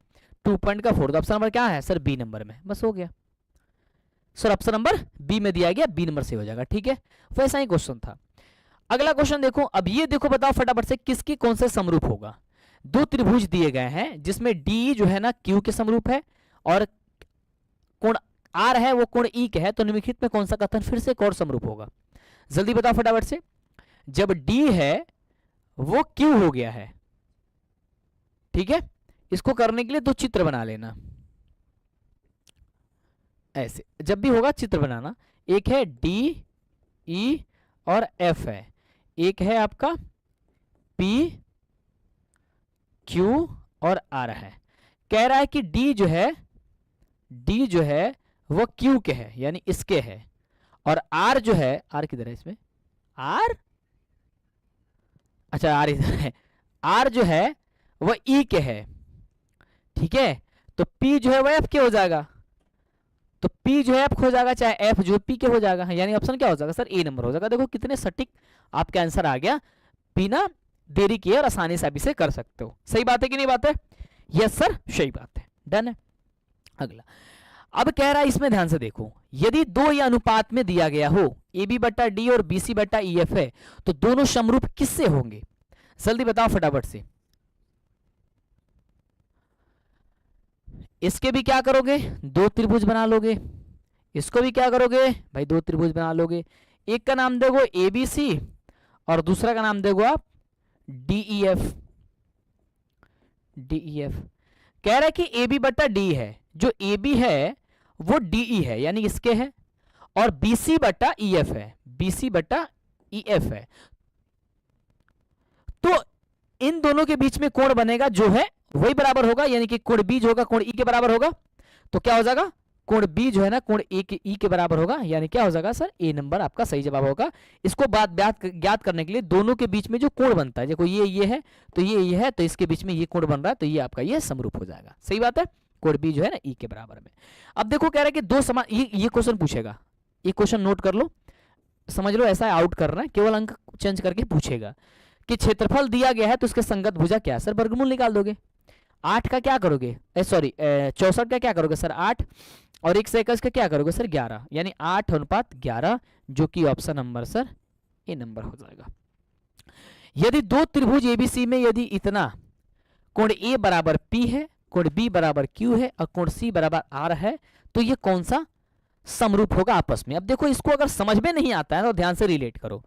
2.4। तो ऑप्शन नंबर क्या है सर बी नंबर में, बस हो गया सर, ऑप्शन नंबर बी में दिया गया, बी नंबर से हो जाएगा, ठीक है। वैसा ही क्वेश्चन था। अगला क्वेश्चन देखो, अब ये देखो बताओ फटाफट से किसकी कौन से समरूप होगा। दो त्रिभुज दिए गए हैं जिसमें डी जो है ना क्यू के समरूप है और कोण आर है वो कोण ई के है, तो निम्नलिखित में कौन सा कथन फिर से एक और समरूप होगा, जल्दी बताओ फटाफट से। जब डी है वो क्यू हो गया है, ठीक है। इसको करने के लिए दो चित्र बना लेना, ऐसे जब भी होगा चित्र बनाना। एक है डी ई और एफ है, एक है आपका पी क्यू और आर है। कह रहा है कि डी जो है वो क्यू के है यानी इसके है, और आर जो है, आर किधर है इसमें, आर अच्छा आर इधर है, आर जो है वो ई के है, ठीक है। तो पी जो है वो एफ के हो जाएगा, तो पी जो है एफ हो जाएगा चाहे एफ जो पी के हो जाएगा, यानी ऑप्शन क्या हो जाएगा सर ए नंबर हो जाएगा। देखो कितने सटीक आपका आंसर आ गया, बिना देरी किए और आसानी से आप इसे कर सकते हो। सही बात है कि नहीं बात है, यस सर सही बात है, डन है। अगला अब कह रहा है इसमें ध्यान से देखो, यदि दो या अनुपात में दिया गया हो ए बी बट्टा डी और बी सी बट्टा ई एफ है तो दोनों समरूप किससे होंगे, जल्दी बताओ फटाफट से। इसके भी क्या करोगे, दो त्रिभुज बना लोगे, इसको भी क्या करोगे भाई दो त्रिभुज बना लोगे। एक का नाम देखो ए बी सी और दूसरा का नाम देखो आप डी ई एफ। कह रहा है कि ए बी बट्टा डी है, जो ए बी है वो डी ई है यानी इसके है, और बी सी बट्टा ई एफ है, बी सी बट्टा ई एफ है। तो इन दोनों के बीच में कोण बनेगा जो है वही बराबर होगा, यानी कि कोण बी जो होगा कोण ई के बराबर होगा। तो क्या हो जाएगा, कोण बी जो है ना कोण ए के ई के बराबर होगा, यानी क्या हो जाएगा सर ए नंबर आपका सही जवाब होगा। इसको बात ज्ञात करने के लिए दोनों के बीच में जो कोण बनता है, देखो ये है तो ये है, तो इसके बीच में ये कोण बन रहा है, तो ये आपका ये समरूप हो जाएगा। सही बात है, कोण बी जो है ना ई के बराबर में। अब देखो कह रहा है कि दो समान, ये क्वेश्चन पूछेगा, ये क्वेश्चन नोट कर लो, समझ लो ऐसा आउट करना है, केवल अंक चेंज करके पूछेगा कि क्षेत्रफल दिया गया है तो उसके संगत भुजा क्या है, सर वर्गमूल निकाल दोगे। 8 का क्या करोगे, सॉरी 64 का क्या करोगे सर 8, और 1 से 21 का क्या करोगे सर 11, यानी 8:11, जो कि ऑप्शन नंबर सर ए नंबर हो जाएगा। यदि दो त्रिभुज एबीसी में यदि इतना कोण ए बराबर पी है, कोण बी बराबर क्यू है और कोण सी बराबर आर है, तो ये कौन सा समरूप होगा आपस में। अब देखो इसको अगर समझ में नहीं आता है तो ध्यान से रिलेट करो।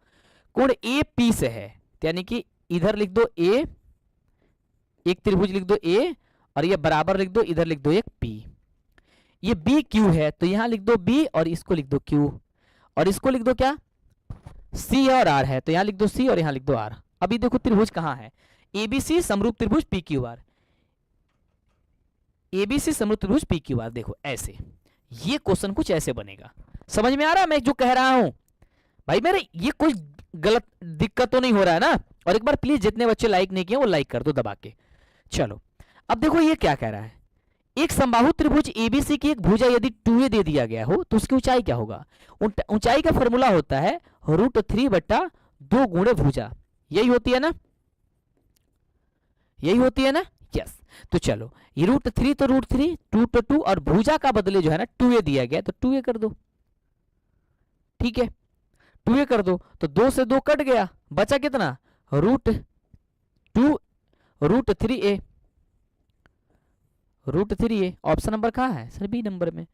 कोण ए पी से है, यानी कि इधर लिख दो ए, एक त्रिभुज लिख दो ए, और ये बराबर लिख दो, इधर लिख दो एक पी। ये बी क्यू है तो यहां लिख दो बी और इसको लिख दो क्यू, और इसको लिख दो क्या सी और आर है तो यहां लिख दो सी और यहां लिख दो आर। अभी देखो त्रिभुज कहां है, एबीसी समरूप त्रिभुज पी क्यू आर, एबीसी समरूप त्रिभुज पी क्यू आर। देखो ऐसे ये क्वेश्चन कुछ ऐसे बनेगा, समझ में आ रहा है मैं जो कह रहा हूं भाई, मेरे ये कोई गलत दिक्कत तो नहीं हो रहा है ना। और एक बार प्लीज जितने बच्चे लाइक नहीं किए वो लाइक कर दो दबा के। चलो अब देखो ये क्या कह रहा है, एक समबाहु त्रिभुज एबीसी की एक भुजा यदि 2a दे दिया गया हो तो उसकी ऊंचाई क्या होगा। ऊंचाई का फॉर्मूला होता है √3/2 गुणे भुजा, यही होती है ना, यही होती है ना, यस। तो चलो ये √3 तो √3, 2 तो 2, और भुजा का बदले जो है ना 2a दिया गया तो 2a कर दो, ठीक है 2a कर दो। तो 2 से 2 कट गया, बचा कितना √2 √3a, √3a। ऑप्शन नंबर कहां है सर बी नंबर में।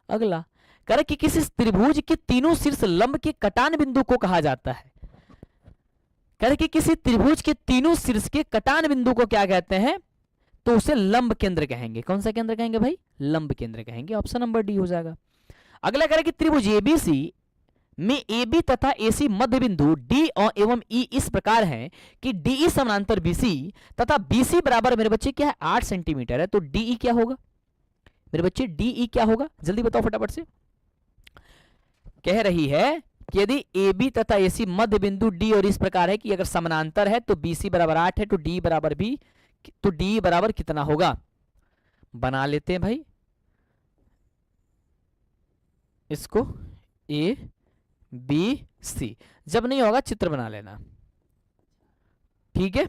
अगला कह रहा कि किसी त्रिभुज के तीनों शीर्ष लंब के कटान बिंदु को कहा जाता है। कह रहा कि किसी त्रिभुज के तीनों शीर्ष के कटान बिंदु को क्या कहते हैं, तो उसे लंब केंद्र कहेंगे। कौन सा केंद्र कहेंगे भाई, लंब केंद्र कहेंगे। ऑप्शन नंबर डी हो जाएगा। अगला कह रहा कि त्रिभुज एबीसी में ए बी तथा ए सी मध्य बिंदु डी और एवं ई इस प्रकार है कि डी ई समानांतर बी सी तथा बी सी बराबर मेरे बच्चे क्या है 8 सेंटीमीटर है, तो डी ई क्या होगा मेरे बच्चे, डी ई क्या होगा जल्दी बताओ फटाफट से। कह रही है कि यदि ए बी तथा ए सी मध्य बिंदु डी और इस प्रकार है कि अगर समानांतर है तो बी सी बराबर 8 है, तो डी बराबर भी, तो डी बराबर कितना होगा, बना लेते हैं भाई इसको ए बी सी, जब नहीं होगा चित्र बना लेना, ठीक है।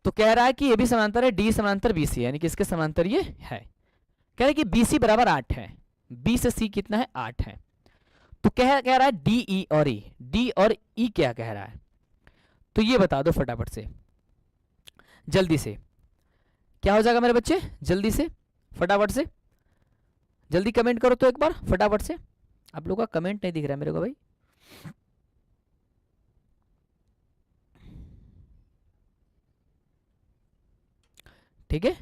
तो कह रहा है कि ए बी समानांतर है, डी समानांतर बी सी, यानी कि इसके समानांतर ये है। कह रहा है कि बी सी बराबर 8 है, बी से सी कितना है 8 है, तो कह रहा है डी ई और ई, डी और ई क्या कह रहा है, तो ये बता दो फटाफट से जल्दी से, क्या हो जाएगा मेरे बच्चे, जल्दी से फटाफट से जल्दी कमेंट करो तो एक बार फटाफट से, आप लोगों का कमेंट नहीं दिख रहा है मेरे को भाई। ठीक है,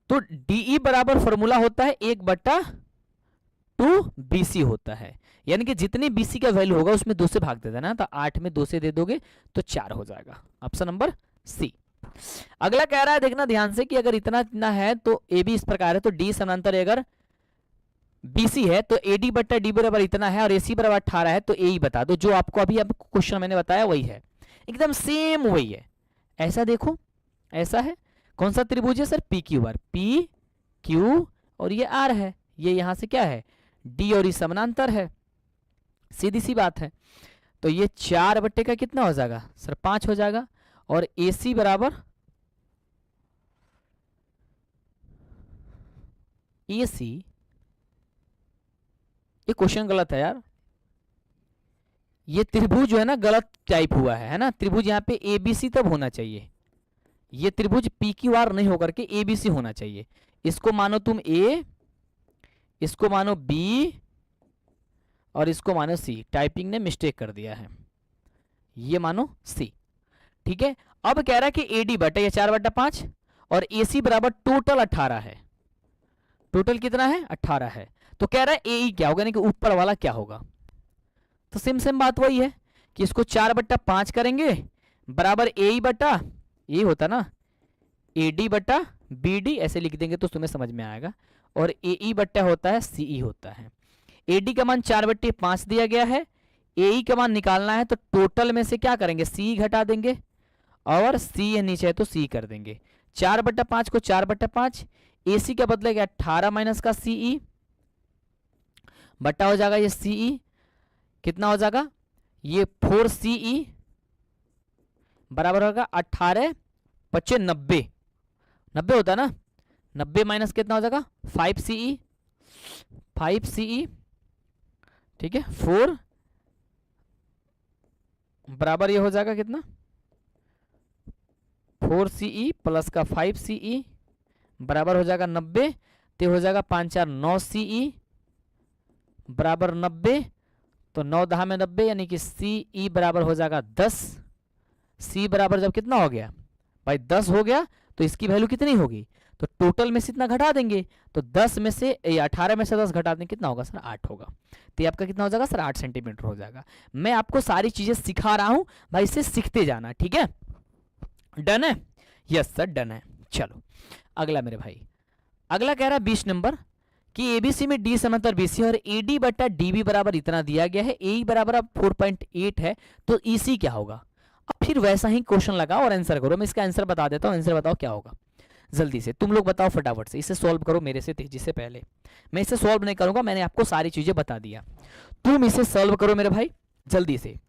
तो डीई बराबर फॉर्मूला होता है 1/2 बीसी होता है, यानी कि जितनी बीसी का वैल्यू होगा उसमें 2 से भाग दे देना, तो 8 में 2 से दे दोगे तो 4 हो जाएगा, ऑप्शन नंबर सी। अगला कह रहा है देखना ध्यान से कि अगर इतना इतना है तो ए बी इस प्रकार है, तो डी समानांतर अगर बीसी है तो ए डी बट्टा डी बराबर इतना है और ए सी बराबर 18 है, तो ए ही बता दो, जो आपको अभी आपको क्वेश्चन मैंने बताया वही है, एकदम सेम वही है। ऐसा देखो, ऐसा है, कौन सा त्रिभुज है sir, P Q R, P Q और ये आर है, ये यहां से क्या है डी और ई समानांतर है, सीधी सी बात है। तो ये 4 बट्टे का कितना हो जाएगा सर 5 हो जाएगा, और ए सी बराबर ए सी, ये क्वेश्चन गलत है यार, ये त्रिभुज जो है ना गलत टाइप हुआ है ना, त्रिभुज यहाँ पे एबीसी तब होना चाहिए, ये त्रिभुज पी क्यू आर नहीं होकर के एबीसी होना चाहिए। इसको मानो तुम ए, इसको मानो बी और इसको मानो सी, टाइपिंग ने मिस्टेक कर दिया है, ये मानो सी, ठीक है। अब कह रहा है कि एडी बटे 4/5 और एसी बराबर टोटल 18 है, टोटल कितना है 18 है, तो कह रहा है ए क्या होगा, यानी कि ऊपर वाला क्या होगा, तो सेम बात वही है कि इसको 4/5 करेंगे बराबर ए बटा, ये होता ना ए डी बटा बी डी, ऐसे लिख देंगे तो तुम्हें समझ में आएगा, और ए ई बट्टा होता है सी ई होता है। ए डी का मान 4/5 दिया गया है, ए ई का मान निकालना है, तो टोटल में से क्या करेंगे सी घटा देंगे, और सी नीचे है तो सी कर देंगे, 4/5 को 4/5, ए सी का बदलेगा 18 माइनस का सी ई बट्टा हो जाएगा ये सी ई, कितना हो जाएगा ये 4 सी ई बराबर होगा 18 25 90, 90 होता है ना, 90 माइनस कितना हो जाएगा 5 सी ई, 5 सी ई, ठीक है, 4 बराबर ये हो जाएगा कितना 4 सी ई प्लस का 5 सी ई बराबर हो जाएगा 90, तो हो जाएगा 5 4 9 सी ई बराबर 90, तो 9 10 में 90, यानी कि सी ई बराबर हो जाएगा 10, सी बराबर जब कितना हो गया भाई 10 हो गया, तो इसकी वैल्यू कितनी होगी, तो टोटल में से इतना घटा देंगे, तो 10 में से 18 में से 10 घटा देंगे कितना होगा सर 8 होगा, तो ये आपका कितना हो जाएगा सर 8 सेंटीमीटर हो जाएगा। मैं आपको सारी चीजें सिखा रहा हूं भाई, इसे सीखते जाना, ठीक है, डन है, यस सर डन है। चलो अगला मेरे भाई, अगला कह रहा है 20 नंबर कि एबीसी में डी समांतर बीसी और एडी बटा डीबी बराबर इतना दिया गया है, ए बराबर अब 4.8 है, तो ईसी क्या होगा। अब फिर वैसा ही क्वेश्चन लगाओ और आंसर करो, मैं इसका आंसर बता देता हूं, आंसर बताओ क्या होगा जल्दी से, तुम लोग बताओ फटाफट से, इसे सॉल्व करो मेरे से तेजी से, पहले मैं इसे सॉल्व नहीं करूंगा, मैंने आपको सारी चीजें बता दिया, तुम इसे सॉल्व करो मेरे भाई जल्दी से,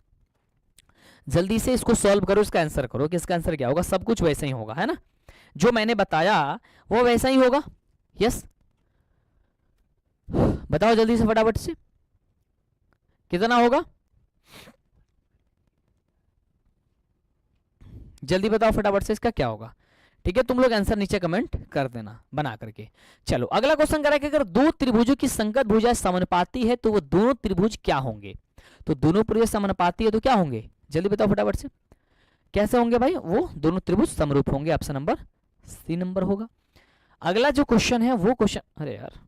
जल्दी से इसको सॉल्व करो, इसका आंसर करो कि इसका आंसर क्या होगा, सब कुछ वैसा ही होगा है ना, जो मैंने बताया वो वैसा ही होगा, यस बताओ जल्दी से फटाफट से कितना होगा, जल्दी बताओ फटाफट से इसका क्या होगा, ठीक है, तुम लोग आंसर नीचे कमेंट कर देना बना करके। चलो अगला क्वेश्चन करा कि अगर दो त्रिभुजों की संगत भुजा समानुपाती है तो वो दोनों त्रिभुज क्या होंगे, तो दोनों त्रिभुज समानुपाती है तो क्या होंगे, जल्दी बताओ फटाफट से कैसे होंगे भाई, वो दोनों त्रिभुज समरूप होंगे, ऑप्शन नंबर सी नंबर होगा। अगला जो क्वेश्चन है वो क्वेश्चन, अरे यार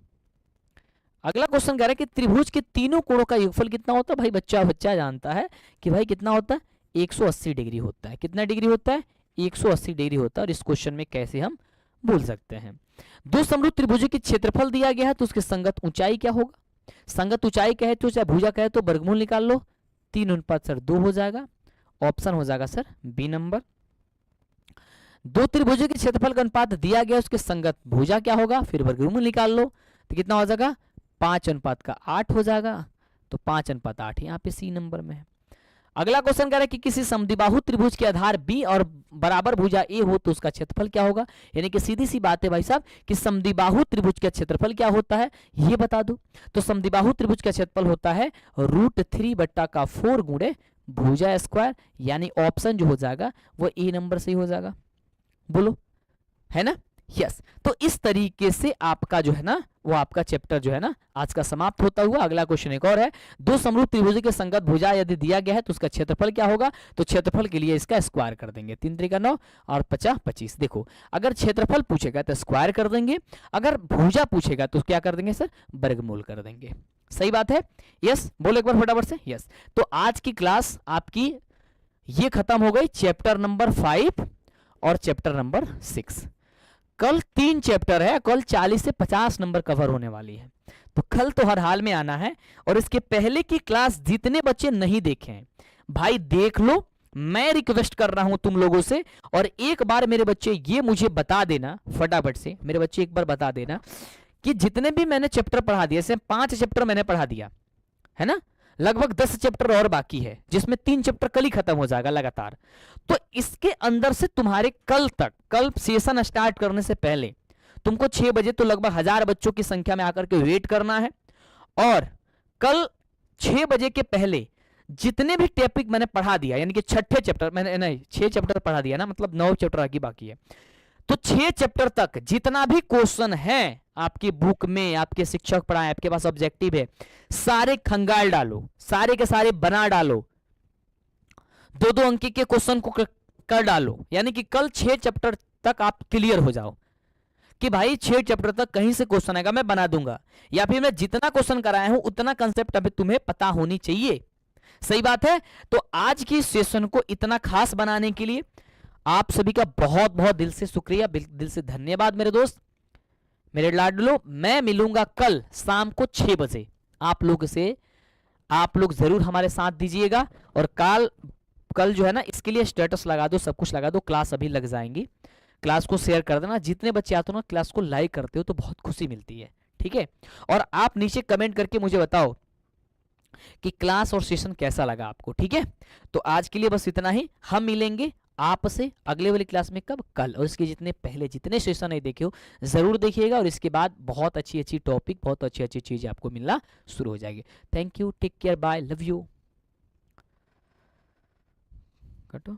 अगला क्वेश्चन कह रहा है कि त्रिभुज के तीनों कोणों का योगफल कितना होता है। भाई बच्चा बच्चा जानता है कि भाई कितना होता है, 180 डिग्री होता है। कितना डिग्री होता है, 180 डिग्री होता है। और इस क्वेश्चन में कैसे हम भूल सकते हैं। दो समरूप त्रिभुजों की क्षेत्रफल दिया गया है तो उसकी संगत ऊंचाई क्या होगा। संगत ऊंचाई कहे तो चाहे भुजा कहे तो वर्गमूल निकाल लो, 3:2 सर 2 हो जाएगा। ऑप्शन हो जाएगा सर बी नंबर। दो त्रिभुजों के क्षेत्रफल का अनुपात दिया गया, उसके संगत भुजा क्या होगा, फिर वर्गमूल निकाल लो तो कितना हो जाएगा, 5:8 हो जाएगा। तो 5:8 यहाँ पे सी नंबर में है। अगला क्वेश्चन कह रहा है कि किसी समद्विबाहु त्रिभुज के आधार बी और बराबर भुजा ए हो तो उसका क्षेत्रफल क्या होगा। यानी कि सीधी सी बात है भाई साहब कि समद्विबाहु त्रिभुज का क्षेत्रफल क्या होता है ये बता दो। तो समद्विबाहु त्रिभुज का क्षेत्रफल होता है √3/4 गुणे भुजा स्क्वायर, यानी ऑप्शन जो हो जाएगा वो ए नंबर से ही हो जाएगा। बोलो है ना, यस। तो इस तरीके से आपका जो है ना वो आपका चैप्टर जो है ना आज का समाप्त होता हुआ। अगला क्वेश्चन एक और है, दो समरूप त्रिभुज के संगत भुजा यदि दिया गया है तो उसका क्षेत्रफल क्या होगा। तो क्षेत्रफल के लिए इसका स्क्वायर कर देंगे, 3×9 और 50×25। देखो अगर क्षेत्रफल पूछेगा तो स्क्वायर कर देंगे, अगर भुजा पूछेगा तो क्या कर देंगे सर, वर्गमूल कर देंगे। सही बात है, यस। बोलो एक बार फटाफट से, यस। तो आज की क्लास आपकी ये खत्म हो गई, चैप्टर नंबर 5 और चैप्टर नंबर 6। कल 3 चैप्टर है, कल 40 से 50 नंबर कवर होने वाली है। तो कल तो हर हाल में आना है। और इसके पहले की क्लास जितने बच्चे नहीं देखे हैं भाई देख लो, मैं रिक्वेस्ट कर रहा हूं तुम लोगों से। और एक बार मेरे बच्चे ये मुझे बता देना फटाफट से, मेरे बच्चे एक बार बता देना कि जितने भी मैंने चैप्टर पढ़ा दिए, जैसे 5 चैप्टर मैंने पढ़ा दिया है ना, लगभग 10 चैप्टर और बाकी है जिसमें 3 चैप्टर कल ही खत्म हो जाएगा लगातार। तो इसके अंदर से तुम्हारे कल तक, कल सेशन स्टार्ट करने से पहले तुमको 6 बजे तो लगभग 1000 बच्चों की संख्या में आकर के वेट करना है। और कल 6 बजे के पहले जितने भी टॉपिक मैंने पढ़ा दिया, यानी कि 6ठे चैप्टर मैंने, नहीं 6 चैप्टर पढ़ा दिया ना, मतलब 9 चैप्टर आगे बाकी है। तो 6 चैप्टर तक जितना भी क्वेश्चन है आपकी बुक में, आपके शिक्षक पढ़ाए, आपके पास ऑब्जेक्टिव है, सारे खंगाल डालो, सारे के सारे बना डालो, 2-2 अंक के क्वेश्चन को कर डालो। यानी कि कल 6 चैप्टर तक आप क्लियर हो जाओ कि भाई 6 चैप्टर तक कहीं से क्वेश्चन आएगा मैं बना दूंगा, या फिर मैं जितना क्वेश्चन कराया हूं उतना कंसेप्ट अभी तुम्हें पता होनी चाहिए। सही बात है। तो आज की सेशन को इतना खास बनाने के लिए आप सभी का बहुत बहुत दिल से शुक्रिया, दिल से धन्यवाद मेरे दोस्त, मेरे लाडलो। मैं मिलूंगा कल शाम को 6 बजे आप लोग से, आप लोग जरूर हमारे साथ दीजिएगा। और कल जो है ना इसके लिए स्टेटस लगा दो, सब कुछ लगा दो, क्लास अभी लग जाएंगी। क्लास को शेयर कर देना, जितने बच्चे आते हो ना क्लास को लाइक करते हो तो बहुत खुशी मिलती है, ठीक है। और आप नीचे कमेंट करके मुझे बताओ कि क्लास और सेशन कैसा लगा आपको, ठीक है। तो आज के लिए बस इतना ही, हम मिलेंगे आपसे अगले वाली क्लास में कब, कल। और इसके जितने पहले जितने सेशन नहीं देखे हो जरूर देखिएगा। और इसके बाद बहुत अच्छी अच्छी टॉपिक, बहुत अच्छी अच्छी चीजें आपको मिलना शुरू हो जाएगी। Thank you, take care, bye, love you. कटो।